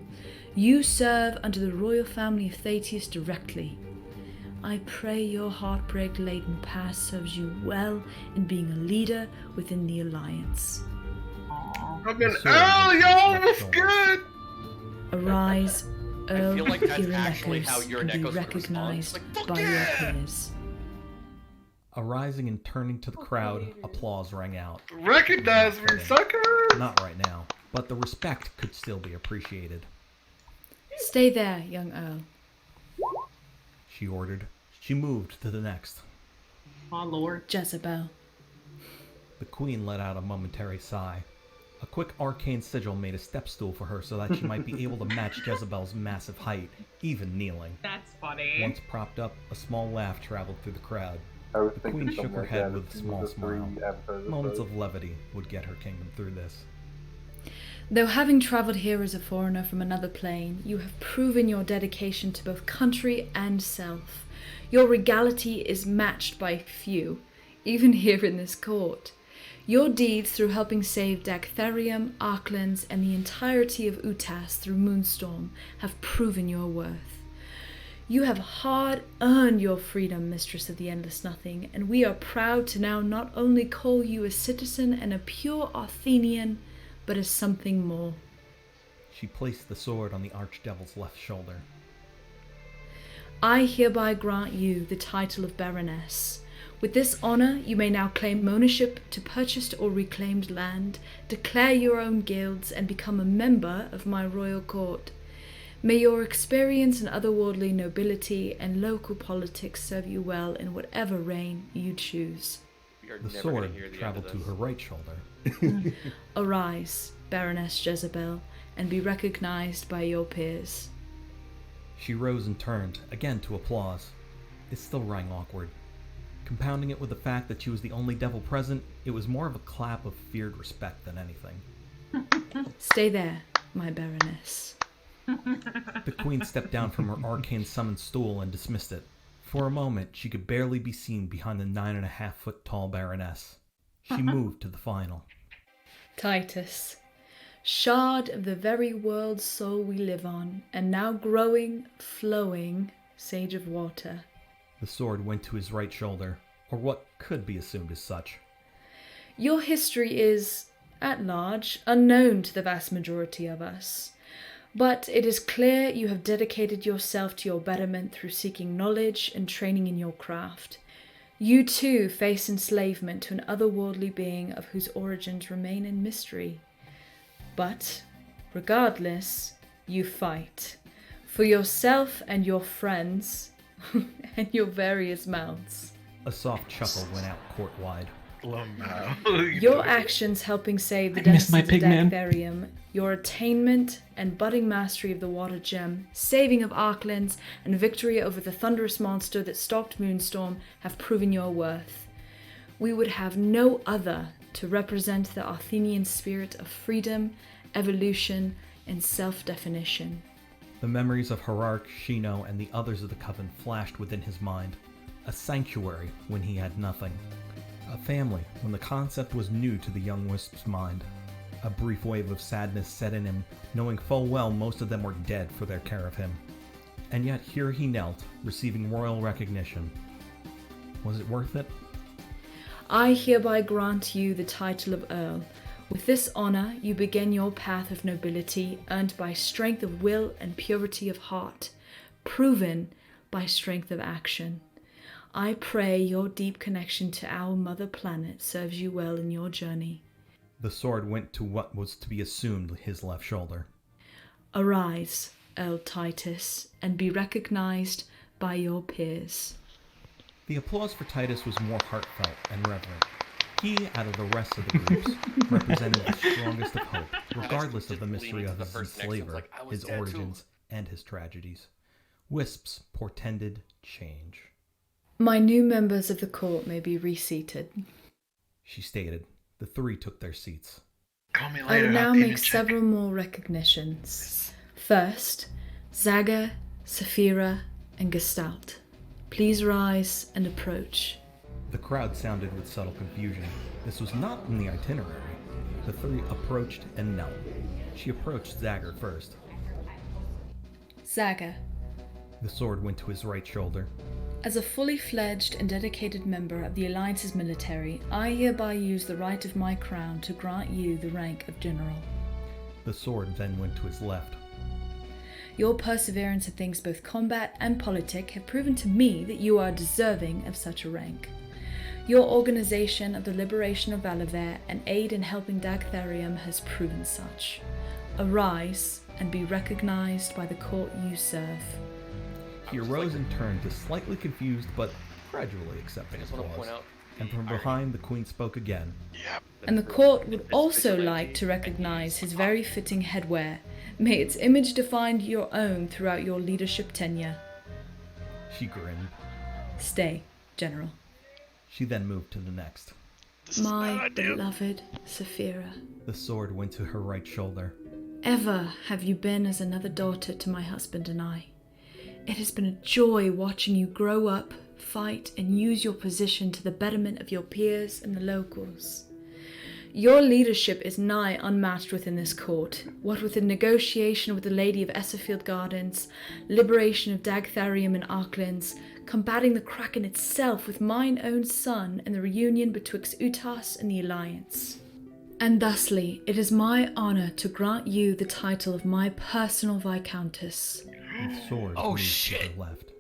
You serve under the royal family of Thetius directly. I pray your heartbreak-laden past serves you well in being a leader within the Alliance. Fucking Earl, yo, what's good? Arise, Earl I feel like that's actually how Uranekos, your and be Nekos would recognized respond. by your peers. Arising and turning to the crowd, applause rang out. Recognize me, sucker! Not right now, but the respect could still be appreciated. Stay there, young Earl. She ordered. She moved to the next. Oh, Lord. Jezebel. The queen let out a momentary sigh. A quick arcane sigil made a step stool for her so that she might be able to match Jezebel's massive height, even kneeling. That's funny. Once propped up, a small laugh traveled through the crowd. I was The thinking queen shook something her like head that with if a you small was a free smile. advertisement Moments for of levity would get her kingdom through this. Though having travelled here as a foreigner from another plane, you have proven your dedication to both country and self. Your regality is matched by few, even here in this court. Your deeds through helping save Dactherium, Arklands, and the entirety of Utas through Moonstorm have proven your worth. You have hard earned your freedom, Mistress of the Endless Nothing, and we are proud to now not only call you a citizen and a pure Arthenian, but as something more. She placed the sword on the Archdevil's left shoulder. I hereby grant you the title of Baroness. With this honor, you may now claim ownership to purchased or reclaimed land, declare your own guilds, and become a member of my royal court. May your experience in otherworldly nobility and local politics serve you well in whatever reign you choose. We are The never sword gonna hear the traveled end to of her this. right shoulder. Arise, Baroness Jezebel, and be recognized by your peers. She rose and turned, again to applause. It still rang awkward. Compounding it with the fact that she was the only devil present, it was more of a clap of feared respect than anything. Stay there, my Baroness. The queen stepped down from her arcane summoned stool and dismissed it. For a moment, she could barely be seen behind the 9.5-foot tall Baroness. She moved to the final. Titus, shard of the very world's soul we live on, and now growing, flowing, sage of water. The sword went to his right shoulder, or what could be assumed as such. Your history is, at large, unknown to the vast majority of us. But it is clear you have dedicated yourself to your betterment through seeking knowledge and training in your craft. You too face enslavement to an otherworldly being of whose origins remain in mystery. But, regardless, you fight. For yourself and your friends, and your various mounts. A soft chuckle went out court-wide. Your actions helping save the I miss my denizens of pig man. Dactherium, your attainment and budding mastery of the water gem, saving of Arklands, and victory over the thunderous monster that stalked Moonstorm have proven your worth. We would have no other to represent the Arthenian spirit of freedom, evolution, and self-definition. The memories of Herarch, Shino, and the others of the Coven flashed within his mind. A sanctuary when he had nothing. A family when the concept was new to the young wisp's mind. A brief wave of sadness set in him, knowing full well most of them were dead for their care of him. And yet here he knelt, receiving royal recognition. Was it worth it? I hereby grant you the title of Earl. With this honor, you begin your path of nobility, earned by strength of will and purity of heart, proven by strength of action. I pray your deep connection to our mother planet serves you well in your journey. The sword went to what was to be assumed his left shoulder. Arise, Earl Titus, and be recognized by your peers. The applause for Titus was more heartfelt and reverent. He, out of the rest of the groups, represented the strongest of hope, regardless of the mystery of his enslaver, his origins, and his tragedies. Wisps portended change. My new members of the court may be reseated. She stated. The three took their seats. Call me I later. will now I'll make check. several more recognitions. First, Zaga, Saphira, and Gestalt. Please rise and approach. The crowd sounded with subtle confusion. This was not in the itinerary. The three approached and knelt. She approached Zagger first. Zaga, The sword went to his right shoulder. as a fully fledged and dedicated member of the Alliance's military, I hereby use the right of my crown to grant you the rank of general. The sword then went to his left. Your perseverance in things both combat and politic have proven to me that you are deserving of such a rank. Your organization of the liberation of Valaver and aid in helping Dagtharium has proven such. Arise and be recognized by the court you serve. He arose and turned to slightly confused but gradually accepting applause. And from behind, the queen spoke again. And the court would also like to recognize his very fitting headwear. May its image define your own throughout your leadership tenure. She grinned. Stay, General. She then moved to the next. My beloved Saphira. The sword went to her right shoulder. Ever have you been as another daughter to my husband and I. It has been a joy watching you grow up, fight, and use your position to the betterment of your peers and the locals. Your leadership is nigh unmatched within this court, what with the negotiation with the Lady of Esserfield Gardens, liberation of Dagtharium and Arklands, combating the Kraken itself with mine own son, and the reunion betwixt Utas and the Alliance. And thusly, it is my honour to grant you the title of my personal Viscountess. The sword moved to the left.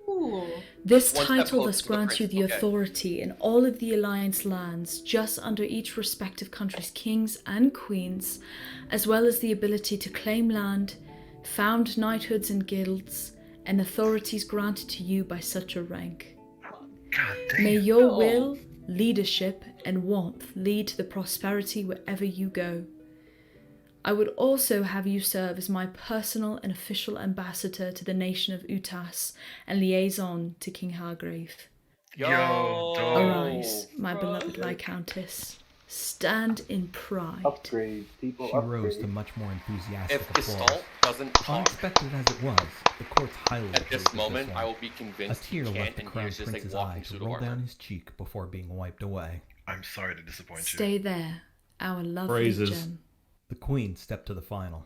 This One step title closer thus to the grants you the prince, okay. authority in all of the Alliance lands, just under each respective country's kings and queens, as well as the ability to claim land, found knighthoods and guilds, and authorities granted to you by such a rank. God damn. May your will, leadership, and warmth lead to the prosperity wherever you go. I would also have you serve as my personal and official ambassador to the nation of Utas and liaison to King Hargrave. Yo, dog. Arise, my beloved Viscountess. Stand in pride. Upgrade, people. She rose to much more enthusiastic If applause. Gestalt doesn't talk Unexpected as it was, the court's highly at approved this of moment, one. I will be A convinced tear he left can't, the and crown he's just like prince's walking eye to through the roll down armor. his cheek before being wiped away. I'm sorry to disappoint you. Stay there, our lovely Praises. gem. The queen stepped to the final.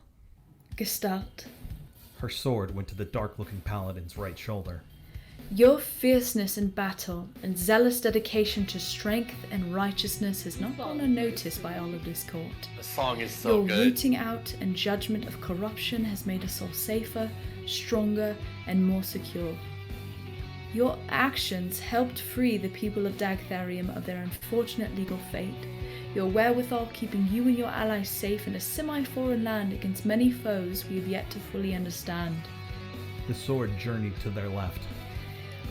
Gestalt. Her sword went to the dark-looking paladin's right shoulder. Your fierceness in battle and zealous dedication to strength and righteousness has not gone unnoticed by all of this court. The song is so Your good. rooting out and judgment of corruption has made us all safer, stronger, and more secure. Your actions helped free the people of Dagtharium of their unfortunate legal fate. Your wherewithal keeping you and your allies safe in a semi-foreign land against many foes we have yet to fully understand. The sword journeyed to their left.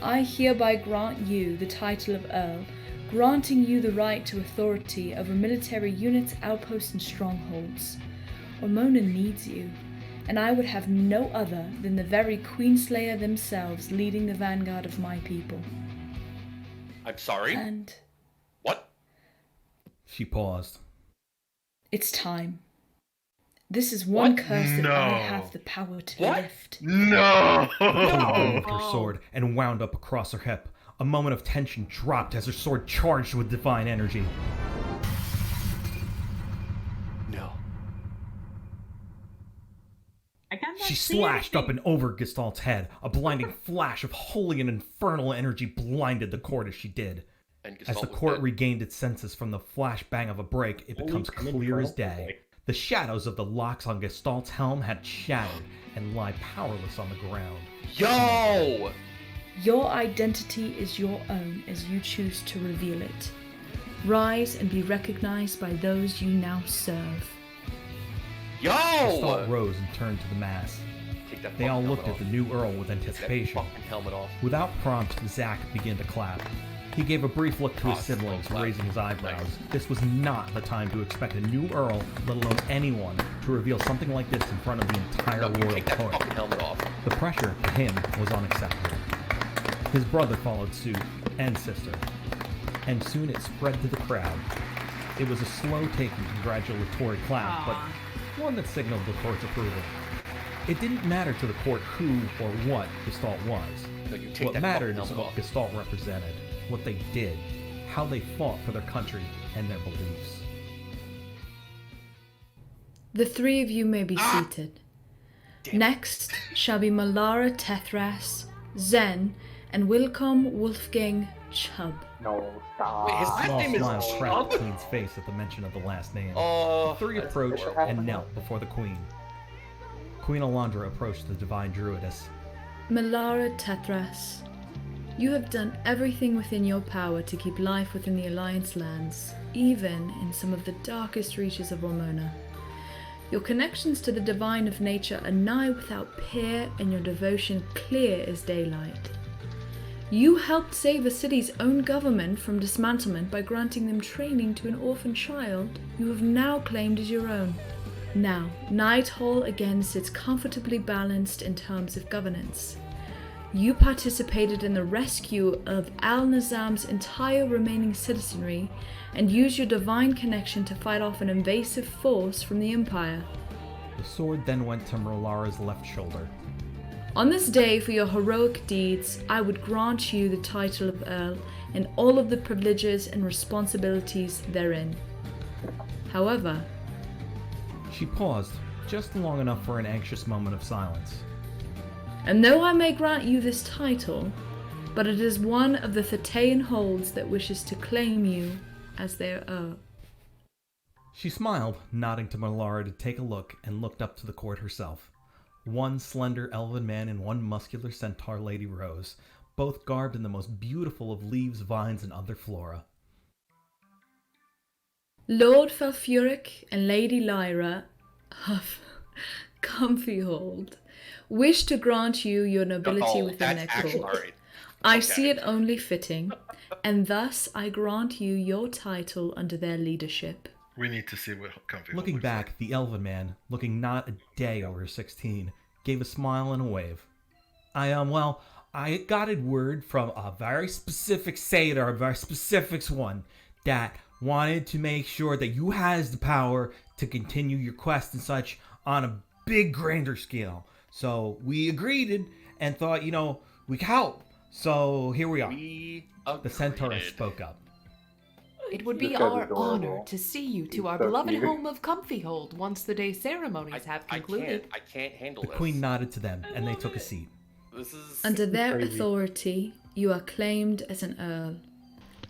I hereby grant you the title of Earl, granting you the right to authority over military units, outposts, and strongholds. Ormona needs you, and I would have no other than the very Queenslayer themselves leading the vanguard of my people. I'm sorry? And What? She paused. it's time. This is one What? curse that No. I have the power to What? lift. No! She waved her sword and wound up across her hip. A moment of tension dropped as her sword charged with divine energy. No. I cannot She see slashed up anything. and over Gestalt's head. A blinding flash of holy and infernal energy blinded the court as she did. And As Gestalt the was court dead. regained its senses from the flash bang of a break, it becomes clear as day. The shadows of the locks on Gestalt's helm had shattered and lie powerless on the ground. Yo! Your identity is your own as you choose to reveal it. Rise and be recognized by those you now serve. Yo! Gestalt rose and turned to the mass. Take that They all fucking looked at helmet the new Earl with Take that anticipation. fucking helmet off. Without prompt, Zack began to clap. He gave a brief look to his Oh, siblings, clap. raising his eyebrows. This was not the time to expect a new Earl, let alone anyone, to reveal something like this in front of the entire No, you royal take that court. fucking helmet off. The pressure to him was unacceptable. His brother followed suit, and sister. And soon it spread to the crowd. It was a slow-taking congratulatory clap, but one that signaled the court's approval. It didn't matter to the court who or what Gestalt was. No, you take What that mattered fucking is helmet what off. Gestalt represented, what they did, how they fought for their country and their beliefs. The three of you may be seated. Next shall be Malara Tethras, Zen, and Wilcom Wolfgang Chubb. No, stop. Wait, his last Small name is smile Chubb? cracked the Queen's face at the mention of the last name. Oh, The three that's approached horrible. and knelt before the Queen. Queen Alondra approached the Divine Druidess. Malara Tethras, you have done everything within your power to keep life within the Alliance lands, even in some of the darkest reaches of Ormona. Your connections to the divine of nature are nigh without peer, and your devotion clear as daylight. You helped save a city's own government from dismantlement by granting them training to an orphan child you have now claimed as your own. Now, Nighthall again sits comfortably balanced in terms of governance. You participated in the rescue of Al-Nizam's entire remaining citizenry and used your divine connection to fight off an invasive force from the Empire. The sword then went to Merlara's left shoulder. On this day, for your heroic deeds, I would grant you the title of Earl and all of the privileges and responsibilities therein. However, She paused, just long enough for an anxious moment of silence. and though I may grant you this title, but it is one of the Thetaean holds that wishes to claim you as their Earl. She smiled, nodding to Merlara to take a look, and looked up to the court herself. One slender elven man and one muscular centaur lady rose, both garbed in the most beautiful of leaves, vines, and other flora. Lord Falfuric and Lady Lyra of Comfyhold wish to grant you your nobility within their court. I see it only fitting, and thus I grant you your title under their leadership. We need to see what Comfy Looking back, the elven man, looking not a day over 16, gave a smile and a wave. I got a word from a very specific satyr, a very specific one, that wanted to make sure that you has the power to continue your quest and such on a big grander scale. So we agreed and thought, we could help. So here we are. The centaur spoke up. It would be our honor to see you to our beloved home of Comfyhold once the day ceremonies have concluded. I can't handle The this. queen nodded to them, and they took a seat. This is Under their authority, you are claimed as an Earl,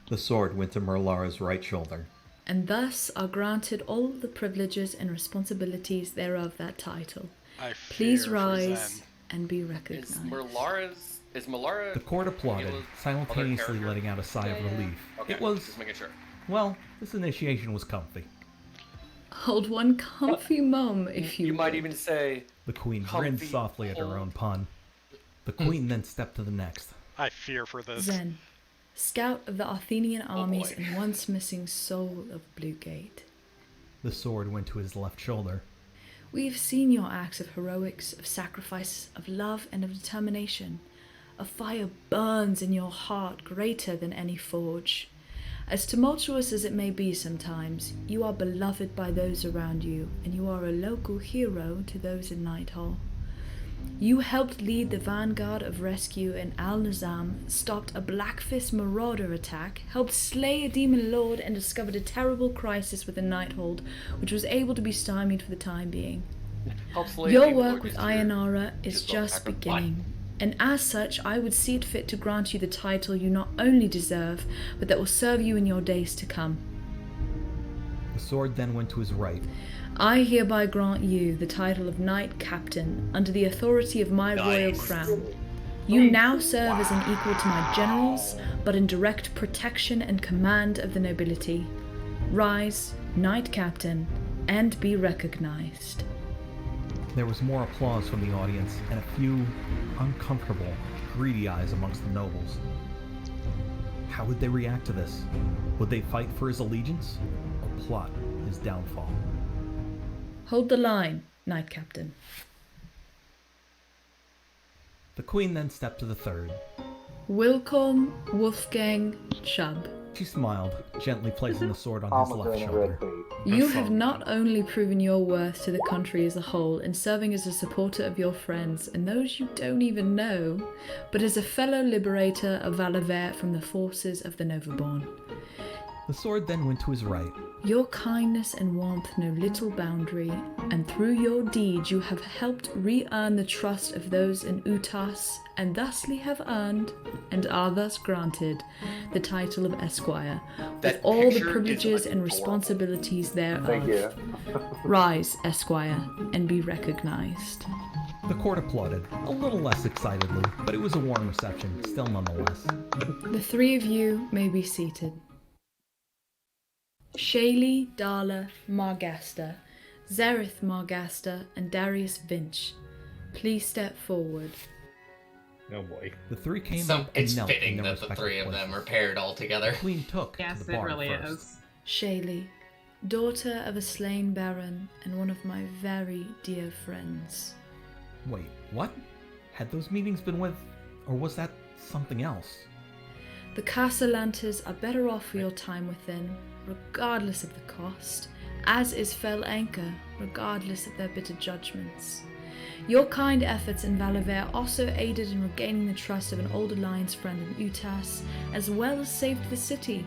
The sword went to Merlara's right shoulder. and thus are granted all the privileges and responsibilities thereof that title. Please rise and be recognized. Is Malara... The court applauded, Other simultaneously character? letting out a sigh of relief. Okay, It was, just making sure. well, this initiation was comfy. Hold one comfy mum, if you You might would. even say... The queen grinned Comfy softly at her hold. own pun. The queen then stepped to the next. I fear for this. Zen, scout of the Athenian armies boy. and once missing soul of Bluegate. The sword went to his left shoulder. We have seen your acts of heroics, of sacrifice, of love, and of determination. A fire burns in your heart greater than any forge. As tumultuous as it may be sometimes, you are beloved by those around you, and you are a local hero to those in Nighthall. You helped lead the vanguard of rescue in Al-Nizam, stopped a Blackfist marauder attack, helped slay a demon lord, and discovered a terrible crisis within Nighthold, which was able to be stymied for the time being. Your work with Ayanara is just beginning, and as such, I would see it fit to grant you the title you not only deserve, but that will serve you in your days to come. The sword then went to his right. I hereby grant you the title of Knight Captain under the authority of my royal crown. You now serve as an equal to my generals, but in direct protection and command of the nobility. Rise, Knight Captain, and be recognized. There was more applause from the audience and a few uncomfortable, greedy eyes amongst the nobles. How would they react to this? Would they fight for his allegiance or plot his downfall? Hold the line, Knight Captain. The Queen then stepped to the third. Wilcolm Wolfgang Chubb. She smiled, gently placing the sword on his left shoulder. You have not only proven your worth to the country as a whole in serving as a supporter of your friends and those you don't even know, but as a fellow liberator of Valaver from the forces of the Novaborn. The sword then went to his right. Your kindness and warmth know little boundary, and through your deeds you have helped re-earn the trust of those in Utas, and thusly have earned, and are thus granted, the title of Esquire, with all the privileges and responsibilities thereof. Thank you. Rise, Esquire, and be recognized. The court applauded, a little less excitedly, but it was a warm reception, still nonetheless. The three of you may be seated. Shaylee, Darla, Margaster, Zereth Margaster, and Darius Vinch, please step forward. Oh boy. The three came up and It's knelt fitting in their that the respective three of places. them are paired all together. The Queen took Yes, to the it bar really first. is. Shaylee, daughter of a slain baron and one of my very dear friends. Wait, what? Had those meetings been with, or was that something else? The Castellantes are better off for your time within, regardless of the cost, as is Fell Anchor, regardless of their bitter judgments. Your kind efforts in Valaver also aided in regaining the trust of an old alliance friend in Utas, as well as saved the city.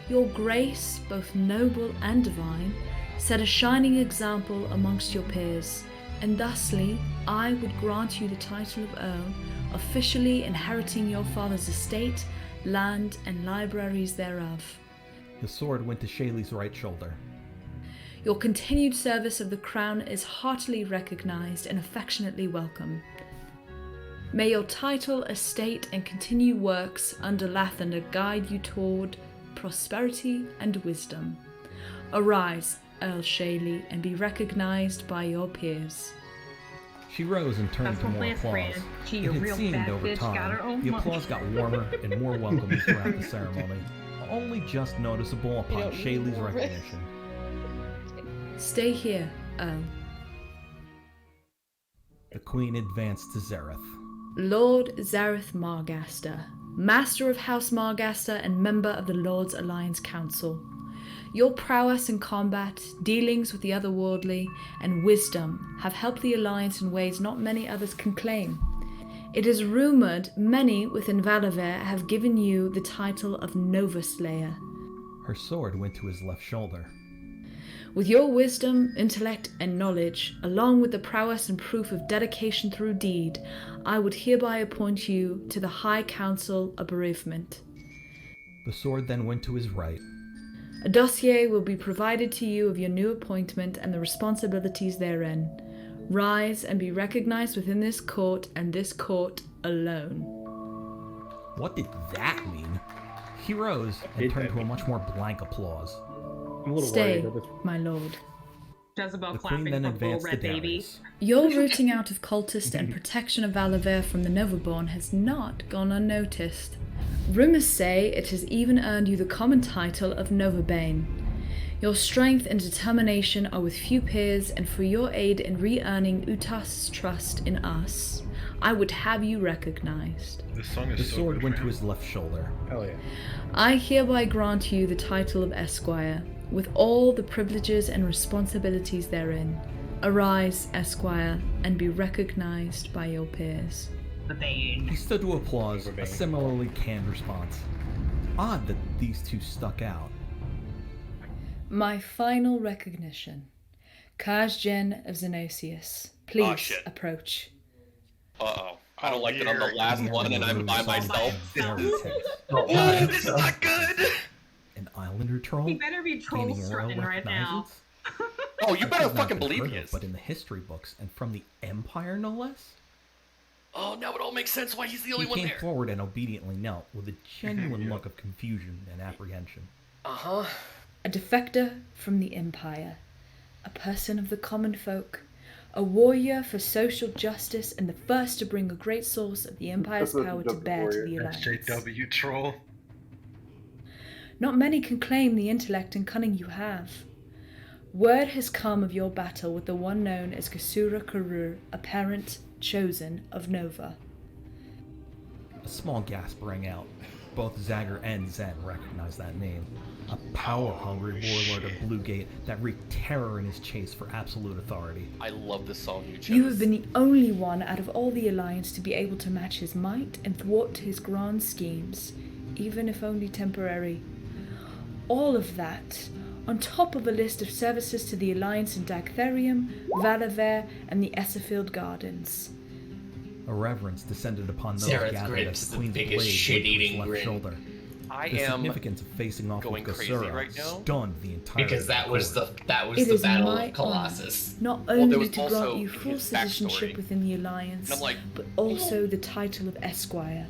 Your grace, both noble and divine, set a shining example amongst your peers, and thusly I would grant you the title of Earl, officially inheriting your father's estate, land, and libraries thereof. The sword went to Shaylee's right shoulder. Your continued service of the crown is heartily recognized and affectionately welcome. May your title, estate, and continued works under Lathander guide you toward prosperity and wisdom. Arise, Earl Shaylee, and be recognized by your peers. She rose and turned That's to what more we're applause. afraid. She a It had real seemed bad over bitch, got her time, own the money. applause got warmer and more welcoming throughout the ceremony, only just noticeable upon don't need Shaylee's more recognition. Stay here, Earl. The Queen advanced to Zereth. Lord Zareth Margaster, Master of House Margaster and member of the Lord's Alliance Council. Your prowess in combat, dealings with the otherworldly, and wisdom have helped the Alliance in ways not many others can claim. It is rumoured many within Valaver have given you the title of Nova Slayer. Her sword went to his left shoulder. With your wisdom, intellect, and knowledge, along with the prowess and proof of dedication through deed, I would hereby appoint you to the High Council of Bereavement. The sword then went to his right. A dossier will be provided to you of your new appointment and the responsibilities therein. Rise and be recognized within this court and this court alone. What did that mean? He rose and turned to a much more blank applause. I'm a little Stay, worried. my lord. Jezebel The clapping Queen then for Bull advanced to Red Baby. Darius. Your rooting out of cultist and protection of Valaver from the Novaborn has not gone unnoticed. Rumours say it has even earned you the common title of Novabane. Your strength and determination are with few peers, and for your aid in re-earning Utas' trust in us, I would have you recognized. This song is The so sword good, went to man. his left shoulder. Hell yeah. I hereby grant you the title of Esquire, with all the privileges and responsibilities therein. Arise, Esquire, and be recognized by your peers. The Bane. He stood to applause, a similarly canned response. Odd that these two stuck out. My final recognition. Kajjen of Xenosius, please shit. approach. Uh-oh. I don't like that I'm the last one and I'm by myself. This is not good! An islander troll? He better be troll Gaining a royal strutting right now. recognizance? Oh, you better This has not fucking been believe heard he of, is. But in the history books, and from the Empire no less? Oh, now it all makes sense why he's the only He one came there. forward and obediently knelt with a genuine look of confusion and apprehension. Uh-huh. A defector from the Empire, a person of the common folk, a warrior for social justice, and the first to bring a great source of the Empire's power to bear to the Alliance. SJW troll. Not many can claim the intellect and cunning you have. Word has come of your battle with the one known as Kasura Karur, a parent chosen of Nova. A small gasp rang out. Both Zagger and Zen recognized that name. A power-hungry warlord of Bluegate that wreaked terror in his chase for absolute authority. I love the song you chose. You have been the only one out of all the Alliance to be able to match his might and thwart his grand schemes, even if only temporary. All of that, on top of a list of services to the Alliance in Dagtherium, Valaver, and the Esserfield Gardens. A reverence descended upon those Sarah gathered grips as the the Queen's blade biggest went to his shit-eating left grin. shoulder. I The am significance of facing off going with crazy Kasura right now. stunned the entire Because that was the It is battle my of Colossus. honor not Well, there only was to also grant you full his citizenship backstory. within the Alliance, And I'm like, but also the title of Esquire.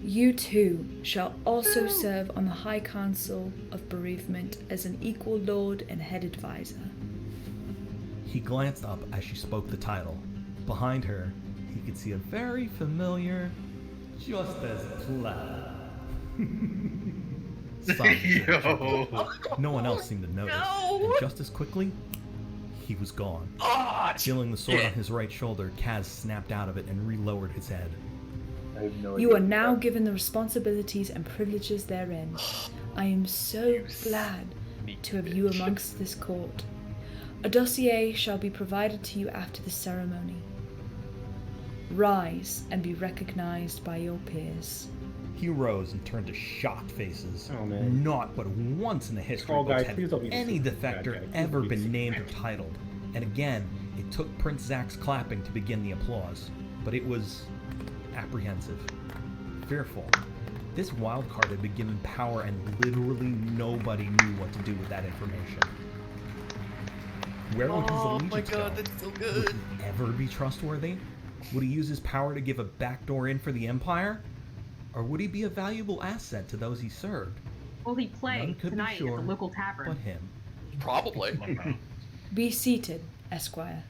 You too shall also serve on the High Council of Bereavement as an equal lord and head advisor. He glanced up as she spoke the title. Behind her, he could see a very familiar, just as plaid. Yo. No one else seemed to notice, and just as quickly, he was gone. Feeling the sword on his right shoulder, Kaz snapped out of it and re-lowered his head. I have no You idea are what now that- given the responsibilities and privileges therein. I am so glad to have you amongst this court. A dossier shall be provided to you after the ceremony. Rise and be recognized by your peers. He rose and turned to shocked faces. Oh, man. Not but once in the history Tall guy, books please don't be had the any secret bad defector guy. Please ever don't be the been named or secret bad titled. And again, it took Prince Zach's clapping to begin the applause. But it was apprehensive, fearful. This wildcard had been given power and literally nobody knew what to do with that information. Where would his oh allegiance my god, go? that's so Would good. he ever be trustworthy? Would he use his power to give a backdoor in for the Empire? Or would he be a valuable asset to those he served? Will he None play could be tonight sure at the local tavern? but him. Probably. Be seated, Esquire.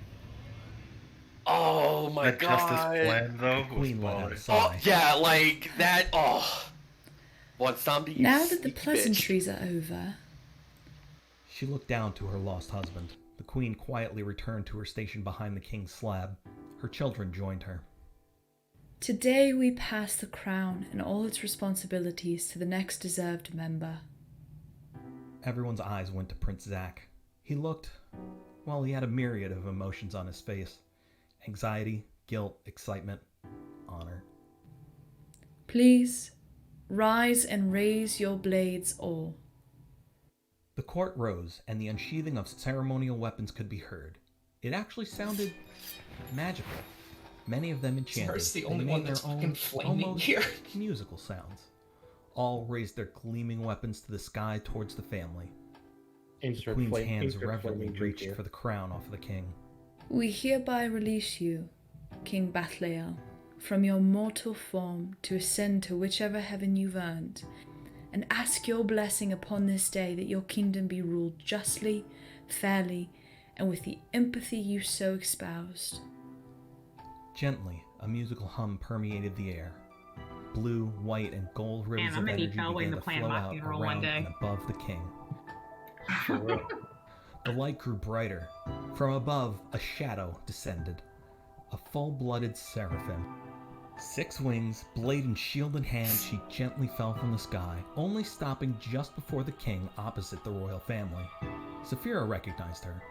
Oh my That god. justice plan though was Queen let out a baller. Oh sigh. yeah, like that. Oh. One zombie. you Now that the sneaky bitch. pleasantries are over, She looked down to her lost husband. The queen quietly returned to her station behind the king's slab. Her children joined her. today we pass the crown and all its responsibilities to the next deserved member. Everyone's eyes went to Prince Zach. He looked, well, he had a myriad of emotions on his face. Anxiety, guilt, excitement, honor. Please, rise and raise your blades all. The court rose, and the unsheathing of ceremonial weapons could be heard. It actually sounded magical. Many of them enchanted. Sarah's the They only made one their that's own, fucking flaming almost here. musical sounds. All raised their gleaming weapons to the sky towards the family. The Insert queen's flame- hands insert reverently flaming joke reached here. for the crown off the king. We hereby release you, King Bathlael, from your mortal form to ascend to whichever heaven you've earned, and ask your blessing upon this day that your kingdom be ruled justly, fairly, and with the empathy you so espoused. Gently, a musical hum permeated the air. Blue, white, and gold ribbons I'm of gonna need energy Belle began to to plan flow my out funeral one around day. and above the king. The light grew brighter. From above, a shadow descended. A full-blooded seraphim. 6 wings, blade and shield in hand, she gently fell from the sky, only stopping just before the king opposite the royal family. Saphira recognized her.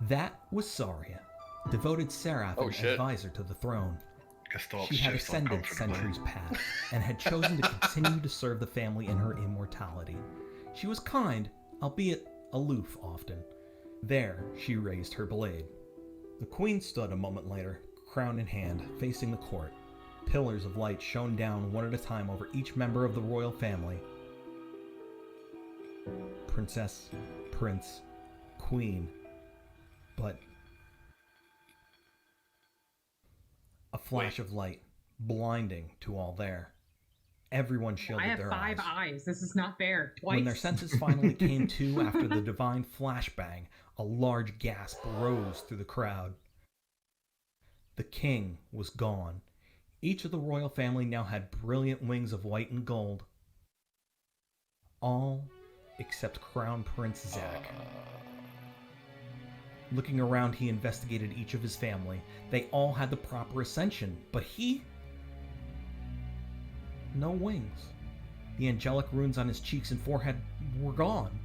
That was Saria, devoted seraph Oh, and shit. advisor to the throne. Gestalt She had shifts ascended uncomfortably. centuries past and had chosen to continue to serve the family in her immortality. She was kind, albeit aloof often. There, she raised her blade. The queen stood a moment later, crown in hand, facing the court. Pillars of light shone down one at a time over each member of the royal family. Princess, prince, queen. But a flash of light, blinding to all there. Everyone shielded I have their 5 eyes. This is not fair. Twice. When their senses finally came to after the divine flashbang, a large gasp rose through the crowd. The king was gone. Each of the royal family now had brilliant wings of white and gold. All except Crown Prince Zack. Looking around, he investigated each of his family. They all had the proper ascension, but he... no wings. The angelic runes on his cheeks and forehead were gone.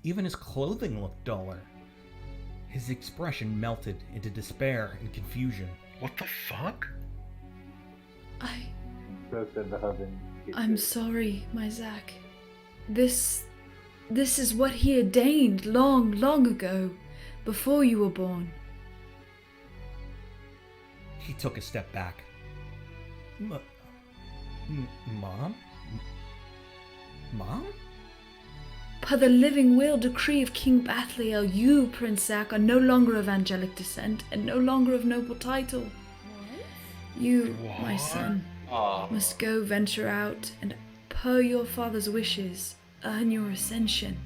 Even his clothing looked duller. His expression melted into despair and confusion. What the fuck? I'm sorry, my Zack. This is what he ordained long, long ago, before you were born. He took a step back. Mom? Mom? Per the living will decree of King Bathliel, you, Prince Zack, are no longer of angelic descent and no longer of noble title. You, my son, must go venture out and, per your father's wishes, earn your ascension.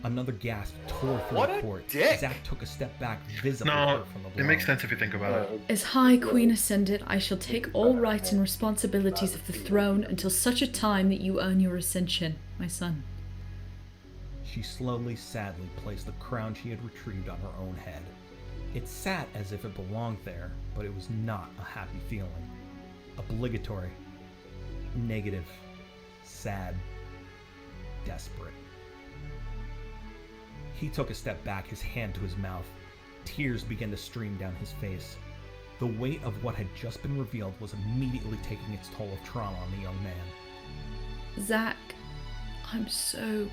Another gasp tore through What the a court. dick! Zack took a step back, visibly No, hurt from the blow. it makes sense if you think about it. As High Queen Ascended, I shall take all rights and responsibilities of the throne until such a time that you earn your ascension, my son. She slowly, sadly placed the crown she had retrieved on her own head. It sat as if it belonged there, but it was not a happy feeling. Obligatory. Negative. Sad. Desperate. He took a step back, his hand to his mouth. Tears began to stream down his face. The weight of what had just been revealed was immediately taking its toll of trauma on the young man. Zack, I'm so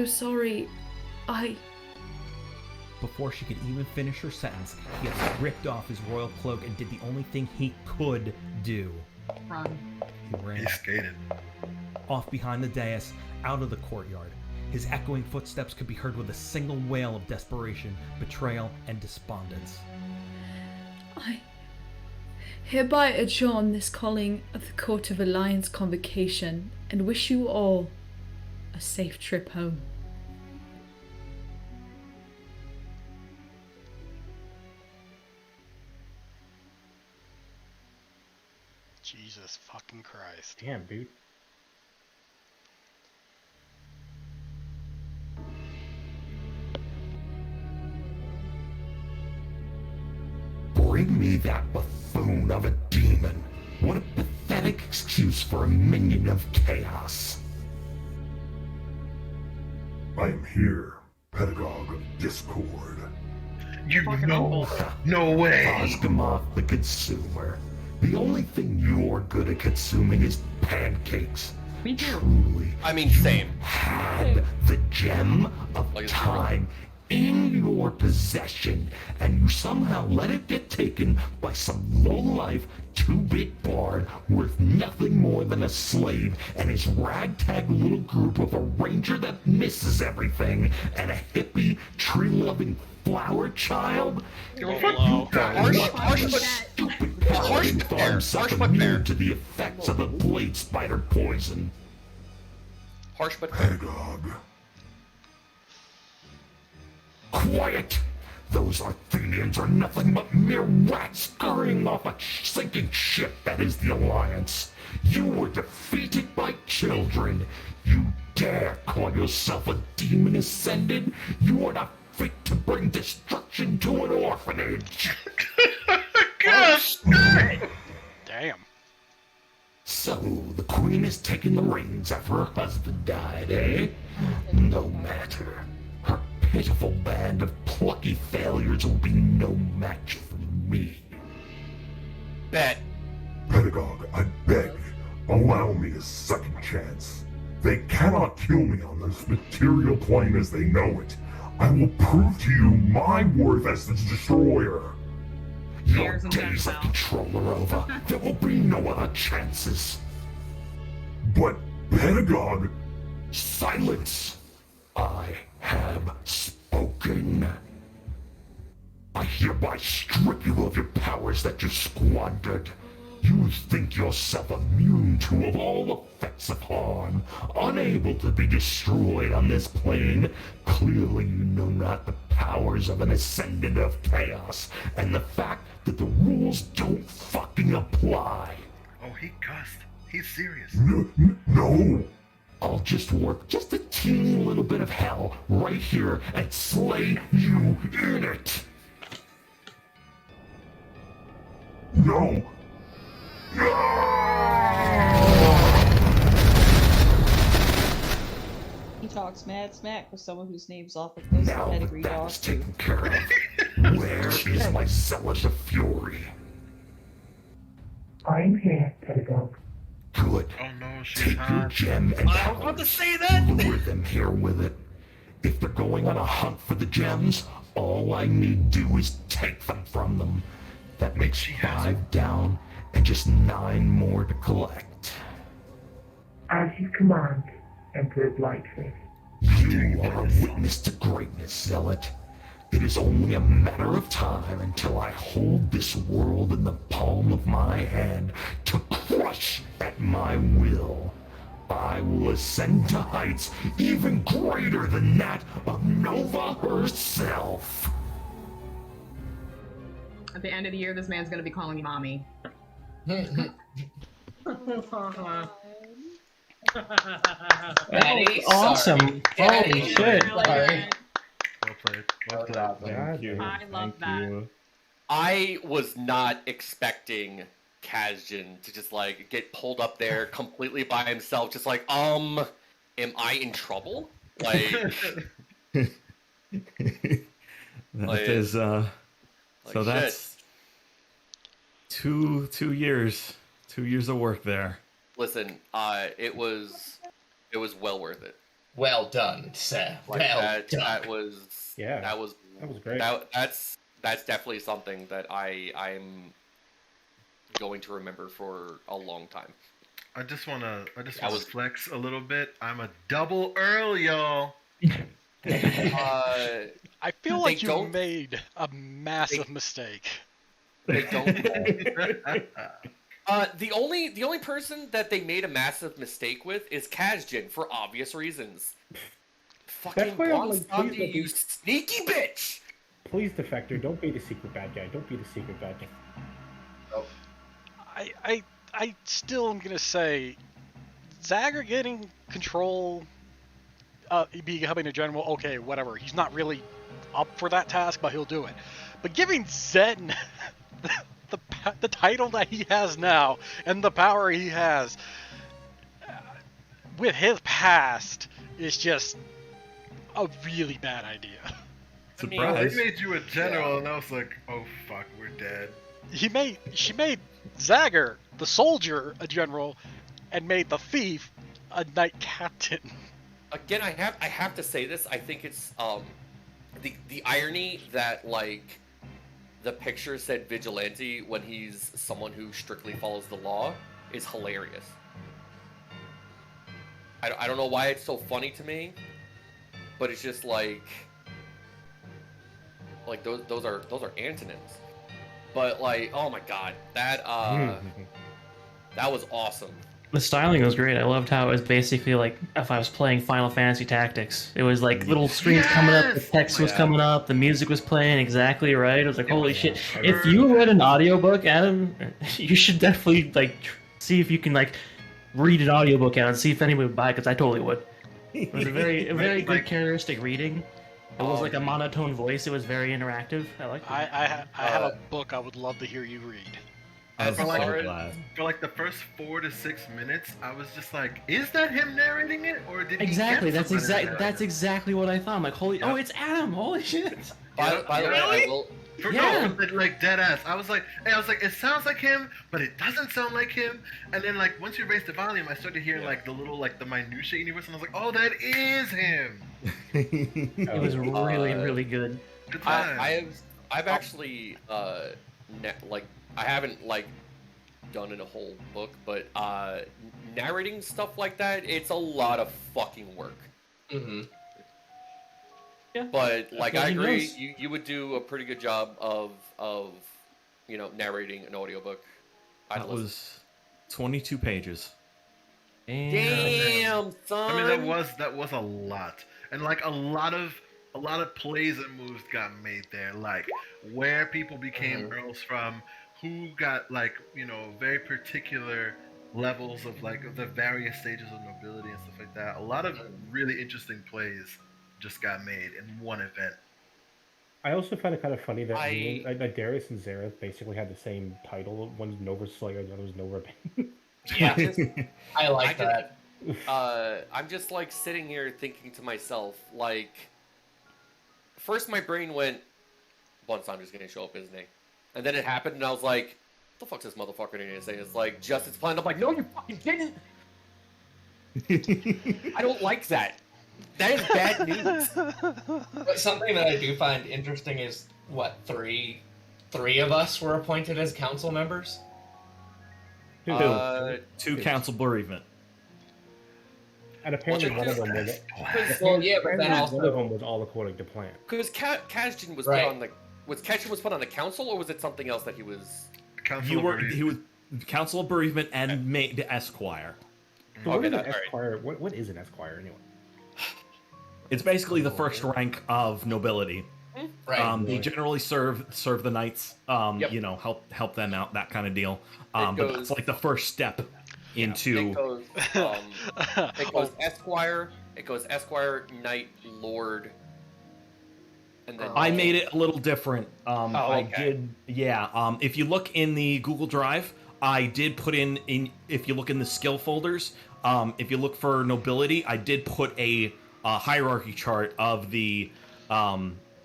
sorry. Before she could even finish her sentence, he had ripped off his royal cloak and did the only thing he could do. Run. He ran. He skated. Off behind the dais, out of the courtyard. His echoing footsteps could be heard with a single wail of desperation, betrayal, and despondence. I hereby adjourn this calling of the Court of Alliance convocation and wish you all a safe trip home. Jesus fucking Christ. Damn, dude. Bring me that buffoon of a demon. What a pathetic excuse for a minion of chaos. I am here, pedagogue of discord. You know, no way. Osgamoth the consumer. The only thing you're good at consuming is pancakes. Me too. Truly. I mean, same. Had the gem of time in your possession, and you somehow let it get taken by some low-life, two-bit bard worth nothing more than a slave and his ragtag little group of a ranger that misses everything and a hippie, tree-loving flower child? Stupid paladin thought himself immune to the effects of the blade spider poison. Harsh but Pedagogue. Quiet! Those Arthenians are nothing but mere rats scurrying off a sinking ship that is the Alliance. You were defeated by children. You dare call yourself a demon ascended? You are not fit to bring destruction to an orphanage. Gosh dang! Damn. So, the queen has taken the reins after her husband died, eh? No matter. Her pitiful band of plucky failures will be no match for me. Bet. Pedagogue, I beg, allow me a second chance. They cannot kill me on this material plane as they know it. I will prove to you my worth as the destroyer. Your days of control are over. There will be no other chances. But, Pedagogue... Silence! I have spoken. I hereby strip you of your powers that you squandered. You think yourself immune to of all effects of harm, unable to be destroyed on this plane. Clearly you know not the powers of an ascendant of chaos, and the fact that the rules don't fucking apply. Oh, he cussed. He's serious. No! I'll just work just a teeny little bit of hell right here and slay you in it! No! He talks mad smack with someone whose name's off of this Now pedigree that dog. that's taken care of, where is my zealot of fury? I'm here, Pedagog. Good. Oh no, she's Take your hot. gem and I was about to say that! lure them here with it. If they're going on a hunt for the gems, all I need do is take them from them. That makes 5 down and just 9 more to collect. As you command, Emperor Blightface. You are a witness to greatness, Zealot. It is only a matter of time until I hold this world in the palm of my hand to crush at my will. I will ascend to heights even greater than that of Nova herself. At the end of the year, this man's gonna be calling you mommy. That's awesome. Holy shit. Well played. Well played. Thank you. I love that. I was not expecting Kazjin to just like get pulled up there completely by himself, just like, am I in trouble? Like, That is so shit. that's two years of work there. Listen, it was well worth it. Well done, sir. Like well that done. that was great. That's definitely something that I'm going to remember for a long time. I just wanna flex a little bit. I'm a double Earl, y'all. I feel like you don't- made a massive mistake. They don't. The only person that they made a massive mistake with is Kazjin for obvious reasons. Fucking why I'm like, Blonde, please don't you be- sneaky bitch! Please, Defector, don't be the secret bad guy. Don't be the secret bad guy. I still am gonna say, Zagger getting control, becoming a general. Okay, whatever. He's not really up for that task, but he'll do it. But giving Zen the title that he has now and the power he has with his past is just a really bad idea. Surprise. They made you a general, and I was like, oh fuck, we're dead. She made Zagger, the soldier, a general, and made the thief a knight captain. Again, I have to say this. I think it's the irony that like the picture said vigilante when he's someone who strictly follows the law is hilarious. I don't know why it's so funny to me, but it's just like those are antonyms. But like, oh my god, that was awesome. The styling was great. I loved how it was basically like if I was playing Final Fantasy Tactics. It was like little screens coming up, the text was coming up, the music was playing exactly right. I was like, holy shit. If you read an audiobook, Adam, you should definitely like see if you can like read an audiobook out and see if anyone would buy it, because I totally would. It was a very good characteristic reading. It was like a monotone voice. It was very interactive. I liked it. I have a book I would love to hear you read. For like the first 4 to 6 minutes, I was just like, "Is that him narrating it, or did he?" Exactly. get somebody to narrate it? That's exactly what I thought. I'm like, holy, oh, it's Adam. Holy shit. By the way, I will. No, like dead ass. I was like, it sounds like him, but it doesn't sound like him. And then like once you raised the volume, I started hearing like the little like the minutia universe, and I was like, oh, that is him. It was really good. Good time. I've actually like I haven't like done in a whole book, but narrating stuff like that, it's a lot of fucking work. Mm-hmm. Yeah. But like, Well, I he agree. knows. You would do a pretty good job of narrating an audiobook. That was 22 pages. Damn, son. I mean, that was a lot, and like a lot of plays and moves got made there, like where people became earls from, who got like very particular levels of like the various stages of nobility and stuff like that. A lot of really interesting plays just got made in one event. I also find it kind of funny that that Darius and Zareth basically had the same title. One's Nova Slayer, the other was Nova Bane. Yeah, I like that. I'm just like sitting here thinking to myself, like, first my brain went, Bonsan's just gonna show up, isn't he? And then it happened, and I was like, what the fuck's this motherfucker gonna say? It's like, Justice planned. I'm like, no, you fucking didn't! I don't like that. That is bad news. But something that I do find interesting is, what, three of us were appointed as council members? Two council bereavement. And apparently one of them was. Well, yeah, but then also one of them was all according to plan. Because Kazjan was Right. put on the put on the council, or was it something else that he was? He was council of bereavement and made esquire. So what is an esquire? What is an esquire anyway? It's basically the first rank of nobility. Right. They generally serve the knights. Help them out, that kind of deal. But that's like the first step into. It goes esquire. It goes esquire, knight, lord. And then I made it a little different. I okay. did, yeah. If you look in the Google Drive, I did put in. If you look in the skill folders, if you look for nobility, I did put a hierarchy chart of the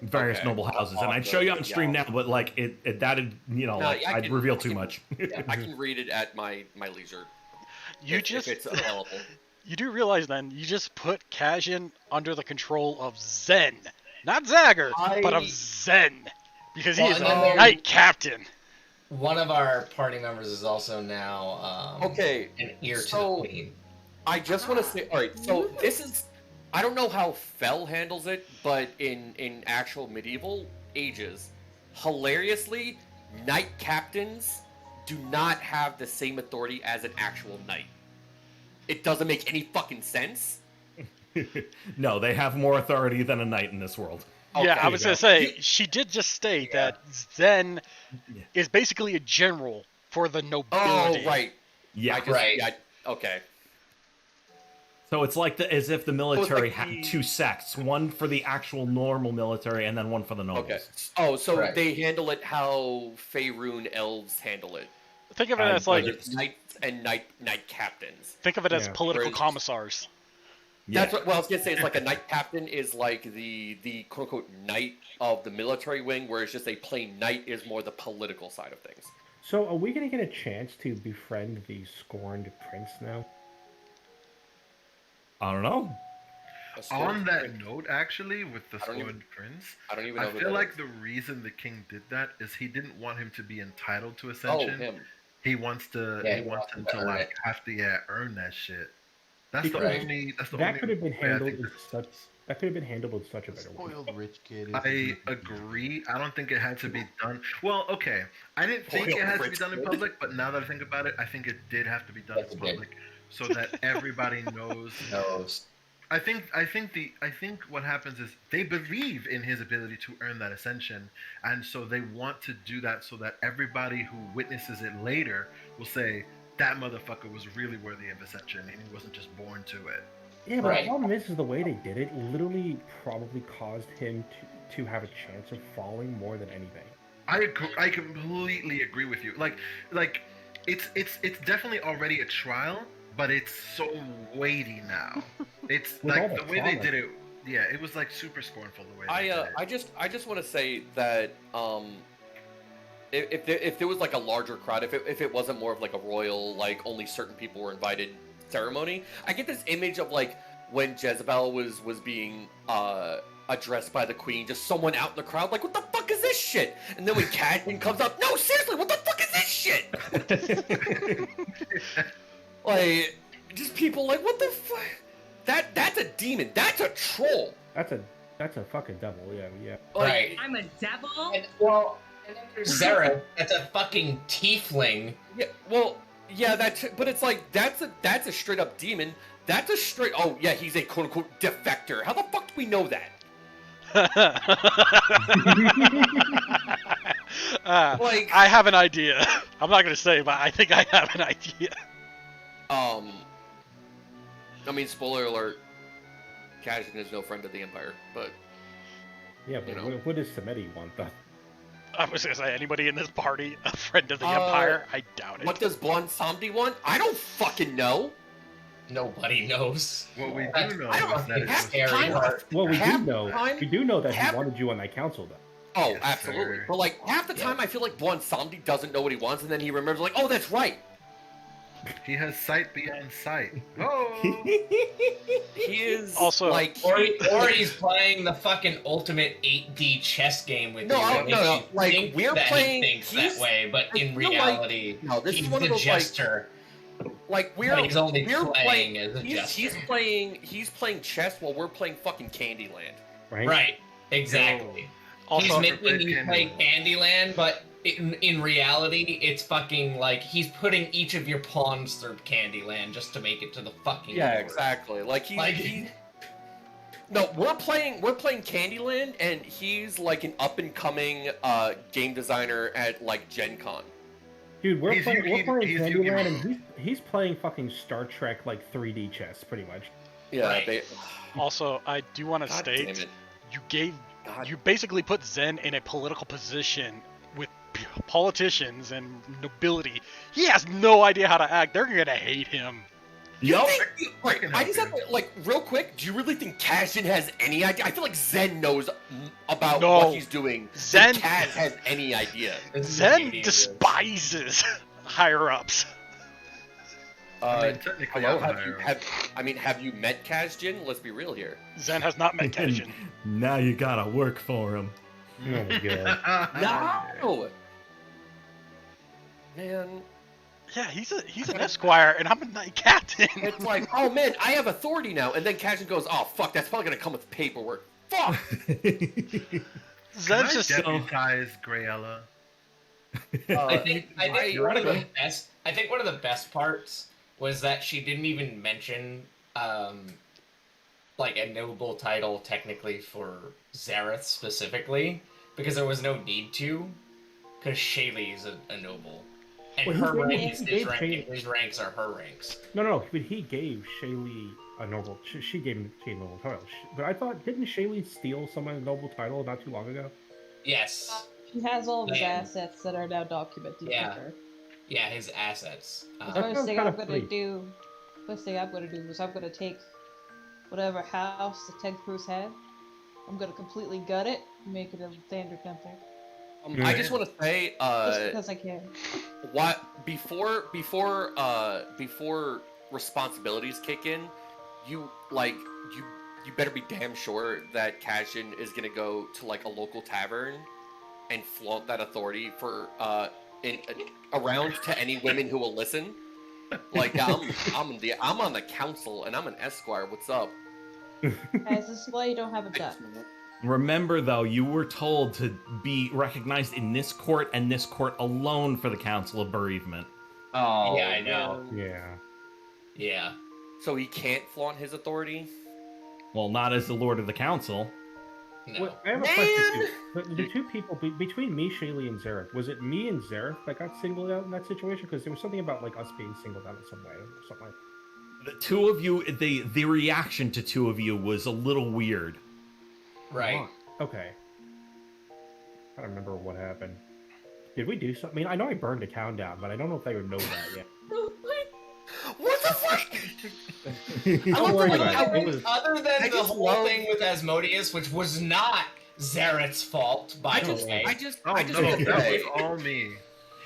various noble houses, and I'd show you on stream now, but like I'd reveal too much. I can read it at my leisure. If it's available. You do realize then you just put Kazjan under the control of Zen, not Zagger, but of Zen, because he is a knight captain. One of our party members is also now an ear to the queen. I just want to say, all right. So this is, I don't know how Fel handles it, but in actual medieval ages, hilariously, knight captains do not have the same authority as an actual knight. It doesn't make any fucking sense. No, they have more authority than a knight in this world. Yeah, I was going to say, she did just state that Zen is basically a general for the nobility. Oh, right. Yeah, okay. So it's like as if the military had two sects, one for the actual normal military and then one for the nobles. Okay. Oh, so they handle it how Faerun elves handle it. Think of it as like knights and knight captains. Think of it as political commissars. That's what. Well, I was gonna say it's like a knight captain is like the quote unquote knight of the military wing, whereas just a plain knight is more the political side of things. So are we going to get a chance to befriend the scorned prince now? I don't know. On that note, actually, with the scorned prince, I don't even know. I feel like the reason the king did that is he didn't want him to be entitled to ascension. him. He wants to. Yeah, he wants him to like have to earn that shit. That's Because the only. That's the that only could have been way I handled think with such. That could have been handled with such a better way. Spoiled rich kid. I agree. I don't think it had to be done. Well, okay. I didn't think it had to be done in public, but now that I think about it, I think it did have to be done in public, so that everybody knows. I think what happens is they believe in his ability to earn that ascension, and so they want to do that so that everybody who witnesses it later will say that motherfucker was really worthy of ascension and he wasn't just born to it. Yeah, but the problem is the way they did it literally probably caused him to have a chance of falling more than anything. I completely agree with you. Like it's definitely already a trial, but it's so weighty now. It's With like all the the way they trauma. did it. Yeah, it was like super scornful the way they did it. I just want to say that if there was like a larger crowd, if it wasn't more of like a royal, like only certain people were invited ceremony, I get this image of like when Jezebel was being addressed by the queen, just someone out in the crowd like, what the fuck is this shit? And then when Kazjan comes up, no, seriously, what the fuck is this shit? Like, just people like, what the fuck? That's a demon. That's a troll. That's a That's a fucking devil. Yeah. Right. I'm a devil. And then there's Zara. That's a fucking tiefling. Yeah. Well, yeah. But it's like that's a straight up demon. That's a straight. Oh yeah, he's a quote unquote defector. How the fuck do we know that? Like, I have an idea. I'm not gonna say, but I think I have an idea. I mean, spoiler alert. Kazhin is no friend of the Empire, but yeah. But what does Samedi want though? I was gonna say, anybody in this party a friend of the Empire? I doubt it. What does Blonde Samdi want? I don't fucking know. Nobody knows. What we do know I is don't that think it it's was scary. Well, we do know. time- We do know that half- he wanted you on that council, though. Oh, Yes, absolutely. sir. But like half the time, I feel like Blonde Samdi doesn't know what he wants, and then he remembers, like, oh, that's right. He has sight beyond sight. Oh, He is Also, like, Or he's playing the fucking ultimate 8D chess game with No, you. no, and no, you like, think we're that playing- he thinks he's- that way, but I in feel like- reality, no, this is he's one of the those, like, jester. like But he's only we're playing as a he's jester. he's playing chess while we're playing fucking Candyland. Right, exactly. Also, He's making you play Candyland, but in reality, it's fucking like he's putting each of your pawns through Candyland just to make it to the fucking Yeah, board. exactly. Like Like- No, we're playing Candyland, and he's like an up and coming game designer at like Gen Con. Dude, we're He's playing Yugi Candyland, and he's playing fucking Star Trek like 3D chess, pretty much. Yeah. Right. Also, I do want to God damn state it. you basically put Zen in a political position with politicians and nobility. He has no idea how to act. They're gonna hate him. Yup. Right. I just have to, like, real quick. Do you really think Kazhin has any idea? I feel like Zen knows about No. what he's doing. Zen- than Kaz has any idea. Zen despises higher ups. technically, Hello, I'm have you met Kazhin? Let's be real here. Zen has not met Kazhin. Now you gotta work for him. Oh my god. No. Man, Yeah, he's an esquire, and I'm a knight captain. it's like, oh man, I have authority now, and then Kazhin goes, oh fuck, that's probably gonna come with paperwork. Fuck. Can Zen's I just deputize Grayella? I think one of the theoretically. best. I think one of the best parts was that she didn't even mention like a noble title technically for Zareth specifically because there was no need to, because Shaylee's a noble, and Well, her he rank gave his ranks are her ranks. No, but he gave Shaylee a noble. She gave him a noble title. But I thought, didn't Shaylee steal someone's noble title not too long ago? Yes. She has all of his Man. assets that are now documented Yeah. for her. Yeah, his assets. The That first sounds thing kinda I'm gonna funny. do, is I'm gonna take whatever house the Ted Cruz had. I'm gonna completely gut it and make it a standard temple. I just want to say, Just because I can. what before responsibilities kick in, you better be damn sure that Kazhin is gonna go to like a local tavern and flaunt that authority for around to any women who will listen. Like I'm on the council and I'm an esquire. What's up? Guys, this is why you don't have a gut. Remember, though, you were told to be recognized in this court and this court alone for the Council of Bereavement. Oh, yeah, I know. Yeah. Yeah. So he can't flaunt his authority? Well, not as the Lord of the Council. No. Well, I have a question too. The two people between me, Shaylee, and Zareth, was it me and Zareth that got singled out in that situation? Because there was something about like us being singled out in some way or something like that. The two of you, the reaction to two of you was a little weird. Right. Okay. I don't remember what happened. Did we do something? I mean, I know I burned a town down, but I don't know if they would know that yet. What the fuck? Don't worry about it. It was- Other than I the just whole love- thing with Asmodeus, which was not Zareth's fault, by the way. I just Oh want no, to that say, was all me.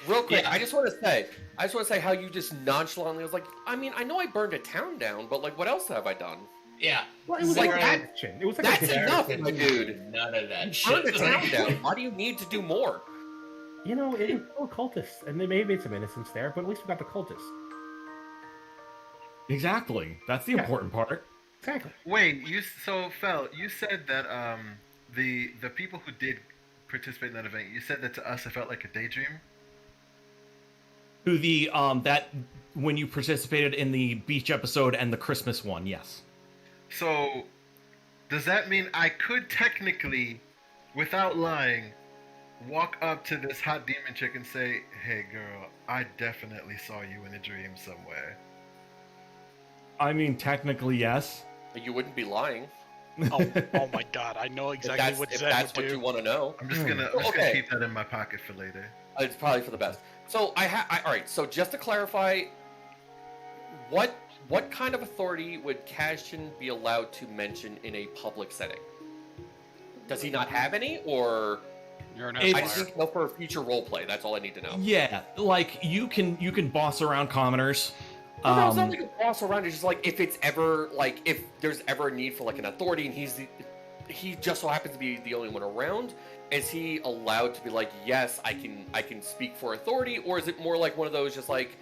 real quick, Yeah. I just want to say how you just nonchalantly was like, I mean, I know I burned a town down, but like, what else have I done? Yeah. Well, it was Like like that- an action. It was like That's a enough, Zareth my didn't do dude. None of that Burn the shit. town down. Why do you need to do more? You know, it was still cultists, and they may have made some innocence there, but at least we got the cultists. Exactly. That's the important part. Exactly. Wait, so Fel, you said that the people who did participate in that event, you said that to us it felt like a daydream. To the that when you participated in the beach episode and the Christmas one, yes. So does that mean I could technically, without lying, walk up to this hot demon chick and say, "Hey girl, I definitely saw you in a dream somewhere"? I mean, technically, yes. You wouldn't be lying. Oh my god, I know exactly what if Zen that's would what do. you want to know. I'm just gonna keep that in my pocket for later. It's probably for the best. So all right. So just to clarify, what kind of authority would Kashtin be allowed to mention in a public setting? Does he not have any, or You're an I just need to know for future roleplay. That's all I need to know. Yeah, like you can boss around commoners. No, it's not like a boss around. It's just like if it's ever like if there's ever a need for like an authority, and he just so happens to be the only one around. Is he allowed to be like, yes, I can speak for authority, or is it more like one of those just like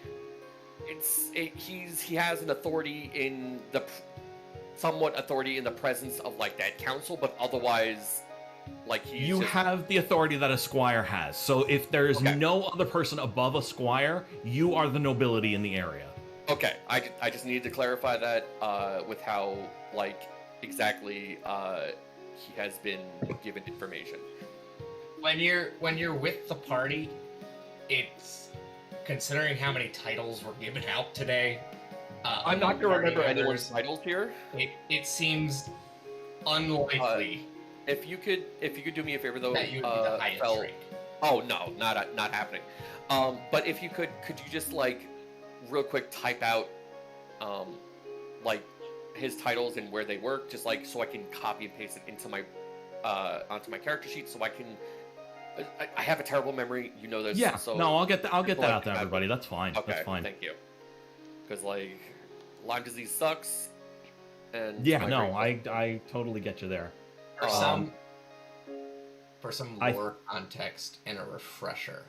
he has an authority in the somewhat authority in the presence of like that council, but otherwise like you have the authority that a squire has. So if there is no other person above a squire, you are the nobility in the area. Okay, I just needed to clarify that with how like exactly he has been given information. When you're with the party, it's considering how many titles were given out today. I'm not gonna remember anyone's titles here. It seems unlikely. If you could do me a favor though, that you'd be the highest rank. Oh no, not happening. But if you could you just like real quick type out like his titles and where they work, just like so I can copy and paste it into my onto my character sheet, so I can. I have a terrible memory, you know this. Yeah. So No, I'll get that out to everybody. That's fine. Okay, That's fine. thank you. Because like Lyme disease sucks. And Yeah. No, I totally get you there. For some lore context and a refresher,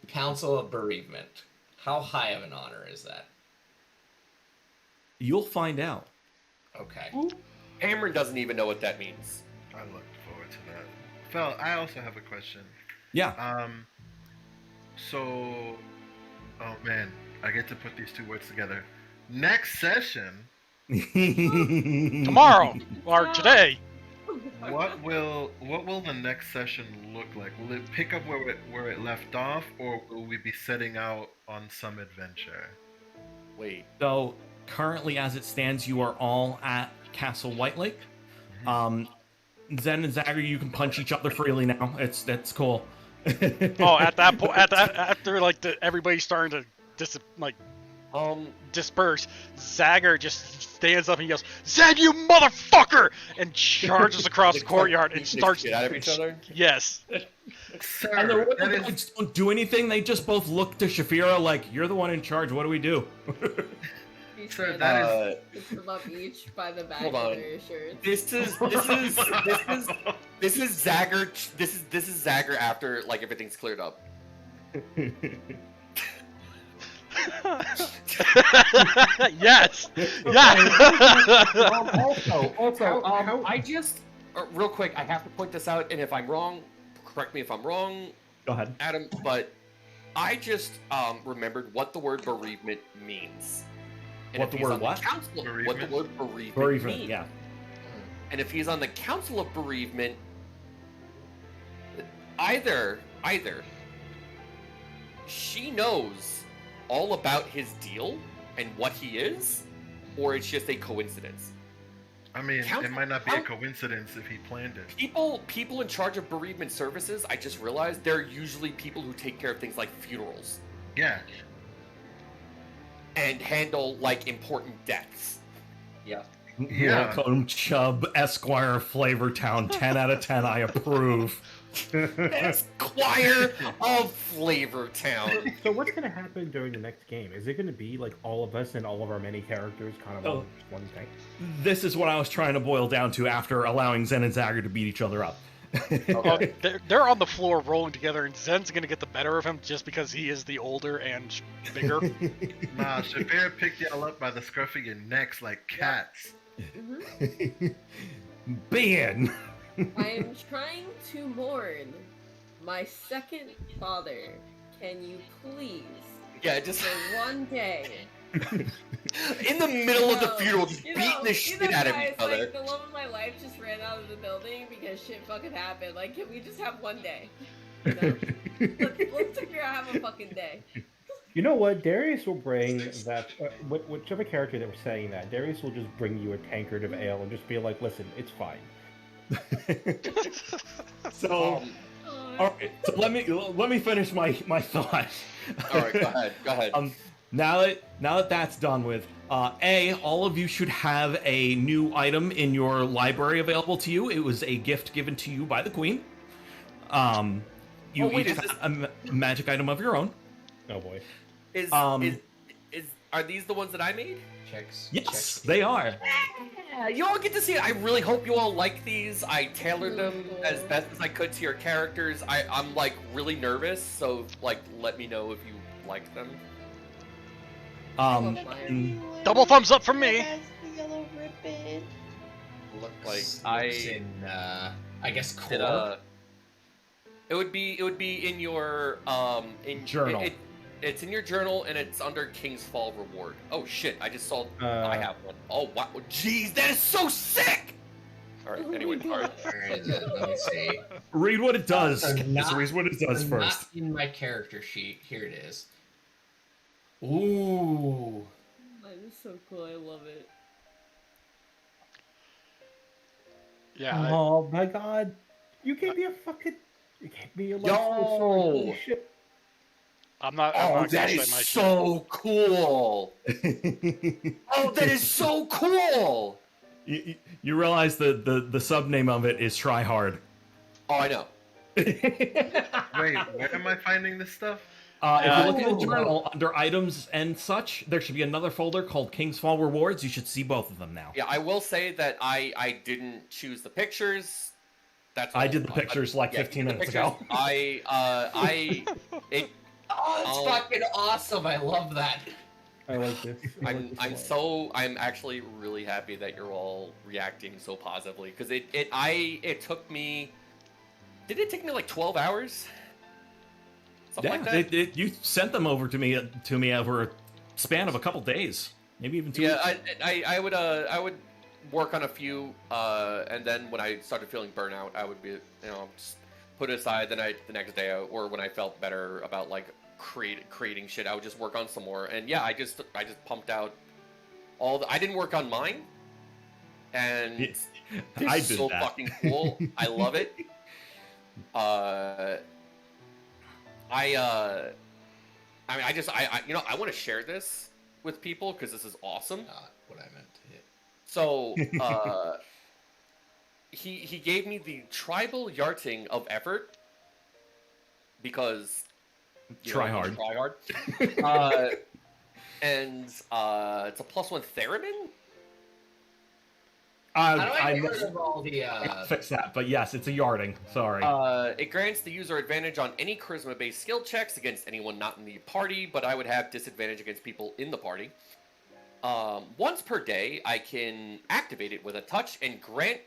Council of Bereavement. How high of an honor is that? You'll find out. Okay. Cameron doesn't even know what that means. I look forward to that. Fel, I also have a question. Yeah. So, oh man, I get to put these two words together. Next session. Tomorrow or today. What will the next session look like? Will it pick up where it left off, or will we be setting out on some adventure? Wait. So currently, as it stands, you are all at Castle White Lake. Zen and Zagger, you can punch each other freely now. That's cool. Oh, at that point, after like everybody's starting to disperse, Zagger just stands up and yells, "Zen, you motherfucker!" and charges across the courtyard and starts out of each other. Yes. Sir, And the ones don't do anything. They just both look to Shafira like, "You're the one in charge. What do we do?" Sir, that is. Put them up each by the back Hold of on. their shirts. This is Zagger. This is Zagger after like everything's cleared up. Yes. Yeah. Also, I just real quick, I have to point this out, and if I'm wrong, correct me if I'm wrong. Go ahead, Adam. But I just remembered what the word bereavement means. And What if the he's word on what? Council, what the word bereavement Bereavement, means. yeah. And if he's on the Council of Bereavement, either she knows all about his deal and what he is, or it's just a coincidence. I mean, it might not be a coincidence if he planned it. People in charge of bereavement services, I just realized they're usually people who take care of things like funerals. Yeah. And handle like important deaths. Yeah. Welcome, Chubb, Esquire of Flavortown. 10 out of 10. I approve. Esquire of Flavortown. So what's going to happen during the next game? Is it going to be like all of us and all of our many characters kind of on one thing? This is what I was trying to boil down to after allowing Zen and Zagger to beat each other up. Okay. They're on the floor rolling together, and Zen's gonna get the better of him just because he is the older and bigger. Nah, Shafir picked y'all up by the scruff of your necks like cats. Ben! I am trying to mourn my second father. Can you please? Yeah, just for one day. In the middle of the funeral, just beating the shit out of guys, each other. Like, the love of my life just ran out of the building because shit fucking happened. Like, can we just have one day? You know? let's figure out have a fucking day. You know what? Darius will bring that. Whichever character that was saying that, Darius will just bring you a tankard of ale and just be like, "Listen, it's fine." So, all right. So let me finish my thought. All right, go ahead. Now that that's done with, all of you should have a new item in your library available to you. It was a gift given to you by the Queen. You each have a magic item of your own. Oh boy. Are these the ones that I made? Yes, they are. Yeah, you all get to see it. I really hope you all like these. I tailored them as best as I could to your characters. I'm like really nervous, so like let me know if you like them. Double thumbs up from me. Yellow ribbon. Look like in I guess core. It would be in your journal. It's in your journal and it's under King's Fall reward. Oh shit! I just saw. I have one. Oh wow! Jeez, that is so sick. All right. Anyway, all right. Let me see. Read what it does. Not- Read what it does so first. Not in my character sheet. Here it is. Ooh. That is so cool. I love it. Yeah. Oh my god! You gave me a fucking. You gave me a Yo! shit. I'm not. Oh, not that gonna is say my so cool! Oh, that is so cool! You realize the sub name of it is Try Hard. Oh, I know. Wait, where am I finding this stuff? If you look at the journal under items and such, there should be another folder called King's Fall Rewards. You should see both of them now. Yeah, I will say that I didn't choose the pictures. That's I did the pictures like 15 minutes ago. Oh, it's fucking awesome! I love that. I like this. I'm actually really happy that you're all reacting so positively because it took me. Did it take me like 12 hours? Something like that. You sent them over to me over a span of a couple days, maybe even 2 Yeah, weeks. I would work on a few, and then when I started feeling burnout, I would be just put it aside. Then the next day, or when I felt better about like creating shit, I would just work on some more. And yeah, I just pumped out all the. I didn't work on mine, and it's I did so that. fucking cool. I love it. I want to share this with people because this is awesome. Not what I meant to hit. So, he gave me the tribal yarting of effort because Try hard. Try hard. And it's a +1 theremin. How do I get rid of all the? Fix that, but yes, it's a yarding. Sorry. It grants the user advantage on any charisma-based skill checks against anyone not in the party, but I would have disadvantage against people in the party. Once per day, I can activate it with a touch and grant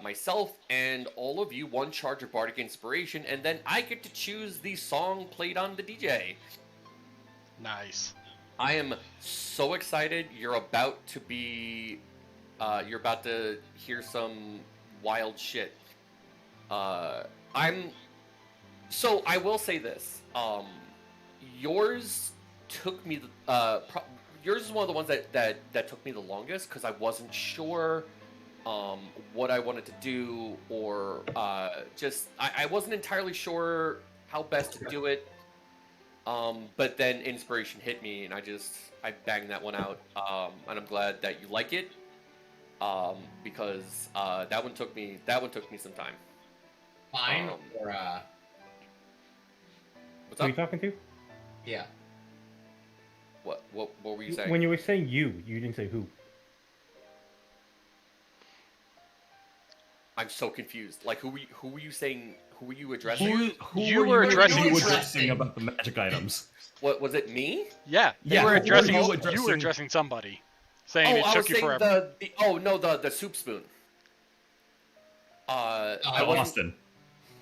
myself and all of you one charge of bardic inspiration, and then I get to choose the song played on the DJ. Nice. I am so excited. You're about to be. You're about to hear some wild shit. So I will say this. Yours took me. Yours is one of the ones that took me the longest because I wasn't sure what I wanted to do, or I wasn't entirely sure how best to do it. But then inspiration hit me, and I banged that one out. And I'm glad that you like it. Because that one took me some time. Fine. Or what's Who are up? you talking to? Yeah. What were you saying? When you were saying you didn't say who. I'm so confused. Like, who were you saying? Who were you addressing? Who were you addressing about the magic items? What was it? Me? Yeah. Yeah, You were who were addressing. you You were addressing- addressing somebody. Saying it I took was you saying forever. the soup spoon. I Austin.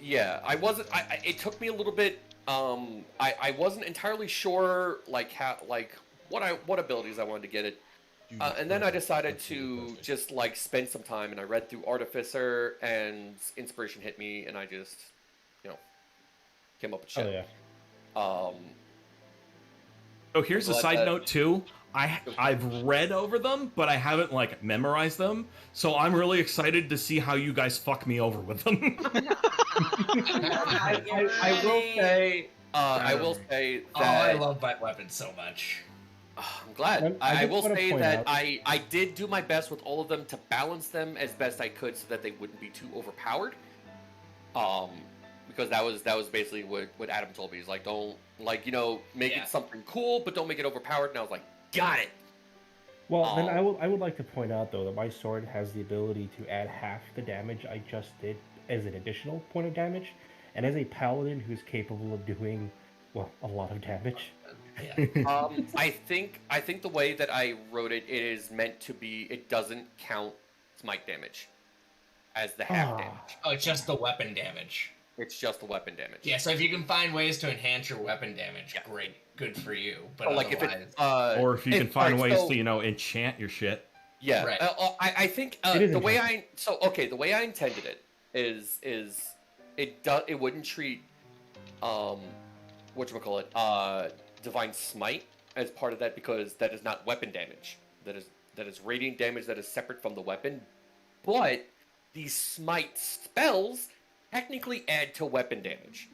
Yeah, I wasn't. It took me a little bit. I wasn't entirely sure like how what abilities I wanted to get it. And then I decided to just like spend some time, and I read through Artificer, and inspiration hit me, and I just, came up with shit. Oh here's a side note too. I've read over them, but I haven't like memorized them. So I'm really excited to see how you guys fuck me over with them. I will say. I will say that. I love that weapon so much. I'm glad. I will say that I did do my best with all of them to balance them as best I could so that they wouldn't be too overpowered. Because that was basically what Adam told me. He's like, don't make it something cool, but don't make it overpowered. And I was like, got it. Well, then I would like to point out though that my sword has the ability to add half the damage I just did as an additional point of damage, and as a paladin who's capable of doing a lot of damage. I think the way that I wrote it is meant to be. It doesn't count smite damage as the half damage. Oh, it's just the weapon damage. It's just the weapon damage. Yeah. So if you can find ways to enhance your weapon damage, great, good for you. But like otherwise, or if you can find ways to enchant your shit. Yeah. Right. I think the way I intended it is it wouldn't treat whatchamacallit Divine Smite as part of that, because that is not weapon damage. That is radiant damage that is separate from the weapon. But these smite spells technically add to weapon damage.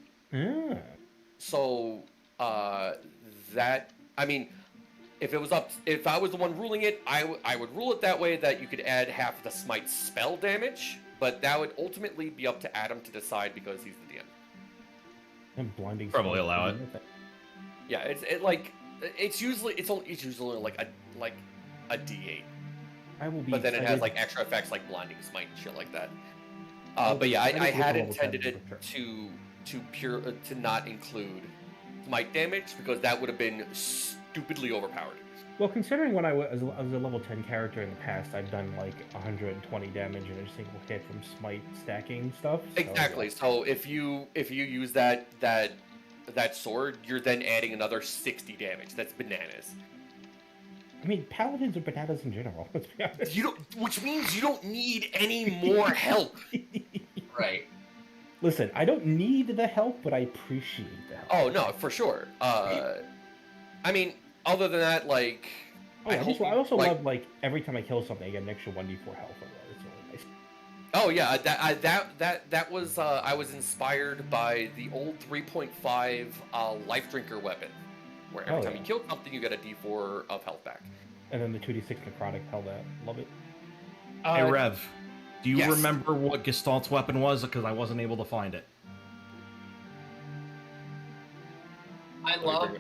So if I was the one ruling it, I would rule it that way, that you could add half the smite spell damage, but that would ultimately be up to Adam to decide because he's the DM. And blinding probably allow it. Yeah, it's usually like a D8. I will be. But then it has like extra effects like blinding smite and shit like that. But yeah, I had intended it to not include smite damage, because that would have been stupidly overpowered. Well, considering when I was a level 10 character in the past, I've done like 120 damage in a single hit from smite stacking stuff. Exactly. So if you use that sword, you're then adding another 60 damage. That's bananas. I mean, paladins are bananas in general. Let's be honest. Which means you don't need any more help. Right. Listen, I don't need the help, but I appreciate the help. Oh no, for sure. I mean, other than that, like, I also love like every time I kill something, I get an extra 1d4 health. It's really nice. Oh yeah, that was I was inspired by the old 3.5 life drinker weapon, where every time you kill something, you get a d4 of health back. And then the 2d6 necrotic, hell that, love it. Hey Rev, do you remember what Gestalt's weapon was? Because I wasn't able to find it. I love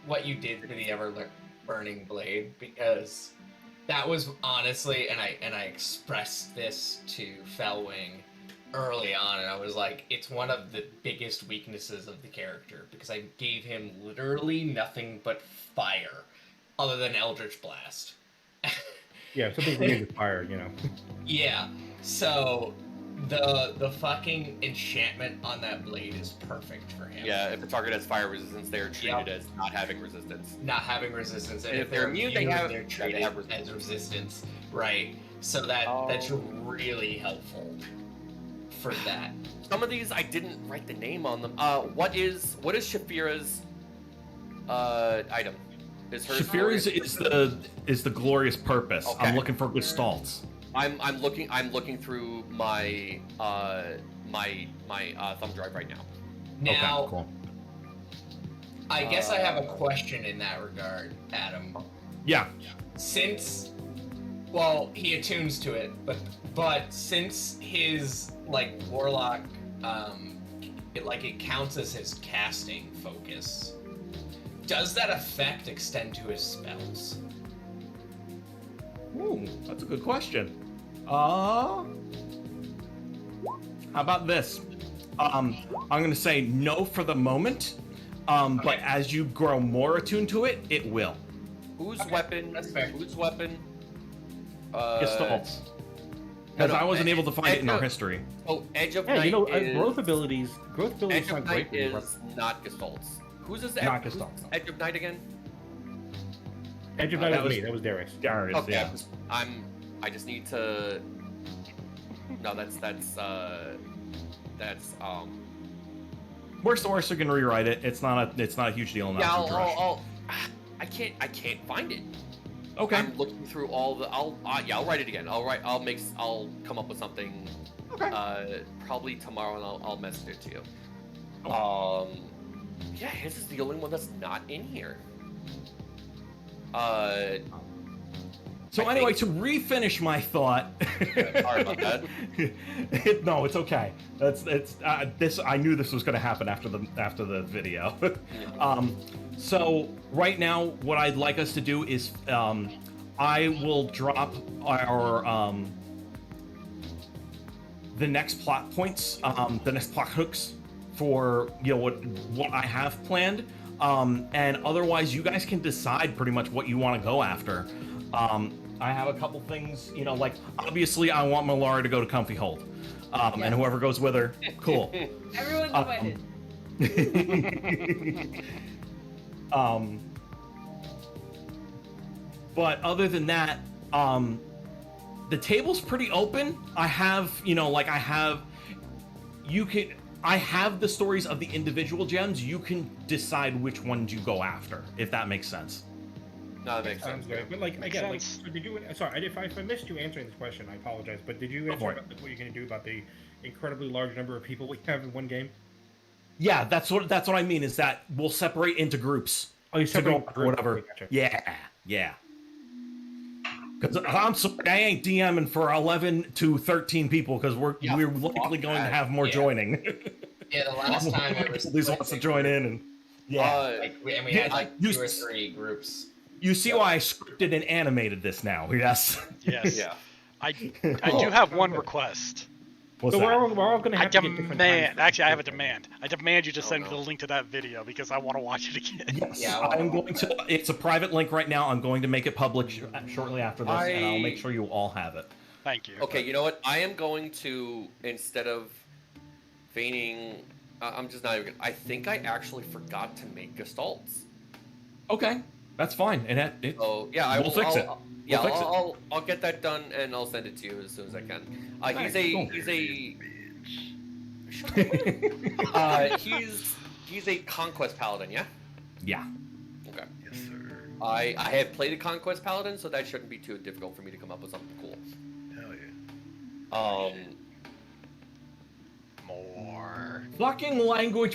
what you did for the ever-burning blade, because that was honestly, and I expressed this to Fellwing early on, and I was like, it's one of the biggest weaknesses of the character, because I gave him literally nothing but fire, other than Eldritch Blast. Yeah, something really fire, Yeah, so the fucking enchantment on that blade is perfect for him. Yeah, if the target has fire resistance, they're treated as not having resistance. Not having resistance, and if they're immune, they're treated as resistance. Right. So that's really helpful for that. Some of these I didn't write the name on them. What is Shafira's item? Shafira's is the glorious purpose. Okay. I'm looking for Gestalt's. I'm looking through my my thumb drive right now. Now, okay, cool. I guess I have a question in that regard, Adam. Yeah. Since, he attunes to it, but since his warlock, it counts as his casting focus. Does that effect extend to his spells? Ooh, that's a good question. How about this? I'm gonna say no for the moment. But as you grow more attuned to it, it will. Whose weapon? Whose weapon? Gestalt's. Because I wasn't able to find it in our history. Oh, Edge of Yeah, Night you know, is... growth abilities Edge sound of Night great. is not Gestalt's. Whose is Not who's Gestalt's. Edge of Night again? Edge of Night was me. That was Darius. Darius, Okay, yeah. I just need to. No, that's Worst can rewrite it. It's not a huge deal. Yeah, I can't find it. Okay. I'm looking through all the. I'll write it again. I'll come up with something. Okay. Probably tomorrow, and I'll message it to you. Okay. Yeah, his is the only one that's not in here. So anyway, to refinish my thought. Sorry about that. No, it's okay. This. I knew this was going to happen after the video. So right now, what I'd like us to do is, I will drop our the next plot points, the next plot hooks for what I have planned, and otherwise you guys can decide pretty much what you want to go after. I have a couple things, like obviously I want Malara to go to Comfy Hold, and whoever goes with her, cool. Everyone's invited. But other than that, the table's pretty open. I have, I have the stories of the individual gems. You can decide which ones you go after, if that makes sense. No, that makes sense. Great. But again, so did you? Sorry, if I missed you answering this question, I apologize. But did you answer what you're going to do about the incredibly large number of people we have in one game? Yeah, that's what I mean. Is that we'll separate into groups. Oh, you separate to go whatever. Gotcha. Yeah. Because I'm sorry, I ain't DMing for 11 to 13in people because we're likely going to have more joining. Yeah, the last time it was These wants to join in and we had like 2 or 3 groups. You see why I scripted and animated this now? Yes. Yes. Yeah. I do have one request. What's so that? we're all going to have to get different times. Actually, I have a demand. I demand you to send me the link to that video because I want to watch it again. Yes, I'm going to. It's a private link right now. I'm going to make it public shortly after this, and I'll make sure you all have it. Thank you. Okay, you know what? I am going to, instead of feigning, I'm just not even. I think I actually forgot to make gestalts. Okay, that's fine. And so yeah, we'll fix it. Yeah, I'll get that done and I'll send it to you as soon as I can. He's a conquest paladin, yeah? Yeah. Okay. Yes, sir. I have played a conquest paladin, so that shouldn't be too difficult for me to come up with something cool. Hell yeah. More fucking language.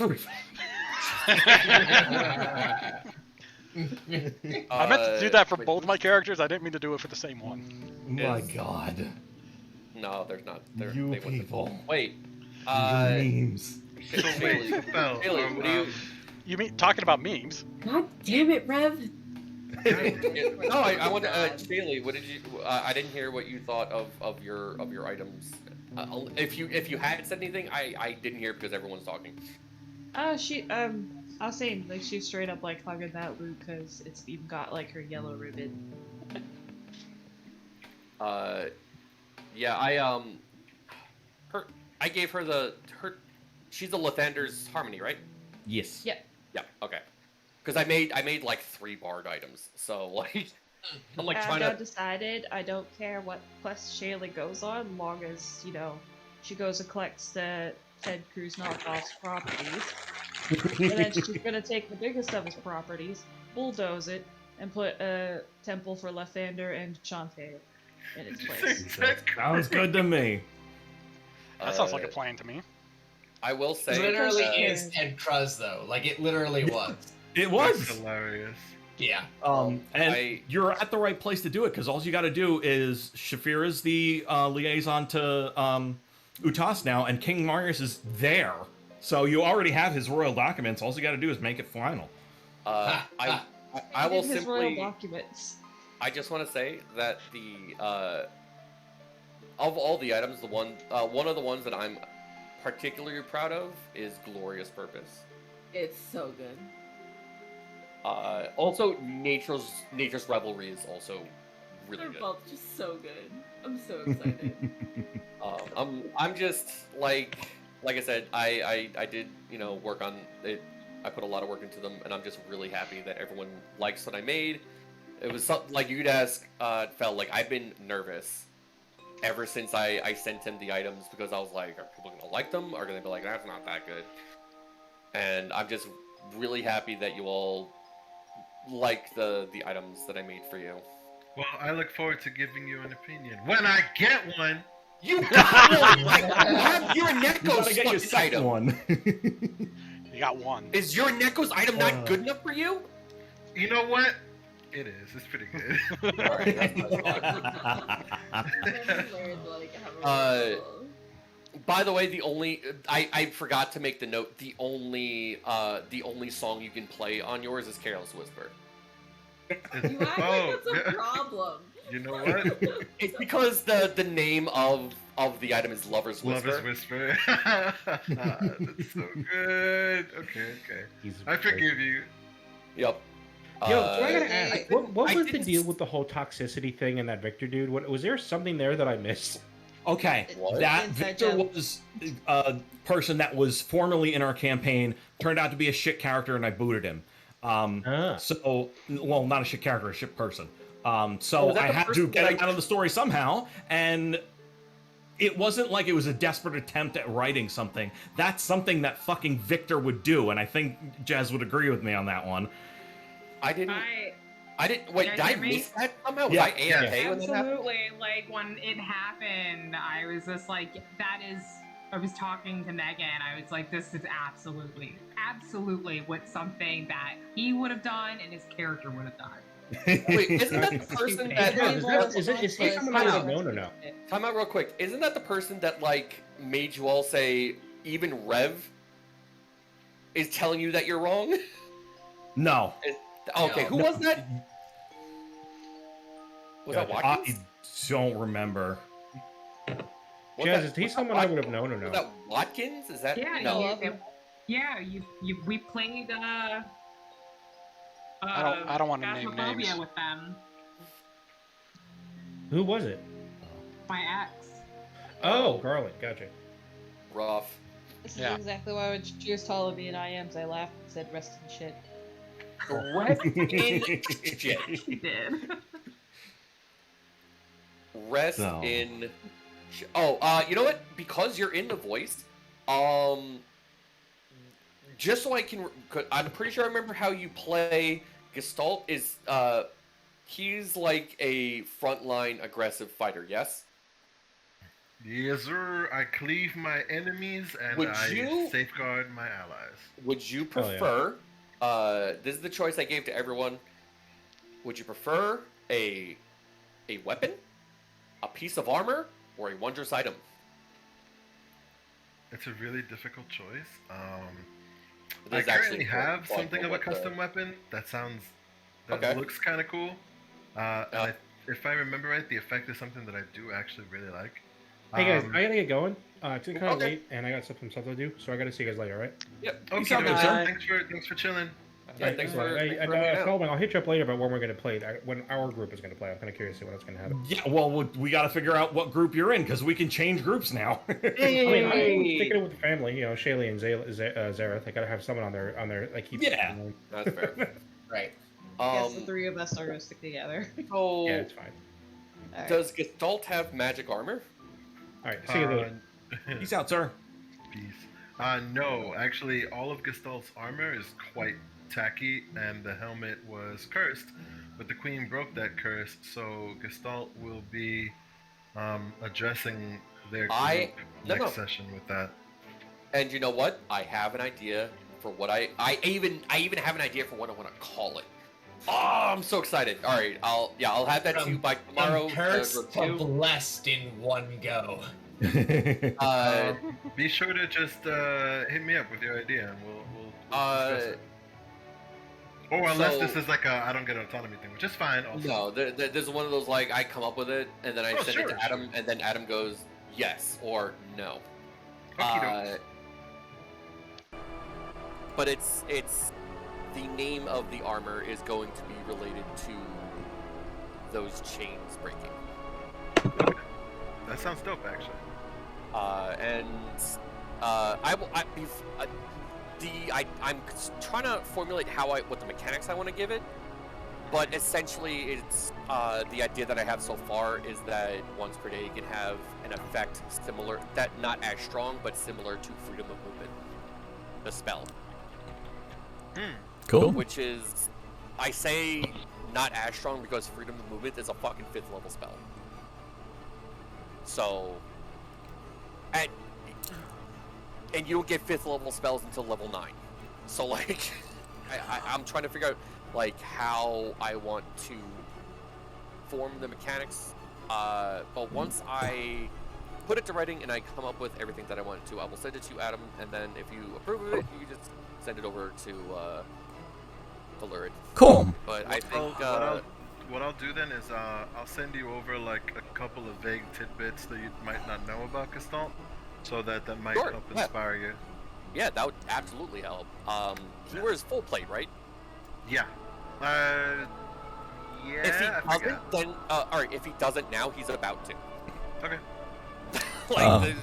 I meant to do that for both my characters. I didn't mean to do it for the same one. My God. No, there's not. You people. Wait. Memes. You mean talking about memes? God damn it, Rev. No, I want to. Shaylee, what did you? I didn't hear what you thought of your items. If you had said anything, I didn't hear because everyone's talking. I was saying, like, she's straight up, like, hugging that loot because it's even got, like, her yellow ribbon. Yeah, I gave her she's the Lathander's Harmony, right? Yes. Yep. Yeah, okay. Because I made, like, 3 bard items, so, like, I'm, like, trying I've to... decided I don't care what quest Shayla goes on, long as, she goes and collects the Ted Cruz knockoff's properties. And then she's gonna take the biggest of his properties, bulldoze it, and put a temple for Lathander and Shantae in its place. Sounds good to me. That sounds like a plan to me. I will say... It literally is Ted Cruz, though. Like, it literally was. It was. That's hilarious. Yeah. And you're at the right place to do it, because all you got to do is... Shafir is the liaison to Utas now, and King Marius is there. So you already have his royal documents. All you got to do is make it final. I will his simply... royal documents. I just want to say that the of all the items, the one of the ones that I'm particularly proud of is Glorious Purpose. It's so good. Also, Nature's Revelry is also really They're good. both just so good. I'm so excited. I'm just like I said, I did work on it. I put a lot of work into them, and I'm just really happy that everyone likes what I made. It was something like you'd ask, Fel, like I've been nervous ever since I sent him the items because I was like, are people gonna like them? Or are gonna be like, that's not that good? And I'm just really happy that you all like the items that I made for you. Well, I look forward to giving you an opinion when I get one. You got one! Like, you have your You Neko's gotta get your fucking second item. one. You got one. Is your Neko's item not good enough for you? You know what? It is. It's pretty good. Alright, by the way, the only I forgot to make the note. The only song you can play on yours is Careless Whisper. You act like that's a problem. You know what? It's because the name of the item is Lover's Whisper. Lover's Whisper. That's so good. Okay. I forgive you. Yep. Yo, so I gotta ask, what was the deal with the whole toxicity thing and that Victor dude? Was there something there that I missed? Okay, that Victor was a person that was formerly in our campaign, turned out to be a shit character, and I booted him. So, well, not a shit character, a shit person. So I had to get him out of the story somehow, and it wasn't like it was a desperate attempt at writing something. That's something that fucking Victor would do, and I think Jazz would agree with me on that one. I didn't. Wait, did I miss that somehow? Was Yeah. I AFK when that happened? Absolutely. Like when it happened, I was just like, I was talking to Megan. I was like, this is absolutely what something that he would have done and his character would have done. Wait, isn't that the person that Is he someone I would have known or no? Time out real quick. Isn't that the person that like made you all say even Rev is telling you that you're wrong? No. Okay, who was that? Was that Watkins? I don't remember. Jazz, is he someone I would have known or no? Was that Watkins? Is that Yeah, we played I don't want to name Phasmophobia names. with them. Who was it? My ex. Oh, Garlic, gotcha. Rough. This is exactly why when she was taller than I am, I laughed and said rest in shit. Rest in shit. She did. Rest in. Oh, you know what? Because you're in the voice, just so I can, I'm pretty sure I remember how you play Gestalt. Is he's like a frontline aggressive fighter? Yes. Yes, sir. I cleave my enemies and safeguard my allies. Would you prefer? This is the choice I gave to everyone. Would you prefer a weapon, a piece of armor, or a wondrous item? It's a really difficult choice. It I is currently actually have fun something for of a what the- custom weapon that Okay. looks kind of cool. And if I remember right, the effect is something that I do actually really like. Hey guys, I gotta get going. It's kind of late, and I got some stuff to do, so I gotta see you guys later, alright? Yep. Okay, thanks for chilling. Yeah, thanks for Coleman, I'll hit you up later about when we're gonna play. When our group is gonna play, I'm kind of curious to see when it's gonna happen. Yeah, well, we got to figure out what group you're in because we can change groups now. I mean, I'm thinking it with the family, you know, Shaylee and Zareth. They gotta have someone on their like keep. Yeah, that's fair. Right. I guess the three of us are gonna stick together. So, yeah, it's fine. Alright. Does Gestalt have magic armor? Alright, see you later. Peace out, sir. Peace. No, actually, all of Gestalt's armor is quite tacky, and the helmet was cursed, but the queen broke that curse, so Gestalt will be addressing their group next session with that. And you know what? I have an idea for what I even have an idea for what I want to call it. Oh, I'm so excited! All right, I'll have that to you by tomorrow. Cursed to blessed in one go. Be sure to just hit me up with your idea, and we'll discuss it. Or unless this is like a I don't get autonomy thing, which is fine. Also. No, there's one of those like I come up with it and then I send it to Adam, and then Adam goes yes or no. But it's the name of the armor is going to be related to those chains breaking. That sounds dope, actually. I'm trying to formulate what the mechanics I want to give it, but essentially it's the idea that I have so far is that once per day you can have an effect similar, that not as strong but similar to freedom of movement, the spell. Cool. Which is, I say not as strong because freedom of movement is a fucking 5th level spell. So, and you don't get 5th level spells until level 9. So like, I'm trying to figure out like how I want to form the mechanics. But once I put it to writing and I come up with everything that I want to, I will send it to you, Adam, and then if you approve of it, you just send it over to Lurid. Cool. But I think what I'll do then is I'll send you over like a couple of vague tidbits that you might not know about Gestalt, so that might help inspire you. Yeah, that would absolutely help. He wears full plate, right? Yeah. Yeah. If he doesn't, then alright. If he doesn't now, he's about to. Okay. I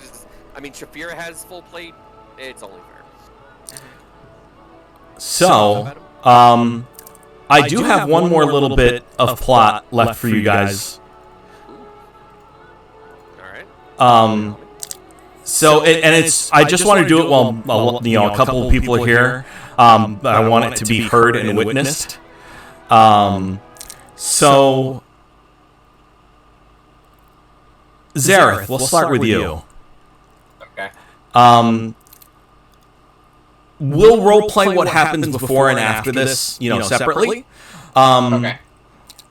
mean, Shafira has full plate. It's only fair. So, I do have one more little bit of plot left for you guys. Alright. So, I just want to do it while, a couple of people are here. I want it to be heard and witnessed. So, Zareth, we'll start with you. Okay. We'll roleplay what happens before and after this, separately. Okay.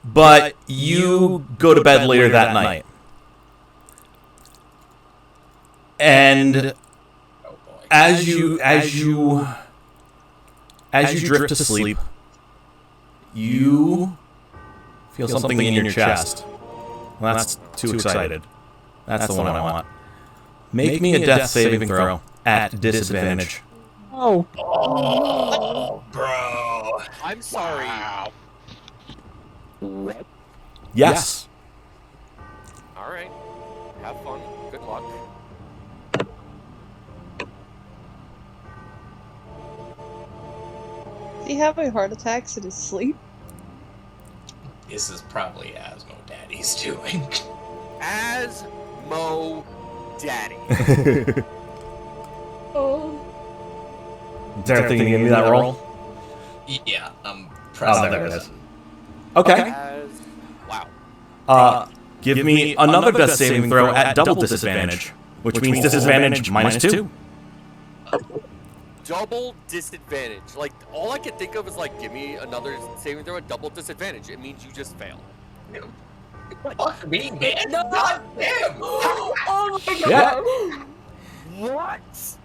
But you go to bed later that night. And as you drift to sleep, you feel something in your chest. Well, that's too excited. That's the one I want. Make me a death saving throw at disadvantage. Oh. Oh, bro. I'm sorry. What? Yes. Alright. Have fun. Good luck. Is he having heart attacks in his sleep? This is probably Asmo Daddy's doing. Asmo Daddy. Oh. Is there anything you give me that roll? Yeah, I'm pressing. Oh, there it is. Okay. Wow. Give me another death saving throw at double disadvantage, which means disadvantage -2. Double disadvantage. Like, all I can think of is like, give me another saving throw at double disadvantage. It means you just fail. Fuck me, man. Not him. Oh my god. Yeah. What?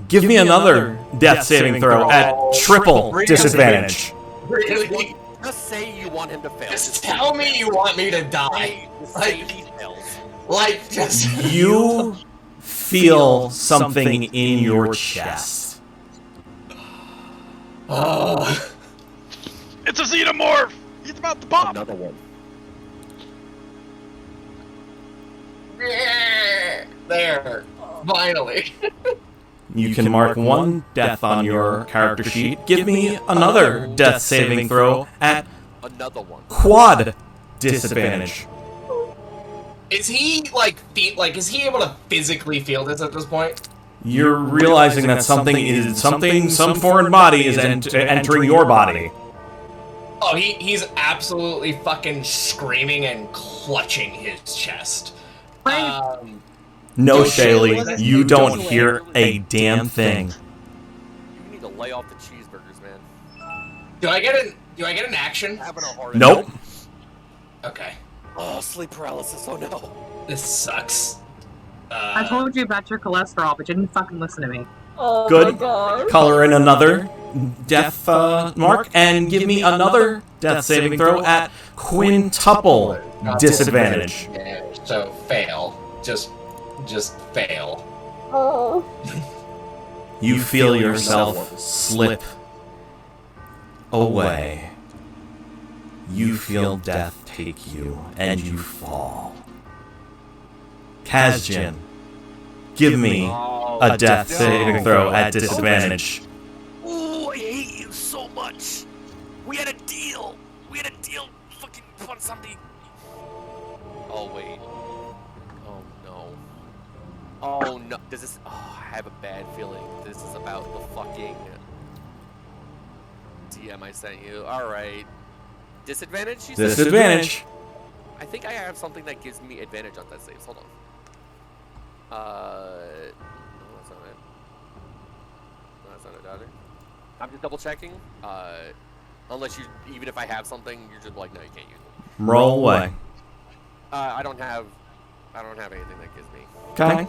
Give me another death saving throw at triple disadvantage. Really? Just say you want him to fail. Just tell me you want me to die. Just You feel something in your chest. It's a xenomorph! He's about to pop! Another one. There. Finally. You can mark one death on your character sheet. Give me another death saving throw at another one. Quad disadvantage. Is he is he able to physically feel this at this point? You're realizing that some foreign body is entering your body. Oh, he's absolutely fucking screaming and clutching his chest. No, Shaylee, you don't hear a damn thing. You need to lay off the cheeseburgers, man. Do I get an action? Nope. Okay. Oh, sleep paralysis. Oh no. This sucks. I told you about your cholesterol, but you didn't fucking listen to me. Oh Good. my god. Color in another death mark and give me another death saving throw at quintuple disadvantage. Yeah, so fail. Just fail. Oh. You feel yourself slip away, you feel death take you, and you fall. Kazjin, give me a death saving throw at disadvantage. Ooh, I hate you so much. We had a deal. Fucking on Sunday. Oh wait. Oh no. Oh no. Does this? Oh, I have a bad feeling. This is about the fucking DM I sent you. All right. Disadvantage? You said? Disadvantage. I think I have something that gives me advantage on that saves. Hold on. No, that's not it. No, that's not it either. I'm just double checking. Unless you, even if I have something, you're just like, no, you can't use it. Roll away. I don't have anything that gives me. Okay.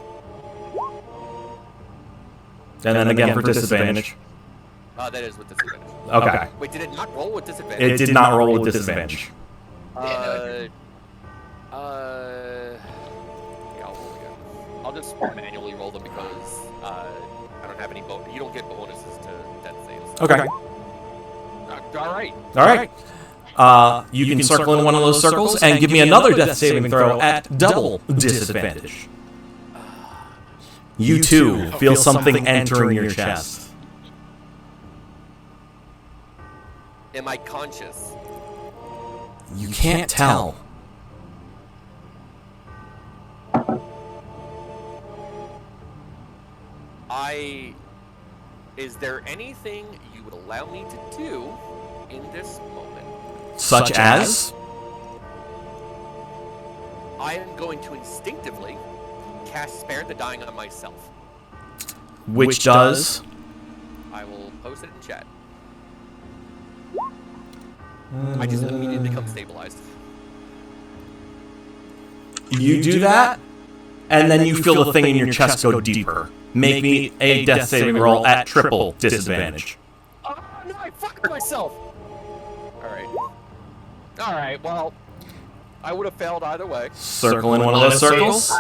And then again for disadvantage. That is with disadvantage. Okay. Wait, did it not roll with disadvantage? It did not roll with disadvantage. Yeah, I'll roll again. I'll just manually roll them because I don't have any bonus. You don't get bonuses to death saves. Okay. All right. You can circle in one of those circles and give me another death saving throw at double disadvantage. You too feel something entering your chest. Am I conscious? You can't tell. Is there anything you would allow me to do in this moment? Such as? I am going to instinctively cast Spare the Dying on myself. Which does? I will post it in chat. I just immediately become stabilized. You do that, and then you feel the thing in your chest go deeper. Make me a death saving roll at triple disadvantage. Oh no, I fucked myself! Alright, well, I would have failed either way. Circle in one of those circles.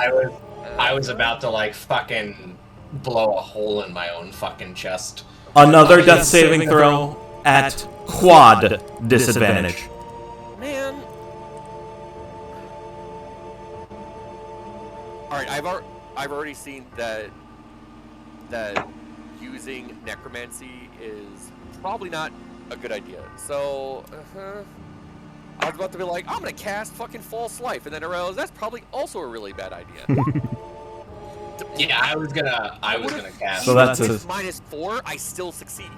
I was about to like fucking blow a hole in my own fucking chest. Another death saving throw at quad disadvantage. Man. Alright, I've already seen that using necromancy is probably not a good idea. So, I was about to be like, I'm gonna cast fucking False Life, and then I realized that's probably also a really bad idea. Yeah, I was gonna cast. So that's with -4, I still succeed.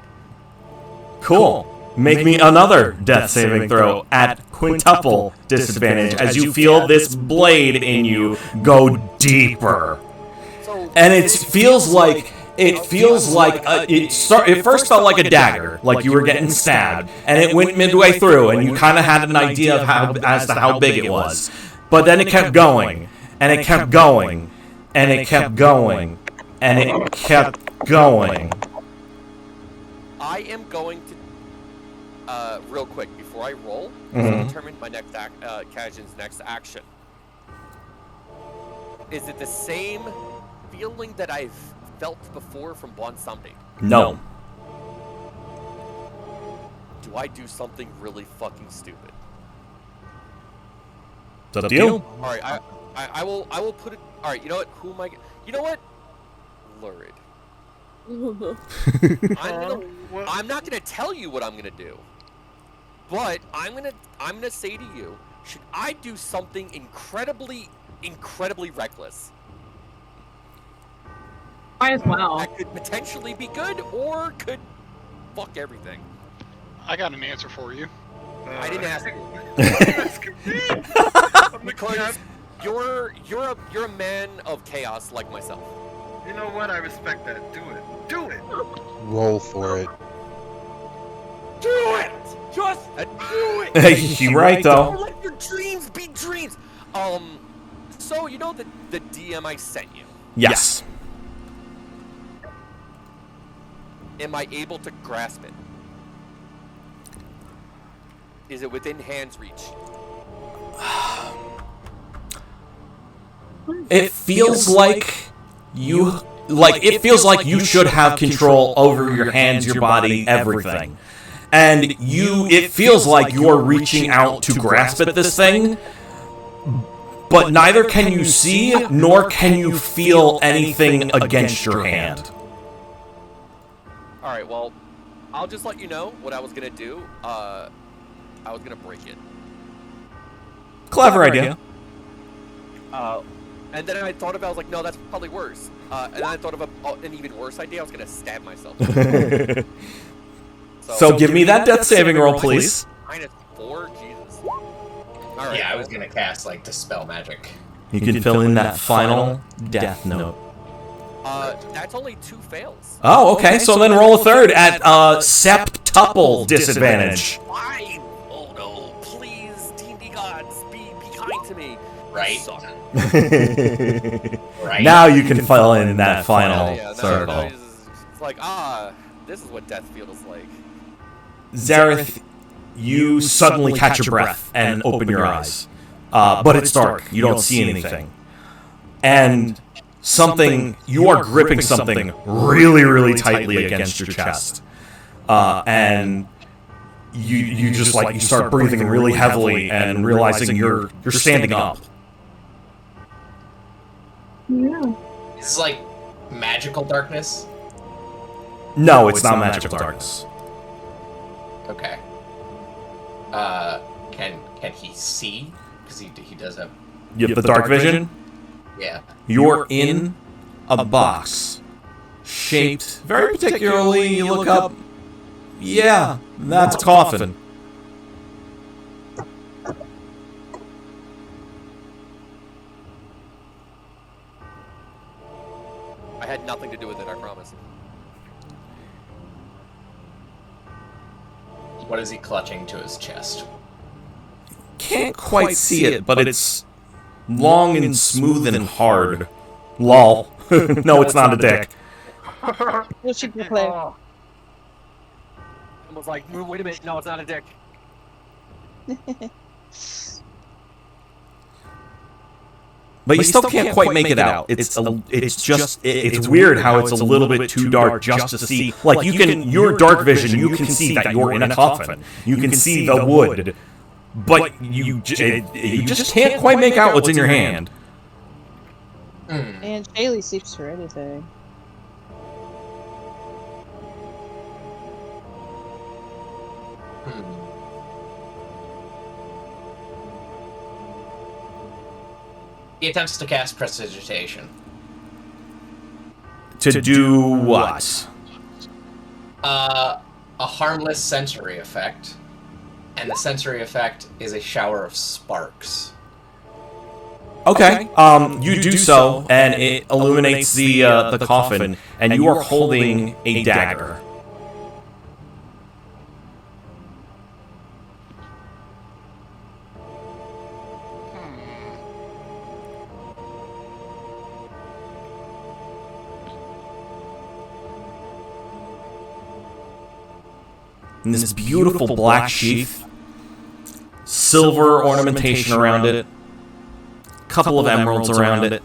Cool. Make me another death saving throw at quintuple disadvantage as you feel this blade in you go deeper. And it feels like it first felt like a dagger, like you were getting stabbed, and it went midway through, and you kind of had an idea of as to how big it was. But then it kept going, and it kept going, and it kept going, and it kept going. I am going to, real quick, before I roll, determine my next Kazjin's next action. Is it the same feeling that I've felt before from Bonsomde? No. Do I do something really fucking stupid? It's up to you. All right, I will put it. All right, you know what? Who am I? You know what? Lurid. I'm not gonna tell you what I'm gonna do, but I'm gonna say to you, should I do something incredibly reckless? Might as well. That could potentially be good, or could fuck everything. I got an answer for you. I didn't ask you. Because you're a man of chaos like myself. You know what? I respect that. Do it. Do it. Roll for it. Do it. Just do it. You're right, though. Don't let your dreams be dreams. So you know the DM I sent you. Yes. Am I able to grasp it? Is it within hand's reach? It feels like it feels like you should have control over your hands, your body, everything. and it feels like you're reaching out to grasp at this thing, but neither can you see nor can you feel anything against your hand. Alright, well, I'll just let you know what I was gonna do. I was gonna break it. Clever idea. And then I thought about, I was like, no, that's probably worse. And then I thought of an even worse idea. I was gonna stab myself. So give me that death saving roll, please. -4, Jesus. Alright. Yeah, I was gonna cast, like, Dispel Magic. You can fill in that final death note. That's only 2 fails. Oh, okay. So then roll a third at septuple disadvantage. Fine. Oh no, please, D&D gods, be kind to me. Right. Right. Now you can fill in that final circle. It's like, this is what death feels like. Zareth, you suddenly catch your breath and open your eyes. But it's dark. You don't see anything. And you are gripping something really, really tightly against your chest. And you just like, you start breathing really heavily and realizing you're standing up. Yeah. Is this like magical darkness? No, it's not magical darkness. Okay. Can he see? Because he does have. You have the dark vision? Yeah. You're in a box shaped very particularly. You look up. Yeah, that's a coffin. I had nothing to do with it, I promise. What is he clutching to his chest? Can't quite see it, but it's long and smooth and hard. Lol. No, it's not a dick. We'll shoot the play. I was like, wait a minute, no, it's not a dick. But you still can't quite make it out. It's weird how it's a little bit too dark just to see. Like your dark vision, you can see that you're in a coffin. You can see the wood, but you just can't quite make out what's in your hand. And Shaylee sleeps for anything. He attempts to cast Prestidigitation. To do what? A harmless sensory effect. And the sensory effect is a shower of sparks. Okay. You do so, and it illuminates the coffin, and you are holding a dagger. And this beautiful black sheath, silver ornamentation around it, couple of emeralds around it.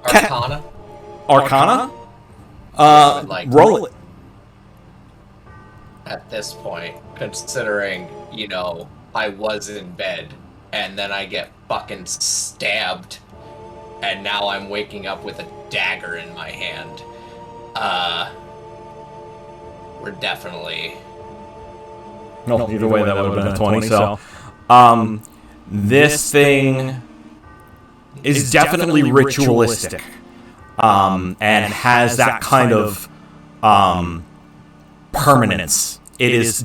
Arcana? Arcana? Roll it. At this point, considering, you know, I was in bed, and then I get fucking stabbed, and now I'm waking up with a dagger in my hand. We're definitely... No, either way, that would have been a 20, so... This thing is definitely ritualistic, and has that kind of, permanence. It is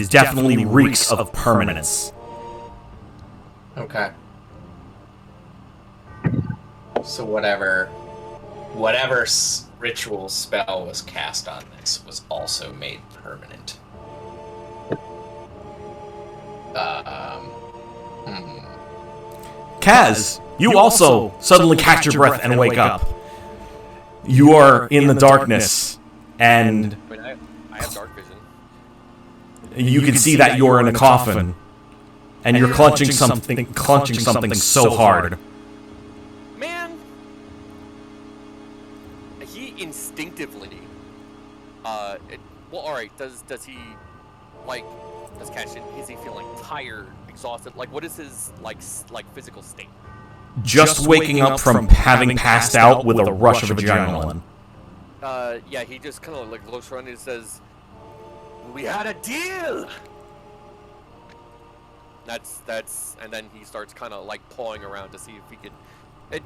definitely reeks of permanence. Okay. So whatever ritual spell was cast on this was also made permanent. Kaz, you also suddenly catch your breath and wake up. You are in the darkness, and Wait, I have dark vision. you can see that you're in a coffin. and you're clutching something so hard. Man, he instinctively. Well, all right. Does he like? Does Cashin? Is he feeling tired, exhausted? Like, what is his like physical state? Just waking up from having passed out with a rush of adrenaline. Yeah, he just kind of like looks around and says, "We had a deal." That's, and then he starts kind of like pawing around to see if he could.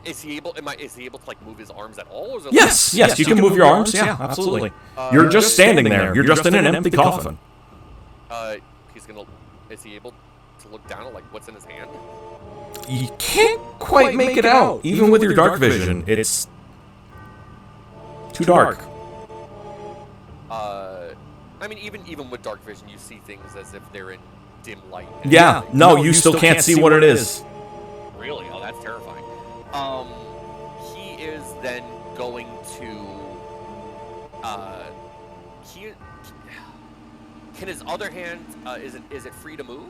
Is he able? Is he able to like move his arms at all? Or is it Yes, like, yes, you can move your arms. Yeah, absolutely. You're just standing there. You're just in an empty coffin. He's gonna. Is he able to look down at like what's in his hand? You can't quite make it out, even with your dark vision. It's too dark. I mean, even with dark vision, you see things as if they're in dim light. Yeah, no, you still can't see what it is. Really? Oh, that's terrifying. He is then going to. Can his other hand? Is it free to move?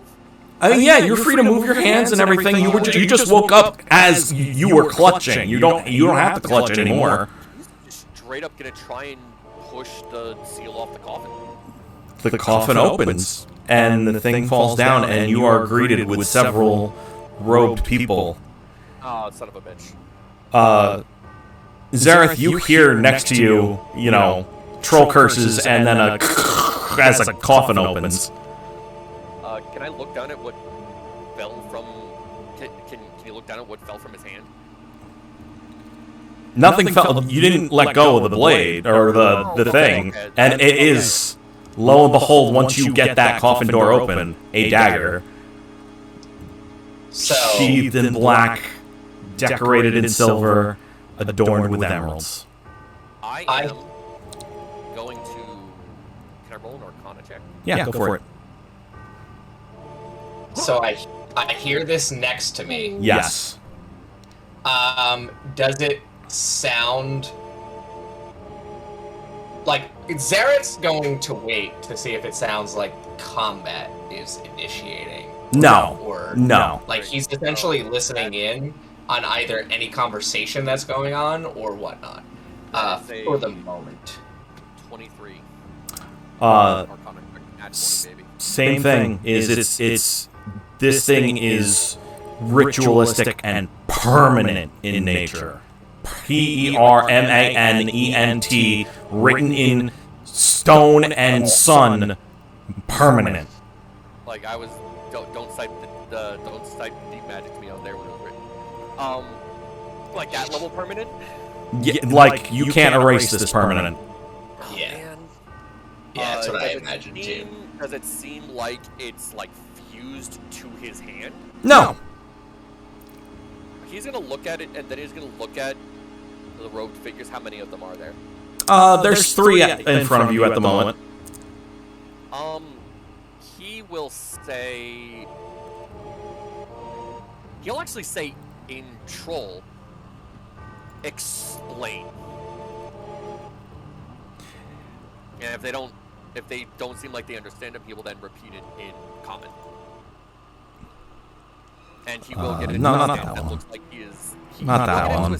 I mean, yeah, you're free to move your hands and everything. You just woke up as you were clutching. You don't have to clutch anymore. He's just straight up gonna try and push the seal off the coffin. The coffin opens, and the thing falls down, and you are greeted with several robed people. Oh, son of a bitch. Zareth, you hear next to you, troll curses, and then as a coffin opens. Can I look down at what fell from? Can you look down at what fell from his hand? Nothing fell. You didn't let go of the blade or the thing, and it is, lo and behold, once you get that coffin door open, a dagger, sheathed in black, decorated in silver, adorned with emeralds. I am going to. Can I roll an Arcana check? Yeah, go for it. So I hear this next to me. Yes. Does it sound like Zareth's going to wait to see if it sounds like combat is initiating? No. Or no. Like he's essentially listening in on either any conversation that's going on or whatnot. For the moment. 23. Same thing. This thing is ritualistic and permanent in nature. Permanent, written in stone and sun. Permanent. Like I was, don't cite the deep magic to me out there when it was written. Like that level permanent. Yeah, like you can't erase this permanent. Yeah. Yeah, that's what I imagined too. Does it seem like it's like fused to his hand? No. He's gonna look at it, and then he's gonna look at the robed figures. How many of them are there? There's 3 in front of you at the moment. He will say. He'll actually say in troll. Explain. And if they don't seem like they understand him, he will then repeat it in common. And he will get into a stance that looks like he is. Not that one.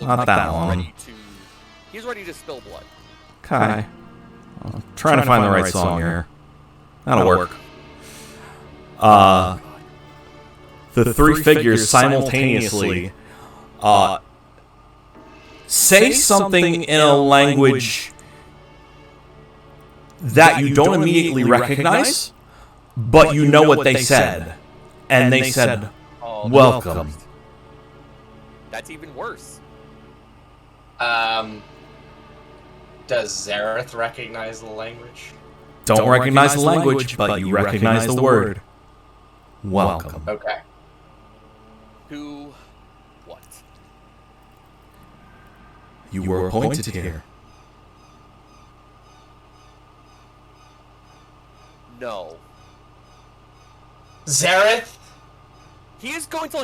Not that one. He's ready to spill blood. Okay. I'm trying to find the right song here. That'll work. The 3 figures simultaneously say something in a language that you don't immediately recognize, but you know what they said. And they said, welcome. That's even worse. Does Zareth recognize the language? Don't recognize the language, but you recognize the word. Welcome. Okay. Who? What? You were appointed here. No. Zareth? He is going to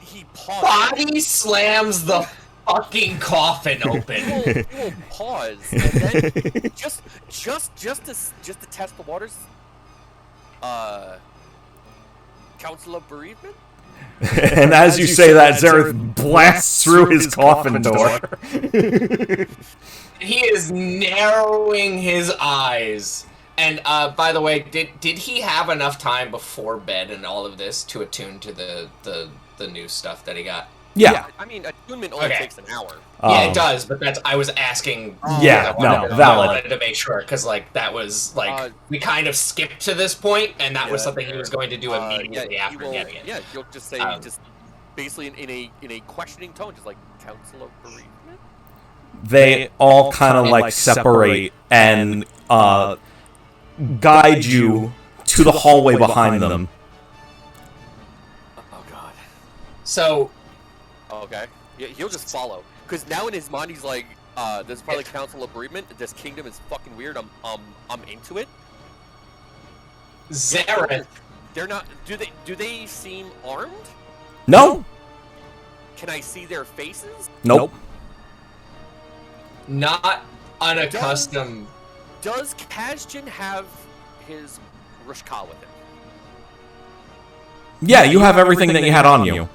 he pauses. Body slams the fucking coffin open. He will pause and then just to test the waters. Council of Bereavement? And as you say that, Zareth blasts through his coffin door. He is narrowing his eyes. And by the way, did he have enough time before bed and all of this to attune to the new stuff that he got? Yeah. I mean, attunement only takes an hour. Yeah, it does, but I was asking. Yeah, I valid. wanted to make sure, because, like, that was, like, we kind of skipped to this point, and that was something he was going to do immediately after getting it. Yeah, you'll just say, just basically in a questioning tone, just like, Council of Bereavement? They all kind of, like, separate and guide you to the hallway behind them. Oh, God. So... Okay. Yeah, he'll just follow. Because now in his mind, he's like, this is probably Council of Bereavement. This kingdom is fucking weird. I'm into it. Zareth. They're not. Do they seem armed? No. Can I see their faces? Nope. Not unaccustomed. Does Kazjan have his Rushka with him? Yeah, you have everything that you had on you.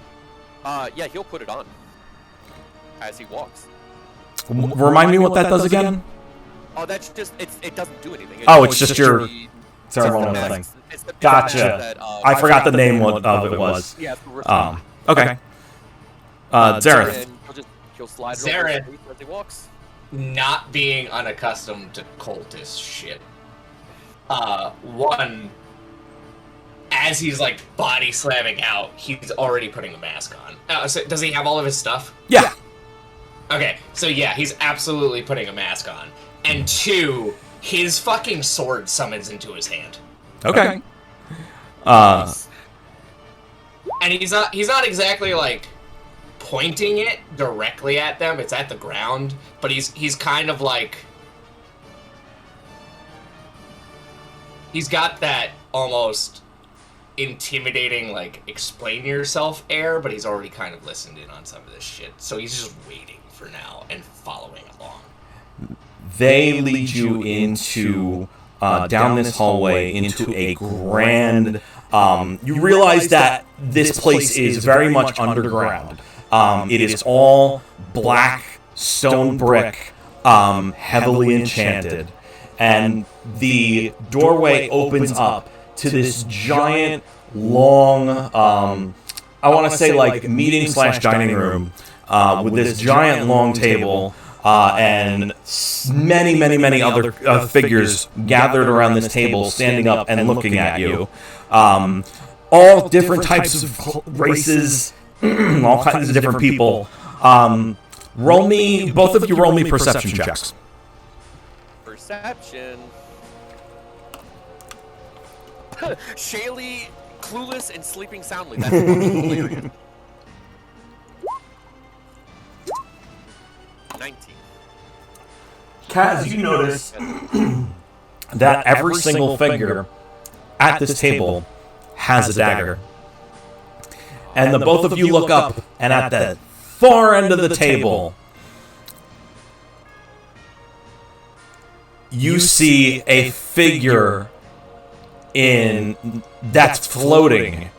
Yeah, he'll put it on as he walks. Remind me what that does again? Oh, that's just it doesn't do anything. It's just your ceremonial thing. Gotcha. I forgot the name of it was. Yeah, okay. Zareth. He'll slide it Zareth, over his face as he walks. Not being unaccustomed to cultist shit. One, as he's like body slamming out, he's already putting a mask on. So does he have all of his stuff? Yeah. Okay, so yeah, he's absolutely putting a mask on. And two, his fucking sword summons into his hand. Okay. And he's not exactly like pointing it directly at them. It's at the ground, but he's kind of like, he's got that almost intimidating, like, explain yourself air, but he's already kind of listened in on some of this shit. So he's just waiting for now and following along. They lead you into down this hallway into a grand. You realize that this place is very much underground. It is all black stone brick, heavily enchanted, and the doorway opens up to this giant, long, I want to say like meeting/dining room, with this giant long table. And many other figures gathered around this table, standing up and looking at you. All different types of races, all kinds of different people. Both of you roll me perception checks. Perception. Shaylee, clueless and sleeping soundly. That's hilarious. 19. Kaz, you notice that every single figure at this table has a dagger. And the both of you look up, and at the far end of the table, you see a figure that's floating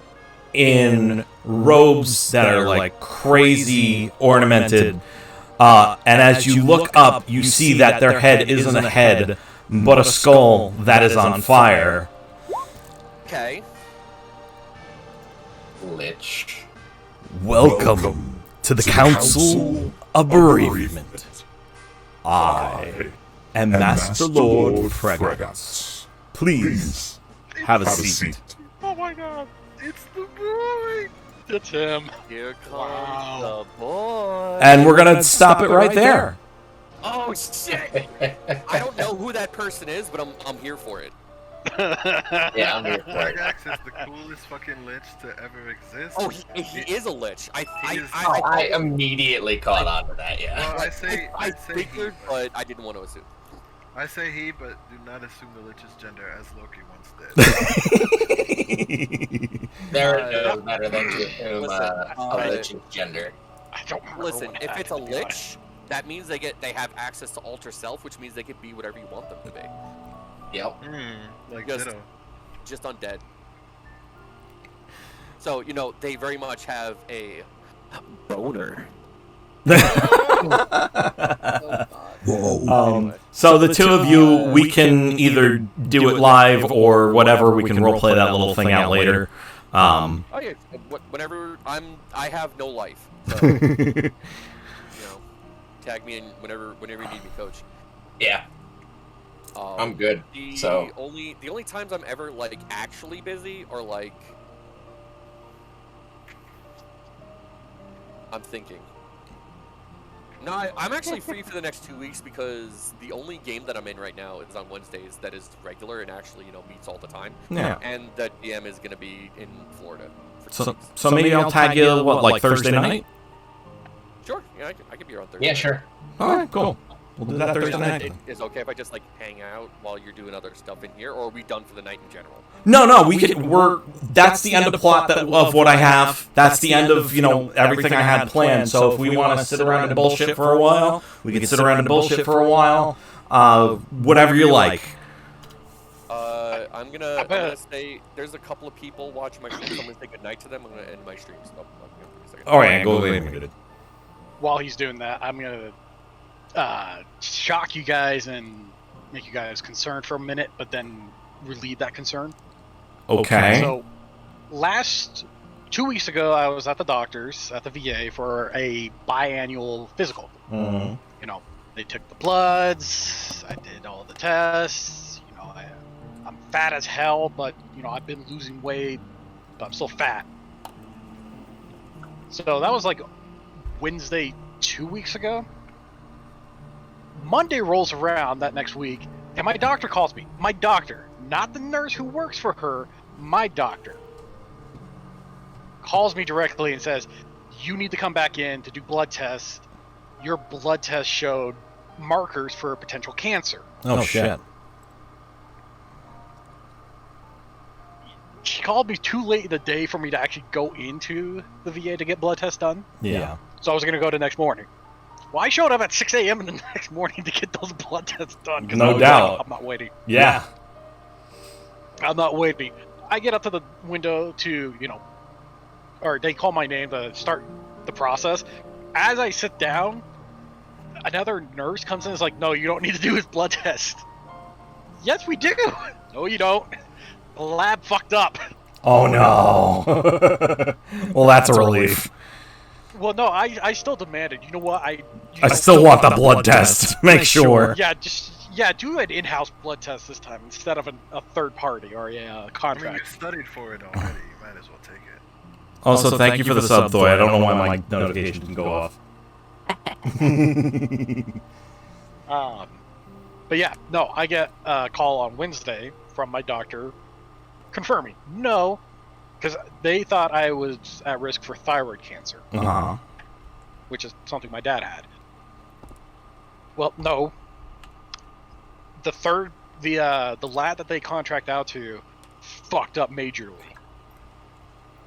in robes that are like crazy ornamented. And as you look up, you see that their head isn't a head, but a skull that is on fire. Okay. Lich. Welcome to the Council of Bereavement. I am Master Lord Fregatz. Please have a seat. Oh my god, it's the boy! It's him. Here comes the boy. And we're gonna stop it right there. Oh shit! I don't know who that person is, but I'm here for it. Yeah, I'm here for it. Fregax is the coolest fucking lich to ever exist. Oh, he is a lich. I immediately caught on to that. Yeah. Well, I figured, but I didn't want to assume. I say he, but do not assume the lich's gender, as Loki once did. There is no better than to assume a lich's gender. I don't Listen, if it's a lich, that means they have access to alter self, which means they can be whatever you want them to be. Yep. Like just, Ditto. just undead. So, you know, they very much have a boner. So the two of you, we can either do it live or whatever. We can roleplay that little thing out later. Oh yeah, whenever I have no life. So, you know, tag me in whenever you need me, Coach. Yeah. I'm good. The only times I'm ever like actually busy or like I'm thinking. No, I'm actually free for the next 2 weeks because the only game that I'm in right now is on Wednesdays that is regular and actually, you know, meets all the time. Yeah. And the DM is going to be in Florida. So maybe I'll tag you, what, like Thursday night? Sure. Yeah, I can be here on Thursday. Yeah, sure. All right, cool. We'll do that Thursday night. Is it okay if I just like hang out while you're doing other stuff in here, or are we done for the night in general? No, we can. That's the end of the plot of what I have. That's the end of, you know, everything I had planned. So if we want to sit around and bullshit for a while, we can sit around and bullshit for a while. Whatever you like. I'm gonna say there's a couple of people watching my stream. So I'm gonna say goodnight to them. I'm gonna end my stream. So Oh yeah, go ahead. While he's doing that, I'm gonna shock you guys and make you guys concerned for a minute, but then relieve that concern. Okay. So, 2 weeks ago, I was at the doctor's at the VA for a biannual physical. Mm-hmm. You know, they took the bloods. I did all the tests. You know, I'm fat as hell, but you know, I've been losing weight, but I'm still fat. So that was like Wednesday 2 weeks ago. Monday rolls around that next week, and my doctor calls me. My doctor, not the nurse who works for her, my doctor, calls me directly and says, you need to come back in to do blood tests. Your blood test showed markers for potential cancer. Oh, shit. She called me too late in the day for me to actually go into the VA to get blood tests done. Yeah. So I was going to go the next morning. Well, I showed up at 6 a.m. the next morning to get those blood tests done. No doubt. I'm not waiting. Yeah. I'm not waiting. I get up to the window to, you know, or they call my name to start the process. As I sit down, another nurse comes in and is like, no, you don't need to do his blood test. Yes, we do. No, you don't. The lab fucked up. Oh, no. Well, that's a relief. Well, no, I still demanded. You know what? I still want the blood test. Make sure. Yeah, do an in-house blood test this time instead of a third party or a contract. I mean, you studied for it already. You might as well take it. Also, thank you for the sub, Thoy. I don't know why my notification didn't go off. But yeah, no, I get a call on Wednesday from my doctor confirming no, because they thought I was at risk for thyroid cancer, which is something my dad had. Well, no. The lab that they contract out to fucked up majorly.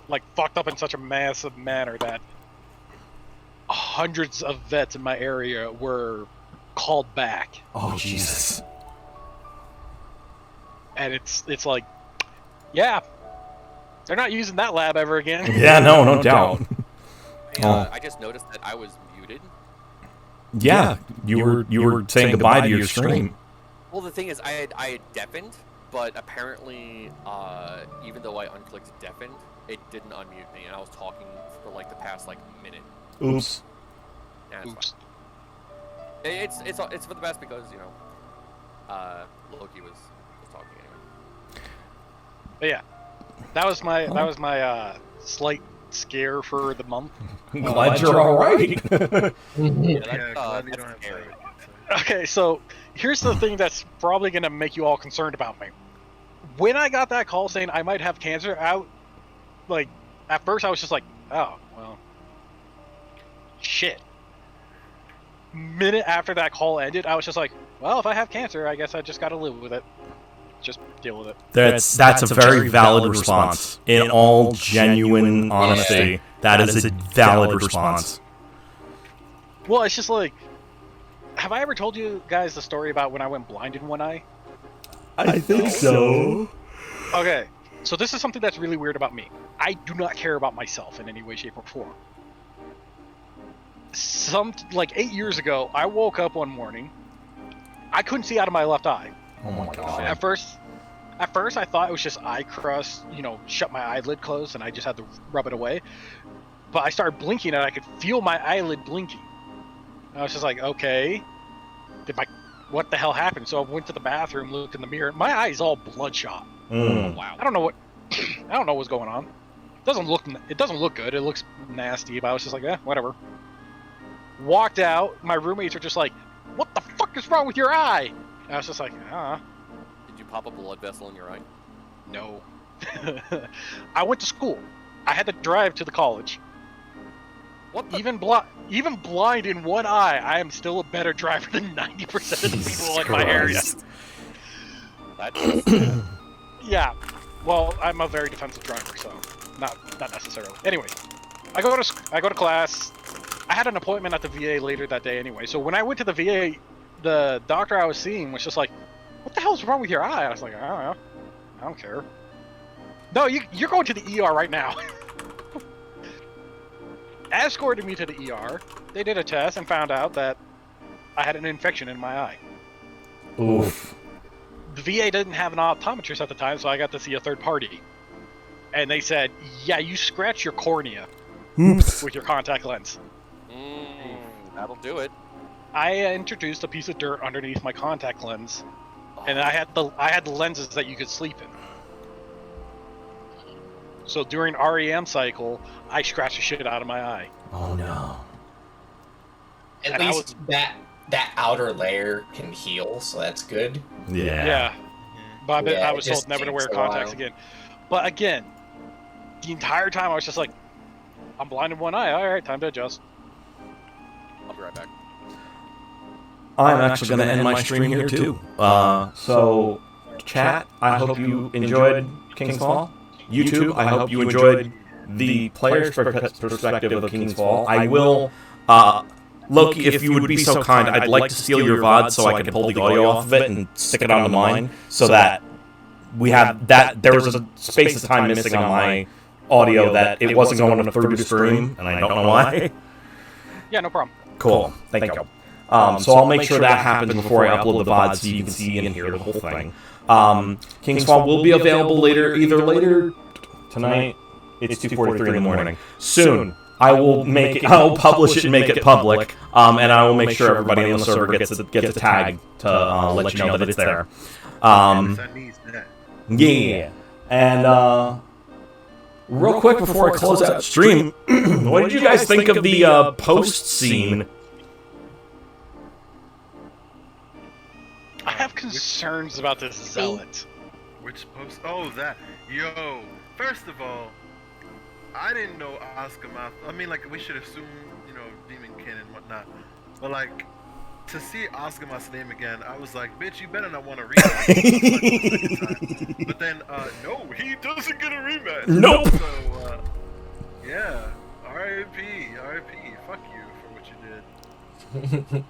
Like, fucked up in such a massive manner that hundreds of vets in my area were called back. Oh, Jesus. And it's like, yeah, they're not using that lab ever again. Yeah, no doubt. I just noticed that I was muted. Yeah, you were saying goodbye to your stream. Well, the thing is, I had deafened, but apparently, even though I unclicked deafened, it didn't unmute me, and I was talking for like the past like minute. Oops. Yeah, it's fine. It's for the best because, you know, Loki was talking anyway. But yeah, that was my slight scare for the month. I'm glad you're all right. Glad you don't have thyroid. Okay, so here's the thing that's probably going to make you all concerned about me. When I got that call saying I might have cancer, at first I was just like, oh, well, shit. Minute after that call ended, I was just like, well, if I have cancer, I guess I just got to live with it. Just deal with it. That's a very valid response. In all genuine honesty, that is a valid response. Well, it's just like, have I ever told you guys the story about when I went blind in one eye? I think so. Okay, so this is something that's really weird about me. I do not care about myself in any way, shape, or form. Like 8 years ago, I woke up one morning. I couldn't see out of my left eye. Oh my god. At first, I thought it was just eye crust, shut my eyelid closed, and I just had to rub it away. But I started blinking, and I could feel my eyelid blinking. And I was just like, okay, what the hell happened? So I went to the bathroom, looked in the mirror. My eye's all bloodshot. Wow. I don't know what's going on. It doesn't look good. It looks nasty. But I was just like, whatever. Walked out. My roommates are just like, what the fuck is wrong with your eye? And I was just like, Did you pop a blood vessel in your eye? No. I went to school. I had to drive to the college. What the? Even blind in one eye, I am still a better driver than 90% of the people in my area. Yeah. Well, I'm a very defensive driver, so not necessarily. Anyway, I go to class. I had an appointment at the VA later that day anyway. So when I went to the VA, the doctor I was seeing was just like, "What the hell's wrong with your eye?" I was like, "I don't know. I don't care." No, you're going to the ER right now. Escorted me to the ER. They did a test and found out that I had an infection in my eye. Oof. The VA didn't have an optometrist at the time, so I got to see a third party. And they said, yeah, you scratch your cornea with your contact lens. That'll do it. I introduced a piece of dirt underneath my contact lens, and I had the lenses that you could sleep in. So during REM cycle, I scratched the shit out of my eye. Oh no. At least that outer layer can heal, so that's good. Yeah. But I was told never to wear contacts again. But again, the entire time I was just like, I'm blind in one eye. All right, time to adjust. I'll be right back. I'm actually going to end my stream here too. So, chat, I hope you enjoyed King's Fall. YouTube, I hope you enjoyed the player's perspective of King's Fall. I will, Loki, if you would be so kind, I'd like to steal your VOD so I can pull the audio off of it and stick it onto mine, so that we have that. There was a space of time missing on my audio that it wasn't going through the stream, and I don't know why. Yeah, no problem. Cool, thank you. So I'll make sure that happens before I upload the VOD so you can see and hear the whole thing. King's Fall will be available either later tonight. It's 2:43 in the morning. Soon, I'll publish it and make it public, and I will make sure everybody on the server gets a tag to let you know that it's there. Yeah, and real quick before I close out the stream, what did you guys think of the post scene? I have concerns about this zealot. Which post? Oh, that. Yo, first of all, I didn't know Oscamoth. I mean, like, we should assume, Demon Kin and whatnot. But, like, to see Oscamoth's name again, I was like, bitch, you better not want to rematch. But then, no, he doesn't get a rematch. Nope. So, yeah, R.I.P., fuck you for what you did.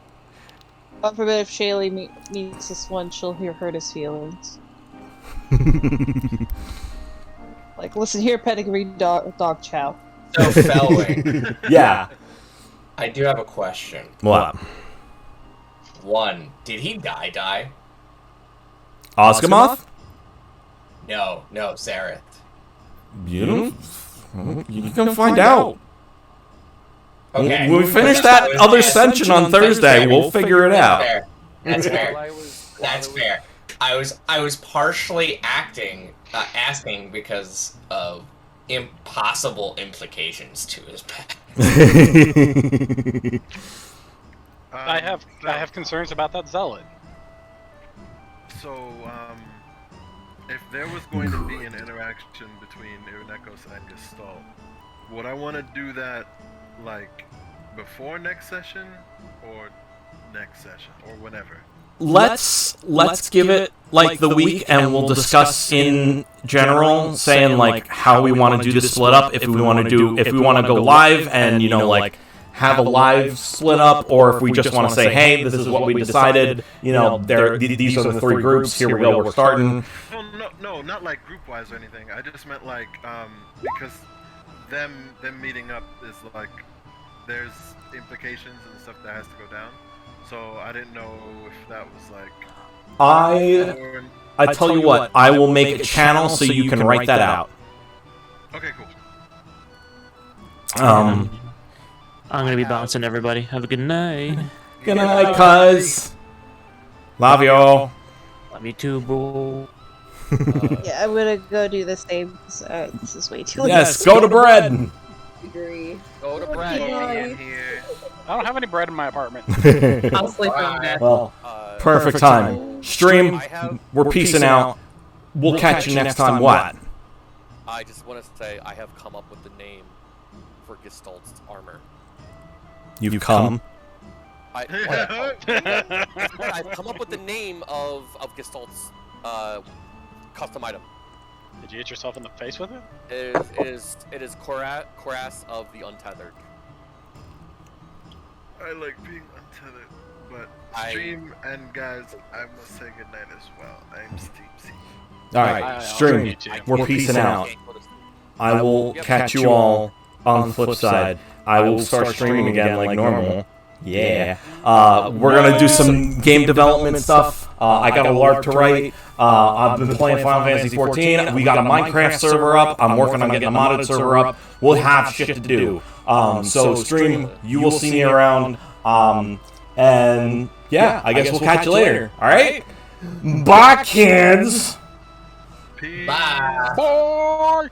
God forbid if Shaylee meets this one, she'll hurt his feelings. Like, listen here, pedigree dog chow. So, Felwing. Yeah. I do have a question. What? One, did he die? Oscamoth? No, Zareth. You can find out. Okay. When we finish that other ascension on Thursday, we'll figure it out. That's fair. That's fair. I was partially asking because of impossible implications to his past. I have concerns about that zealot. So, if there was going to be an interaction between Irenekos and Gestalt, would I want to do that, like, before next session, or next session, or whenever? Let's give it like the week, and we'll discuss in general, saying like how we want to do the split up. If we want to go live and like have a live split up, or if we just want to say, hey, this is what we decided. These are the three groups. Here we go. We're starting. Oh no, not like group wise or anything. I just meant like because them meeting up is like there's implications and stuff that has to go down. So I didn't know if that was like. I tell you what, I will make a channel so you can write that out. Okay, cool. I'm gonna be bouncing, everybody. Have a good night. Good night, cuz. Love y'all. Love you too, bro. Yeah, I'm gonna go do the same. This is way too late. Yes, go to bread. Agree. Go to bread. I don't have any bread in my apartment. I'll sleep on bed. Well, perfect time. Stream, we're peacing out. We'll catch you next time. What? I just want to say I have come up with the name for Gestalt's armor. You've come? I've come up with the name of Gestalt's custom item. Did you hit yourself in the face with it? It is Koras of the Untethered. I like being untethered, but stream and guys, I must say goodnight as well. I'm Steve C. Alright, stream, we're peacing out. I will catch you all on the flip side. I will start streaming again like normal. Yeah. We're gonna do some game development stuff. I got a LARP to write. I've been playing Final Fantasy 14. We got a Minecraft server up. I'm working on getting a modded server up. We'll have shit to do. So stream, you will see me around. And yeah, I guess we'll catch you later. All right. Bye, kids. Bye. Bye.